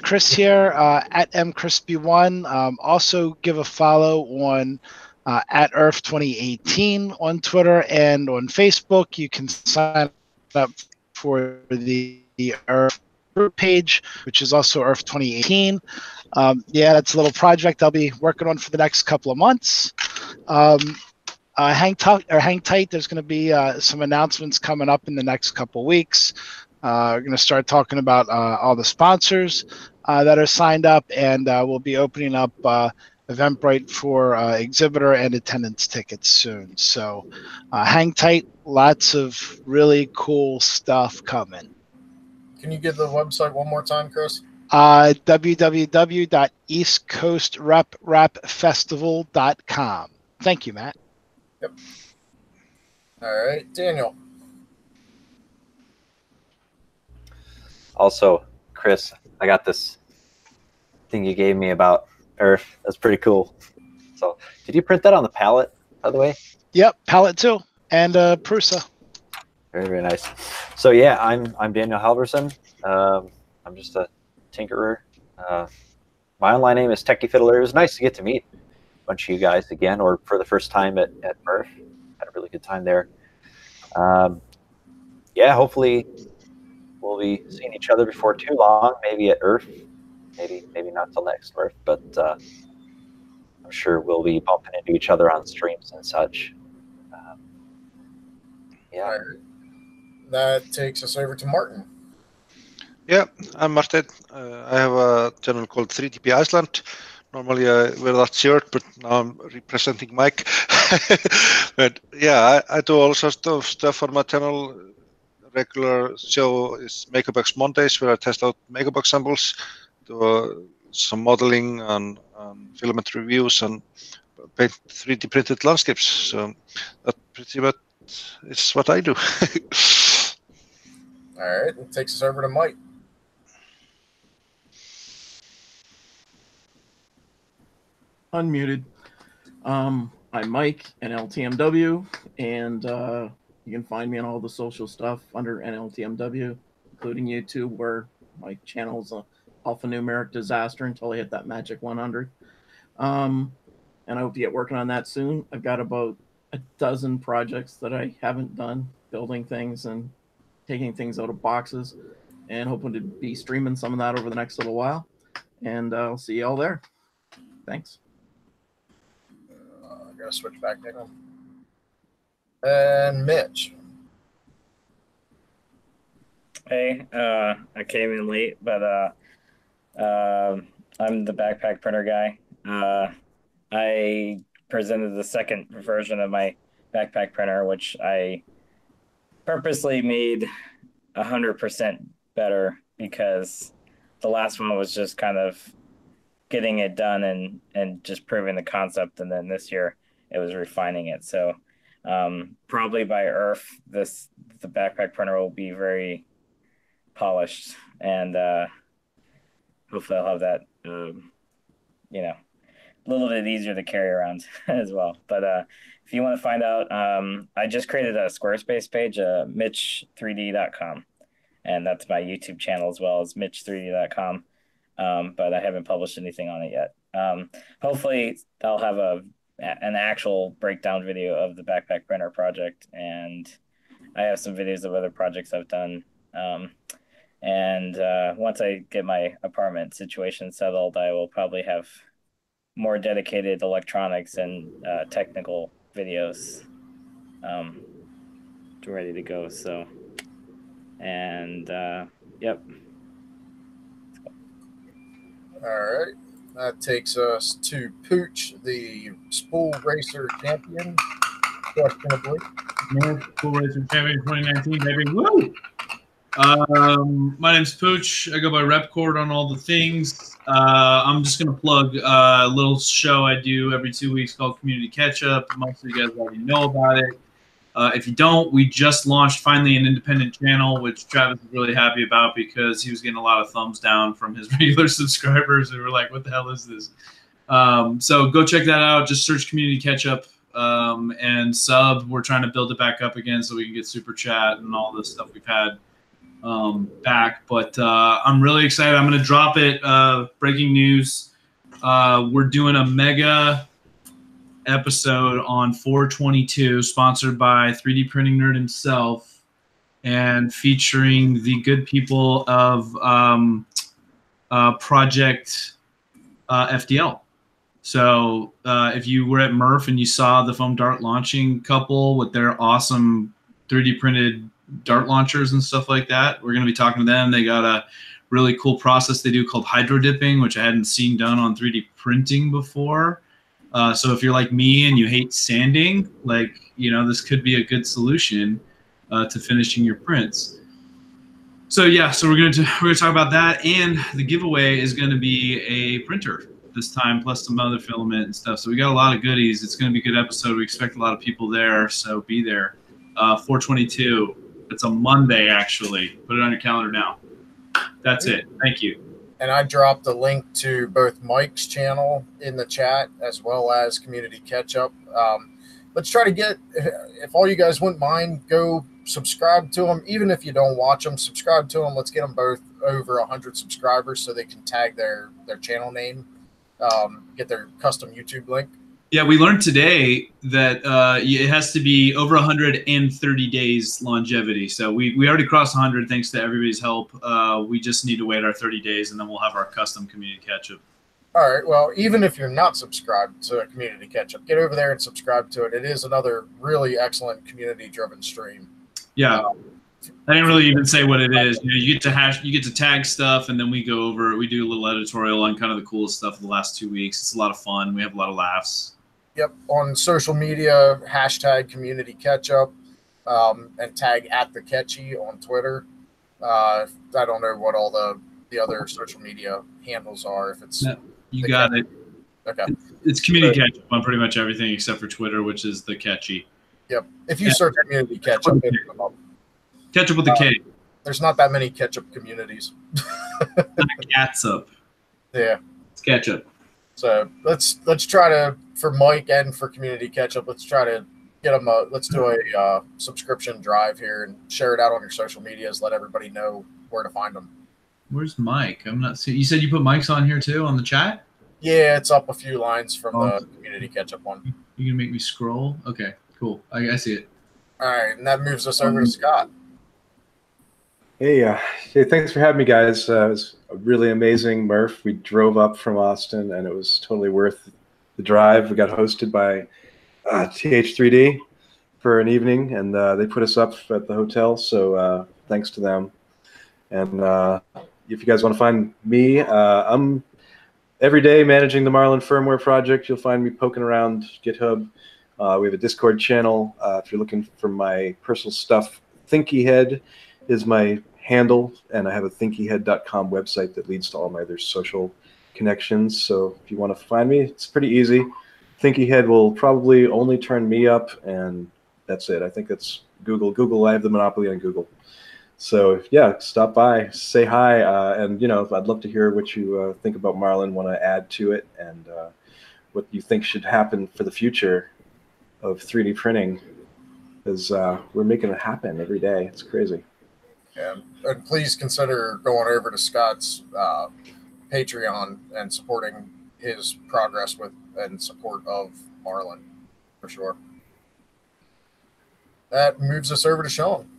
Chris here at mcrispy1. Also give a follow on at ERRF 2018 on Twitter and on Facebook. You can sign up for the ERRF group page, which is also ERRF 2018. Yeah, that's a little project I'll be working on for the next couple of months. Hang tight. There's going to be some announcements coming up in the next couple of weeks. We're going to start talking about all the sponsors that are signed up, and we'll be opening up Eventbrite for exhibitor and attendance tickets soon. So hang tight. Lots of really cool stuff coming. Can you give the website one more time, Chris? www.eastcoastreprapfestival.com. Thank you, Matt. Yep. All right, Daniel. Also, Chris, I got this thing you gave me about ERRF. That's pretty cool. So, did you print that on the palette, by the way? Yep, palette too, and Prusa. Very, very nice. So yeah, I'm Daniel Halverson. I'm just a tinkerer. My online name is Techie Fiddler. It was nice to get to meet a bunch of you guys again, or for the first time at MRRF. Had a really good time there. Yeah, hopefully we'll be seeing each other before too long. Maybe at ERRF. Maybe not till next ERRF, but I'm sure we'll be bumping into each other on streams and such. Yeah. Right. That takes us over to Martin. Yeah, I'm Martin. I have a channel called 3DP Iceland. Normally I wear that shirt, but now I'm representing Mike. But yeah, I do all sorts of stuff on my channel. Regular show is MakerBox Mondays, where I test out MakerBox samples, do some modeling and filament reviews, and paint 3D printed landscapes. So that pretty much is what I do. All right, it takes us over to Mike. Unmuted. I'm Mike, NLTMW, and you can find me on all the social stuff under NLTMW, including YouTube, where my channel's a alphanumeric disaster until I hit that magic 100. And I hope to get working on that soon. I've got about a dozen projects that I haven't done, building things and taking things out of boxes, and hoping to be streaming some of that over the next little while. And I'll see you all there. Thanks. I gotta switch back now. And Mitch. Hey, I came in late, but I'm the backpack printer guy. I presented the second version of my backpack printer, which I purposely made 100% better because the last one was just kind of getting it done and just proving the concept, and then this year it was refining it. So probably by ERRF, the backpack printer will be very polished, and hopefully I'll have that you know, a little bit easier to carry around as well. But if you want to find out, I just created a Squarespace page, mitch3d.com, and that's my YouTube channel as well as mitch3d.com. But I haven't published anything on it yet. Hopefully I'll have an actual breakdown video of the backpack printer project, and I have some videos of other projects I've done. And once I get my apartment situation settled, I will probably have more dedicated electronics and technical videos ready to go. So, and yep. All right, that takes us to Pooch, the spool racer champion. Questionably. Spool racer champion 2019, baby. Woo! My name's Pooch. I go by Repcord on all the things. I'm just going to plug a little show I do every 2 weeks called Community Catch-Up. Most of you guys already know about it. If you don't, we just launched finally an independent channel, which Travis is really happy about because he was getting a lot of thumbs down from his regular subscribers who were like, what the hell is this? So go check that out. Just search Community Catch-Up and sub. We're trying to build it back up again so we can get super chat and all this stuff we've had back. But I'm really excited. I'm going to drop it. Breaking news. We're doing a mega episode on 422 sponsored by 3D Printing Nerd himself and featuring the good people of Project FDL. So if you were at MRRF and you saw the foam dart launching couple with their awesome 3D printed dart launchers and stuff like that, we're going to be talking to them. They got a really cool process they do called hydro dipping, which I hadn't seen done on 3D printing before. So if you're like me and you hate sanding, like, you know, this could be a good solution to finishing your prints. So yeah, so we're gonna talk about that, and the giveaway is going to be a printer this time, plus some other filament and stuff. So we got a lot of goodies. It's going to be a good episode. We expect a lot of people there, so be there. 422. It's a Monday, actually. Put it on your calendar now. That's it. Thank you. And I dropped a link to both Mike's channel in the chat as well as Community Catch-Up. Let's try to get, if all you guys wouldn't mind, go subscribe to them. Even if you don't watch them, subscribe to them. Let's get them both over 100 subscribers so they can tag their channel name, get their custom YouTube link. Yeah, we learned today that it has to be over 130 days longevity. So we already crossed 100 thanks to everybody's help. We just need to wait our 30 days, and then we'll have our custom Community Catch-Up. All right. Well, even if you're not subscribed to Community Catch-Up, get over there and subscribe to it. It is another really excellent community-driven stream. Yeah. I didn't really even say what it is. You know, you get to tag stuff, and then we go over it. We do a little editorial on kind of the coolest stuff of the last 2 weeks. It's a lot of fun. We have a lot of laughs. Yep. On social media, hashtag community ketchup, and tag @theketchy on Twitter. I don't know what all the other social media handles are. If it's no, you got it. Okay. It's community ketchup on pretty much everything except for Twitter, which is the catchy. Yep. If you search community ketchup, it'll come up. Ketchup with a K. There's not that many ketchup communities. Not catsup. Yeah. It's ketchup. So let's try to, for Mike and for community ketchup, let's try to get them let's do a subscription drive here and share it out on your social medias. Let everybody know where to find them. Where's Mike? I'm not seeing. You said you put Mike's on here too on the chat? Yeah, it's up a few lines from the community ketchup one. You can make me scroll? Okay, cool. I see it. All right, and that moves us over to Scott. Hey, thanks for having me, guys. It was a really amazing MRRF. We drove up from Austin, and it was totally worth the drive. We got hosted by TH3D for an evening, and they put us up at the hotel, so thanks to them. And if you guys want to find me, I'm every day managing the Marlin firmware project. You'll find me poking around GitHub. We have a Discord channel. If you're looking for my personal stuff, ThinkyHead is my handle, and I have a thinkyhead.com website that leads to all my other social connections. So if you want to find me, it's pretty easy. ThinkyHead will probably only turn me up, and that's it. I think it's Google. Google, I have the monopoly on Google. So yeah, stop by, say hi, and I'd love to hear what you think about Marlin, want to add to it, and what you think should happen for the future of 3D printing, because we're making it happen every day. It's crazy. Yeah, and please consider going over to Scott's Patreon and supporting his progress with and support of Marlin, for sure. That moves us over to Sean.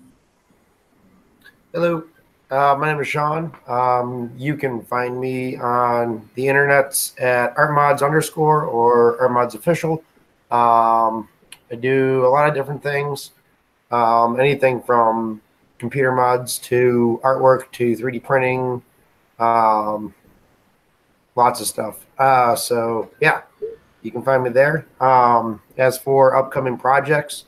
Hello, my name is Sean. You can find me on the internets at artmods_ or artmodsofficial. I do a lot of different things, anything from computer mods to artwork to 3D printing, lots of stuff. So yeah, you can find me there. As for upcoming projects,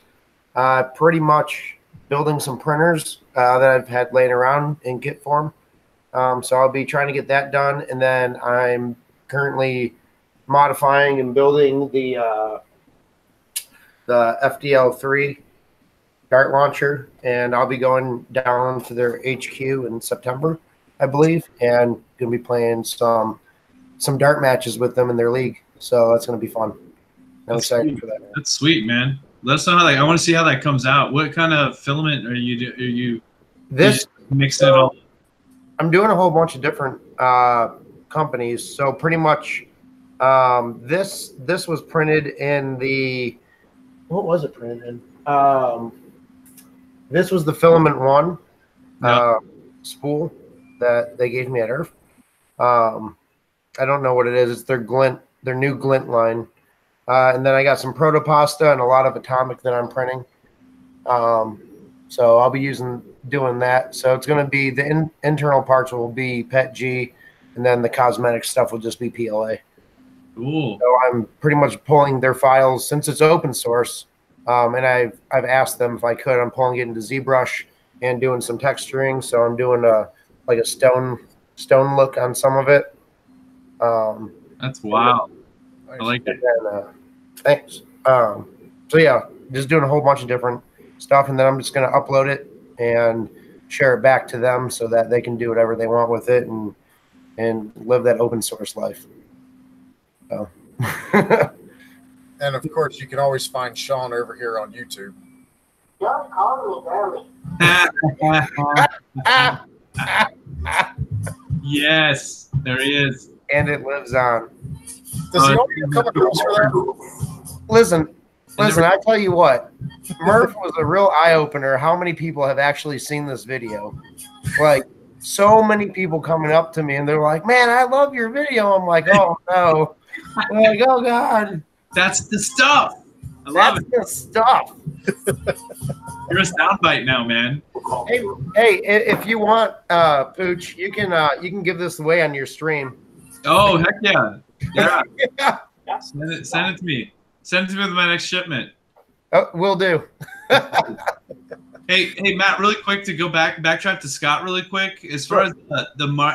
pretty much building some printers that I've had laying around in kit form. So I'll be trying to get that done, and then I'm currently modifying and building the FDL3 dart launcher, and I'll be going down to their HQ in September, I believe, and gonna be playing some dart matches with them in their league. So that's gonna be fun. I'm excited for that. Man. That's sweet, man. Let us know how I want to see how that comes out. What kind of filament are you mixing it all? I'm doing a whole bunch of different companies. So pretty much, this was printed in the, what was it printed in? This was the Filament 1 spool that they gave me at ERRF. I don't know what it is. It's their glint, their new glint line. And then I got some protopasta and a lot of atomic that I'm printing. So I'll be doing that. So it's going to be the internal parts will be PETG, and then the cosmetic stuff will just be PLA. Cool. So I'm pretty much pulling their files since it's open source. And I've asked them if I could. I'm pulling it into ZBrush and doing some texturing. So I'm doing like a stone look on some of it. That's wow. I like it. And, thanks. So yeah, just doing a whole bunch of different stuff, and then I'm just going to upload it and share it back to them so that they can do whatever they want with it and live that open source life. So. And of course, you can always find Sean over here on YouTube. Don't call me girly. Yes, there he is. And it lives on. Does he already come across for that? Listen, I tell you what, MRRF was a real eye-opener how many people have actually seen this video. Like, so many people coming up to me, and they're like, man, I love your video. I'm like, oh, no. I'm like, oh, God. That's the stuff. I love it. That's the stuff. You're a soundbite now, man. Hey, if you want, Pooch, you can give this away on your stream. Oh, heck yeah. Yeah. Yeah. Send it to me. Send it to me with my next shipment. Oh, will do. Hey, Matt, really quick to go backtrack to Scott really quick. As far as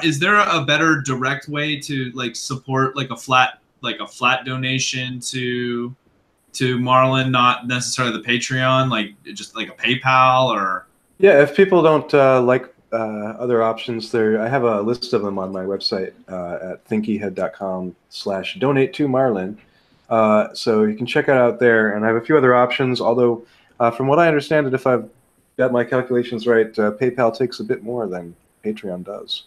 is there a better direct way to like support like a flat donation to Marlin, not necessarily the Patreon, like just like a PayPal or? Yeah, if people don't like other options, I have a list of them on my website at thinkyhead.com/donate-to-Marlin. So you can check it out there, and I have a few other options. Although, from what I understand, if I've got my calculations right, PayPal takes a bit more than Patreon does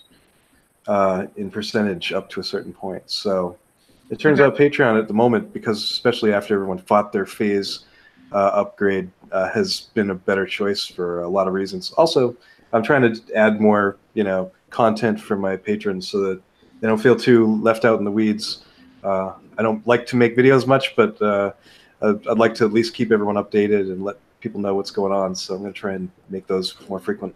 in percentage up to a certain point. So it turns out Patreon at the moment, because especially after everyone fought their phase upgrade, has been a better choice for a lot of reasons. Also, I'm trying to add more, content for my patrons so that they don't feel too left out in the weeds. I don't like to make videos much, but I'd like to at least keep everyone updated and let people know what's going on. So I'm going to try and make those more frequent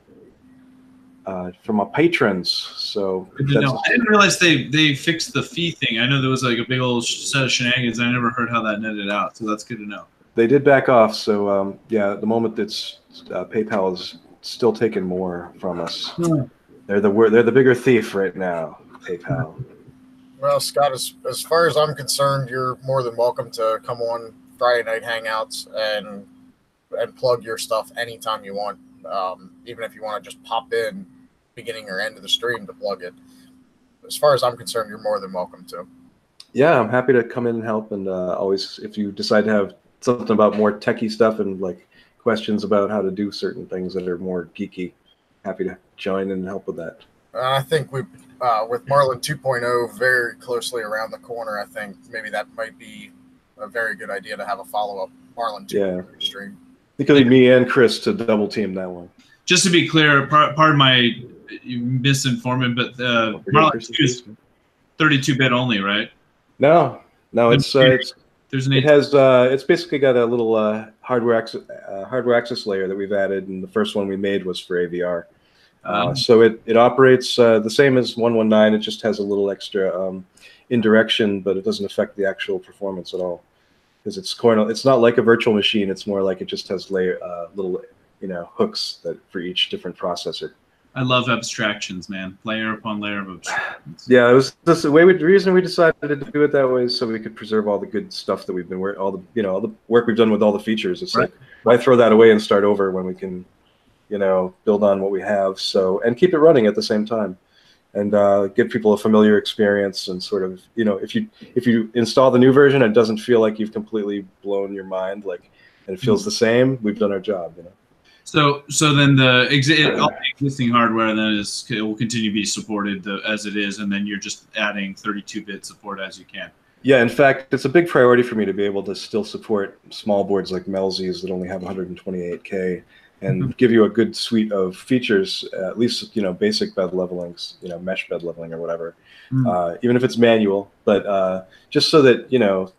for my patrons. So I didn't realize they fixed the fee thing. I know there was like a big old set of shenanigans. I never heard how that netted out. So that's good to know. They did back off. So yeah, at the moment it's PayPal is still taking more from us. They're the bigger thief right now, PayPal. Well, Scott, as far as I'm concerned, you're more than welcome to come on Friday Night Hangouts and plug your stuff anytime you want. Even if you want to just pop in beginning or end of the stream to plug it. As far as I'm concerned, you're more than welcome to. Yeah, I'm happy to come in and help. And always, if you decide to have something about more techie stuff and like questions about how to do certain things that are more geeky, happy to join and help with that. I think we, with Marlin 2.0 very closely around the corner, I think maybe that might be a very good idea to have a follow-up Marlin 2.0 stream. I think you'll need me and Chris to double team that one. Just to be clear, pardon my misinformation, but Marlin 2 is 32-bit only, right? No, it's basically got a little hardware access layer that we've added, and the first one we made was for AVR. So it operates the same as 119. It just has a little extra indirection, but it doesn't affect the actual performance at all. Because it's not like a virtual machine. It's more like it just has little hooks for each different processor. I love abstractions, man. Layer upon layer of abstractions. Yeah, it was the reason we decided to do it that way is so we could preserve all the good stuff that we've been all the work we've done with all the features. It's like, why throw that away and start over when we can build on what we have, and keep it running at the same time, and give people a familiar experience, and sort of, if you install the new version, it doesn't feel like you've completely blown your mind, and it feels the same. We've done our job, So then all the existing hardware then it will continue to be supported as it is, and then you're just adding 32-bit support as you can. Yeah, in fact, it's a big priority for me to be able to still support small boards like Melzi's that only have 128K. And give you a good suite of features, at least basic bed levelings, mesh bed leveling or whatever, even if it's manual. But just so that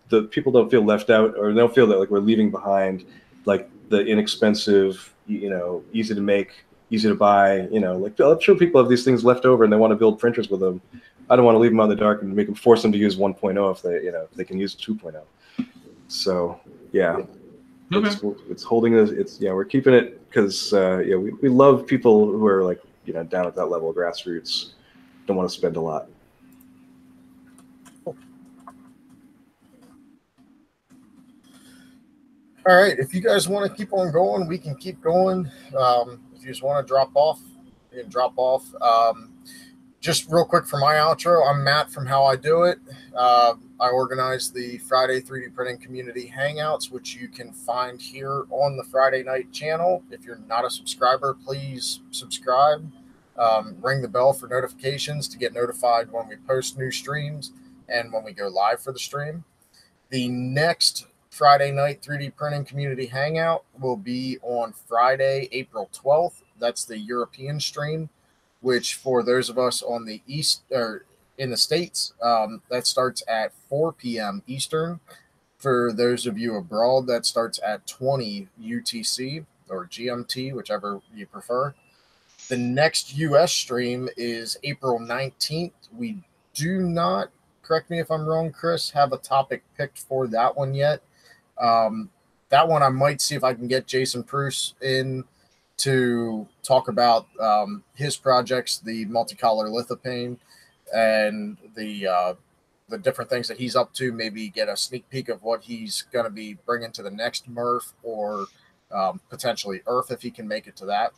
the people don't feel left out, or they don't feel that like we're leaving behind like the inexpensive, easy to make, easy to buy. I'm sure people have these things left over and they want to build printers with them. I don't want to leave them out in the dark and force them to use 1.0 if if they can use 2.0. So yeah. Okay. It's holding us. We're keeping it because we love people who are like down at that level of grassroots. Don't want to spend a lot. All right, if you guys want to keep on going, we can keep going. If you just want to drop off, you can drop off. Just real quick for my outro, I'm Matt from How I Do It. I organize the Friday 3D Printing Community Hangouts, which you can find here on the Friday Night channel. If you're not a subscriber, please subscribe. Ring the bell for notifications to get notified when we post new streams and when we go live for the stream. The next Friday Night 3D Printing Community Hangout will be on Friday, April 12th. That's the European stream, which for those of us on the East or in the States, that starts at 4 p.m. Eastern. For those of you abroad, that starts at 20 UTC or GMT, whichever you prefer. The next US stream is April 19th. We do not, correct me if I'm wrong, Chris, have a topic picked for that one yet. That one I might see if I can get Jason Pruce in to talk about his projects, the multicolor lithopane, and the different things that he's up to. Maybe get a sneak peek of what he's going to be bringing to the next MRRF, or potentially ERRF if he can make it to that.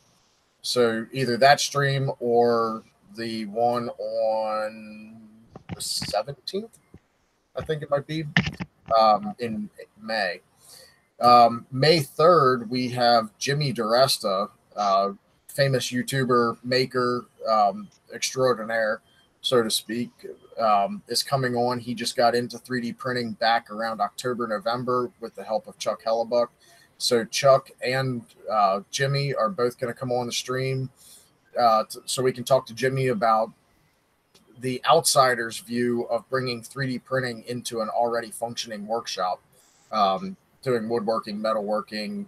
So either that stream or the one on the 17th, I think it might be, in May. May 3rd, we have Jimmy DiResta, famous YouTuber, maker, extraordinaire, so to speak, is coming on. He just got into 3D printing back around October, November with the help of Chuck Hellebuck. So Chuck and Jimmy are both going to come on the stream so we can talk to Jimmy about the outsider's view of bringing 3D printing into an already functioning workshop, doing woodworking, metalworking,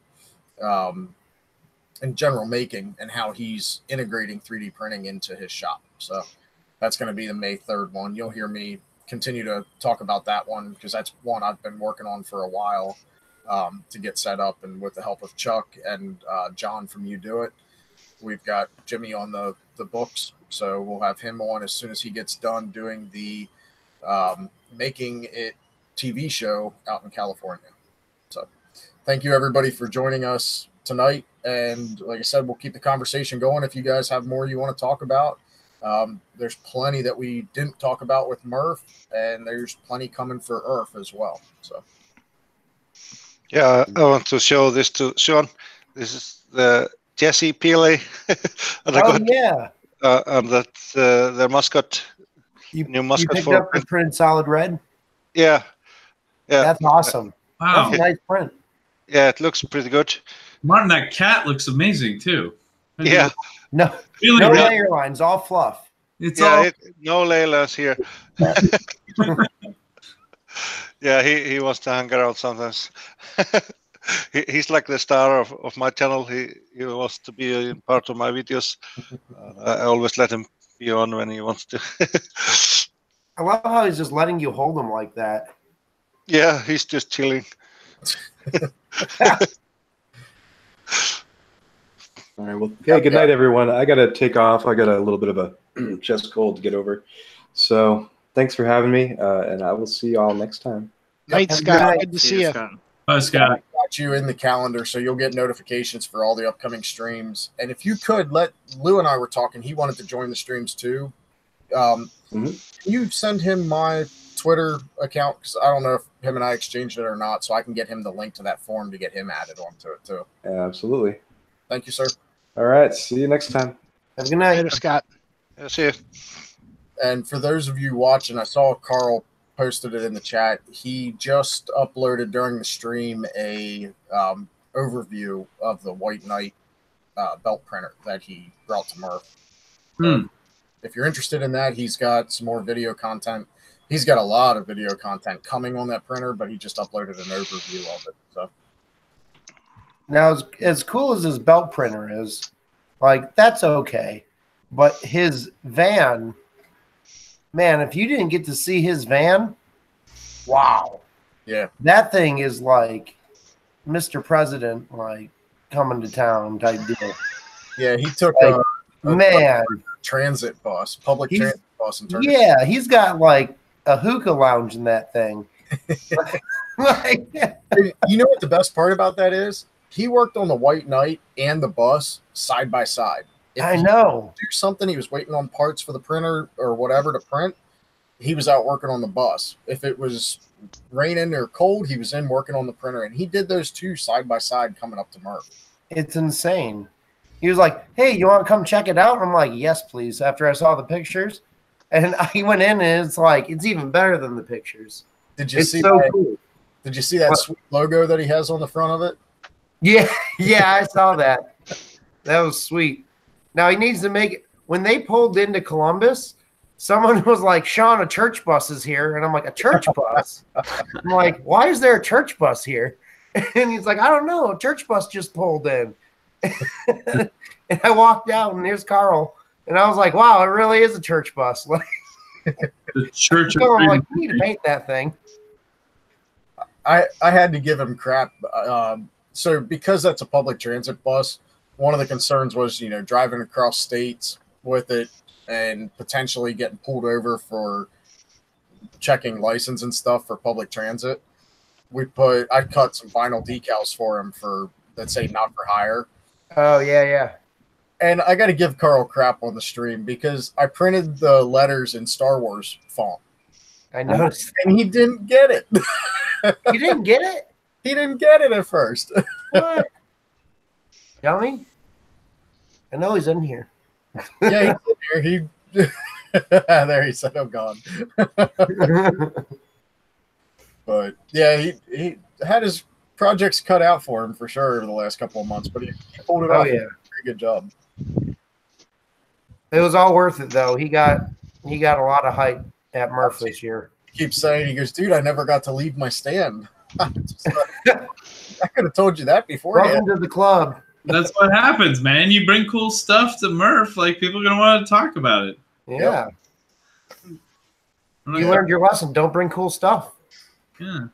and general making, and how he's integrating 3D printing into his shop. So that's going to be the May 3rd one. You'll hear me continue to talk about that one because that's one I've been working on for a while to get set up. And with the help of Chuck and John from You Do It, we've got Jimmy on the books. So we'll have him on as soon as he gets done doing the Making It TV show out in California. So thank you, everybody, for joining us tonight. And like I said, we'll keep the conversation going. If you guys have more you want to talk about, there's plenty that we didn't talk about with MRRF, and there's plenty coming for ERRF as well. So, yeah, I want to show this to Sean. This is the Jesse Peely. Yeah. And that's their mascot. New mascot picked for up the print solid red. Yeah. That's awesome. Wow. That's a nice print. Yeah, it looks pretty good. Martin, that cat looks amazing too. Yeah. No, Really, no really- layer lines, all fluff. It's Yeah, all no laylas here. Yeah, he wants to hang around sometimes. He's like the star of my channel. He wants to be a part of my videos. I always let him be on when he wants to. I love how he's just letting you hold him like that. Yeah, he's just chilling. All right. Well, okay. Good night, everyone. I got to take off. I got a little bit of a chest cold to get over. So thanks for having me, and I will see you all next time. Night, Scott. Good to see you. Bye, Scott. Got you in the calendar, so you'll get notifications for all the upcoming streams. And if you could let Lou and I were talking, he wanted to join the streams too. Can you send him my Twitter account? Because I don't know if him and I exchanged it or not, so I can get him the link to that form to get him added onto it too. Absolutely. Thank you, sir. All right. See you next time. Have a good night. Later, Scott. Yeah, see you. And for those of you watching, I saw Carl posted it in the chat. He just uploaded during the stream a overview of the White Knight belt printer that he brought to MRRF. If you're interested in that, he's got some more video content. He's got a lot of video content coming on that printer, but he just uploaded an overview of it. So Now, as cool as his belt printer is, like, that's okay. But his van, man, if you didn't get to see his van, wow. Yeah. That thing is like Mr. President, like, coming to town type deal. yeah, he took Like, man. transit bus, public He's- transit bus, and turned it. Yeah, he's got, like, a hookah lounge in that thing. Like, You know what the best part about that is? He worked on the White Knight and the bus side by side. If I he know. do something, he was waiting on parts for the printer or whatever to print, he was out working on the bus. If it was raining or cold, he was in working on the printer, and he did those two side by side coming up to MRRF. It's insane. He was like, hey, you want to come check it out? I'm like, yes, please, after I saw the pictures. And he went in, and it's like, it's even better than the pictures. Did you It's see so that? cool. Did you see that What? sweet logo that he has on the front of it? Yeah, yeah, I saw that. That was sweet. Now he needs to make it. When they pulled into Columbus, someone was like, Sean, a church bus is here. And I'm like, a church bus? I'm like, why is there a church bus here? And he's like, I don't know. A church bus just pulled in. And I walked out, and there's Carl. And I was like, wow, it really is a church bus. Like, The Church of I'm like, Freedom. you need to paint that thing. I had to give him crap. So because that's a public transit bus, one of the concerns was, driving across states with it and potentially getting pulled over for checking license and stuff for public transit. I cut some vinyl decals for him that say not for hire. Oh, yeah. And I got to give Carl crap on the stream because I printed the letters in Star Wars font. I noticed. And he didn't get it. You didn't get it? He didn't get it at first. What? Dummy? I know he's in here. Yeah, he's in here. There he said, I'm gone. But yeah, he had his projects cut out for him for sure over the last couple of months, but he pulled it off. Yeah. Pretty good job. It was all worth it though. He got a lot of hype at Murph this year. He keeps saying, he goes, dude, I never got to leave my stand. I could have told you that before. Welcome to the club. That's what happens, man. You bring cool stuff to Murph, like people are gonna want to talk about it. Yeah. You learned your lesson. Don't bring cool stuff. Yeah.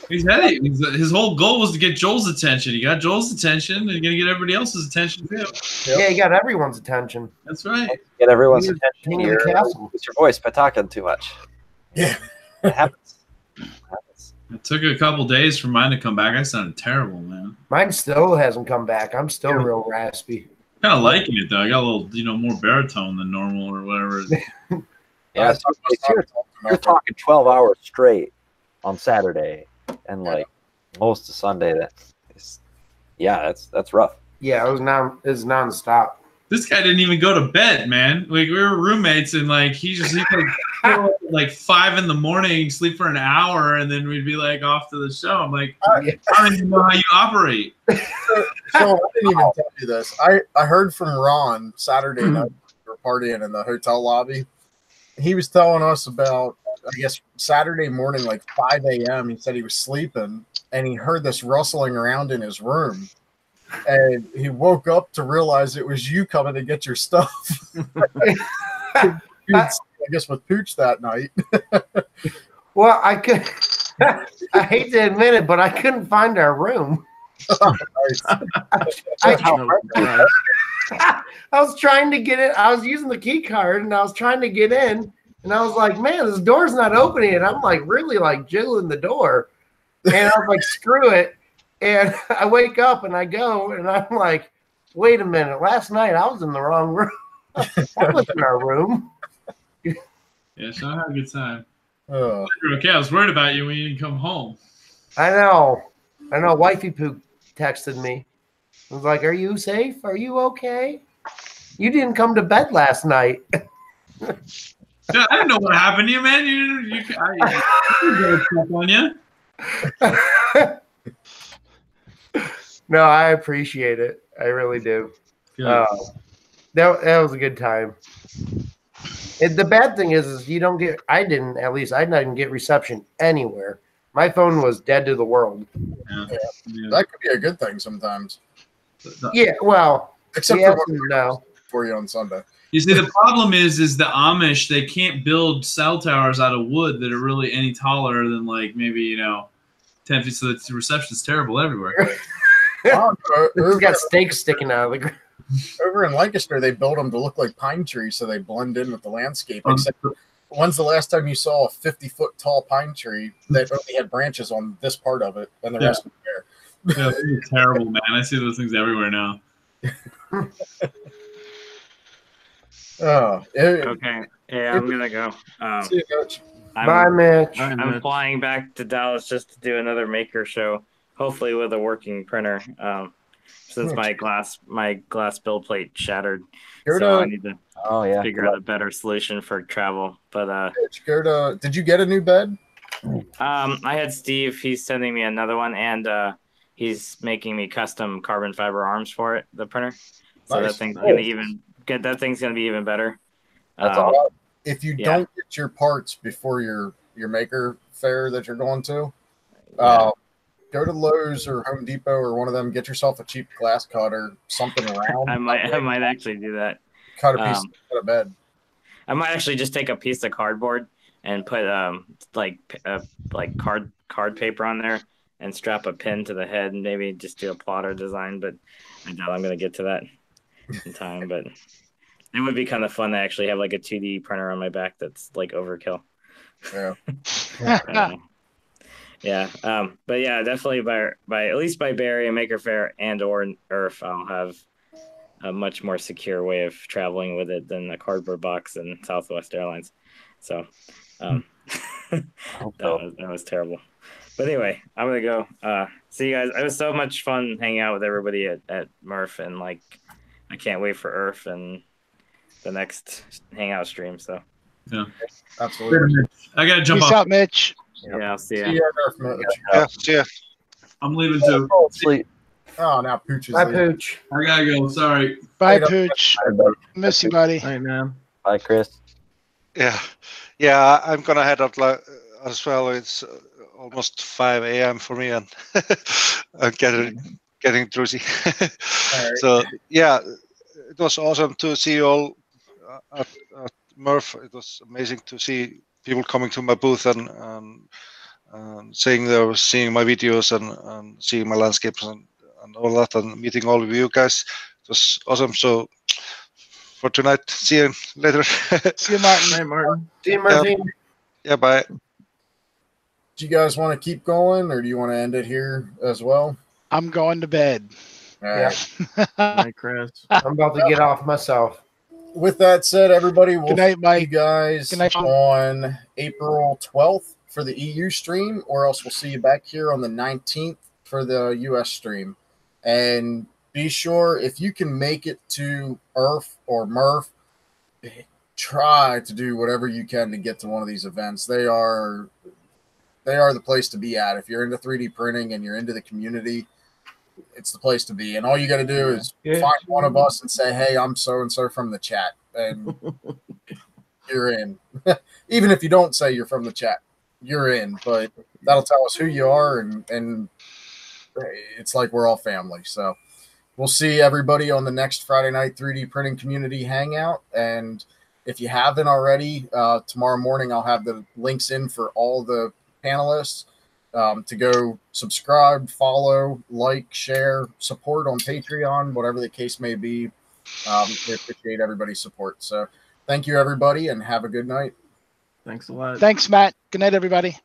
He's had it. His whole goal was to get Joel's attention. He got Joel's attention, and you're gonna get everybody else's attention too. Yeah, he got everyone's attention. That's right. Get everyone's King attention. of the castle. It's your voice by talking too much. Yeah. It happens. It took a couple days for mine to come back. I sounded terrible, man. Mine still hasn't come back. I'm still real raspy. Kind of liking it though. I got a little, more baritone than normal or whatever. Yeah, so you're talking 12 hours straight on Saturday and like most of Sunday. That's rough. Yeah, it was nonstop. This guy didn't even go to bed, man. Like we were roommates, and like he like 5 a.m, sleep for an hour, and then we'd be like off to the show. I'm like, I don't even know how you operate. So I didn't even tell you this. I heard from Ron Saturday night. We were partying in the hotel lobby. He was telling us about, I guess, Saturday morning, like 5 a.m. He said he was sleeping, and he heard this rustling around in his room. And he woke up to realize it was you coming to get your stuff. I guess with Pooch that night. Well, I hate to admit it, but I couldn't find our room. I was trying to get it. I was using the key card, and I was trying to get in, and I was like, man, this door's not opening. And I'm like really like jiggling the door. And I was like, screw it. And I wake up and I go and I'm like, wait a minute. Last night I was in the wrong room. That wasn't our room. Yeah, so I had a good time. Okay, I was worried about you when you didn't come home. I know. Wifey Poop texted me. I was like, are you safe? Are you okay? You didn't come to bed last night. I didn't know what happened to you, man. I didn't on you. No, I appreciate it. I really do. That was a good time. The bad thing is you don't get. I didn't get reception anywhere. My phone was dead to the world. Yeah. That could be a good thing sometimes. Yeah, well, except for you on Sunday. You see, the problem is the Amish. They can't build cell towers out of wood that are really any taller than like maybe 10 feet. So the reception's terrible everywhere. It's got stakes sticking out of the ground. Over in Lancaster, they build them to look like pine trees so they blend in with the landscape. Except, when's the last time you saw a 50-foot tall pine tree that only had branches on this part of it and the rest was bare? Yeah, it's terrible, man. I see those things everywhere now. Okay. Yeah, I'm gonna go. See you, Coach. Bye, Mitch. I'm flying back to Dallas just to do another maker show, hopefully with a working printer. Since my glass build plate shattered, so I need to figure out a better solution for travel. But did you get a new bed? I had Steve. He's sending me another one, and he's making me custom carbon fiber arms for it. The printer, so that thing's gonna be even better. That's awesome. If you don't get your parts before your maker fair that you're going to, go to Lowe's or Home Depot or one of them, get yourself a cheap glass cutter, something round. I might actually do that. Cut a piece of bed. I might actually just take a piece of cardboard and put like card paper on there and strap a pin to the head and maybe just do a plotter design. But I doubt I'm gonna get to that in time. But it would be kind of fun to actually have like a 2D printer on my back that's like overkill. Yeah. Yeah. But yeah, definitely by at least by Barry and Maker Faire and or ERRF, I'll have a much more secure way of traveling with it than a cardboard box and Southwest Airlines. So that was terrible. But anyway, I'm gonna go. See you guys. It was so much fun hanging out with everybody at MRRF, and like I can't wait for ERRF and the next hangout stream. So yeah, absolutely. I gotta jump Peace off. out, Mitch. Yeah, I'll see you. See you at ERRF, Mitch. Yeah, see ya. I'm leaving too. Sleep. Oh, now Pooch is Bye, leaving. Pooch. I gotta go. Sorry. Bye, Later. Pooch. Miss you, buddy. Hey, man. Bye, Chris. Yeah, I'm gonna head out as well. It's almost 5 a.m. for me, and I'm getting drowsy. So yeah, it was awesome to see you all at MRRF. It was amazing to see people coming to my booth and saying they were seeing my videos and seeing my landscapes and all that, and meeting all of you guys. It was awesome. So for tonight, see you later. See you, Martin. Hey, Martin. See you, Martin. Yeah, bye. Do you guys want to keep going, or do you want to end it here as well? I'm going to bed. All right. Hi, Chris. I'm about to get off myself. With that said, everybody, we'll Good night, see Mike. you guys Good night, Sean. on April 12th for the EU stream, or else we'll see you back here on the 19th for the US stream. And be sure, if you can make it to ERRF or MRRF, try to do whatever you can to get to one of these events. They are the place to be at. If you're into 3D printing and you're into the community, it's the place to be. And all you got to do is find one of us and say, hey, I'm so-and-so from the chat. And you're in. Even if you don't say you're from the chat, you're in. But that'll tell us who you are. And it's like we're all family. So we'll see everybody on the next Friday night 3D printing community hangout. And if you haven't already, tomorrow morning I'll have the links in for all the panelists to go subscribe, follow, like, share, support on Patreon, whatever the case may be. We appreciate everybody's support. So thank you, everybody, and have a good night. Thanks a lot. Thanks, Matt. Good night, everybody.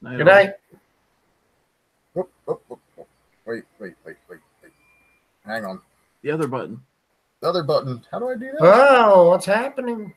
Good night. Wait. Hang on. The other button. The other button. How do I do that? Oh, what's happening?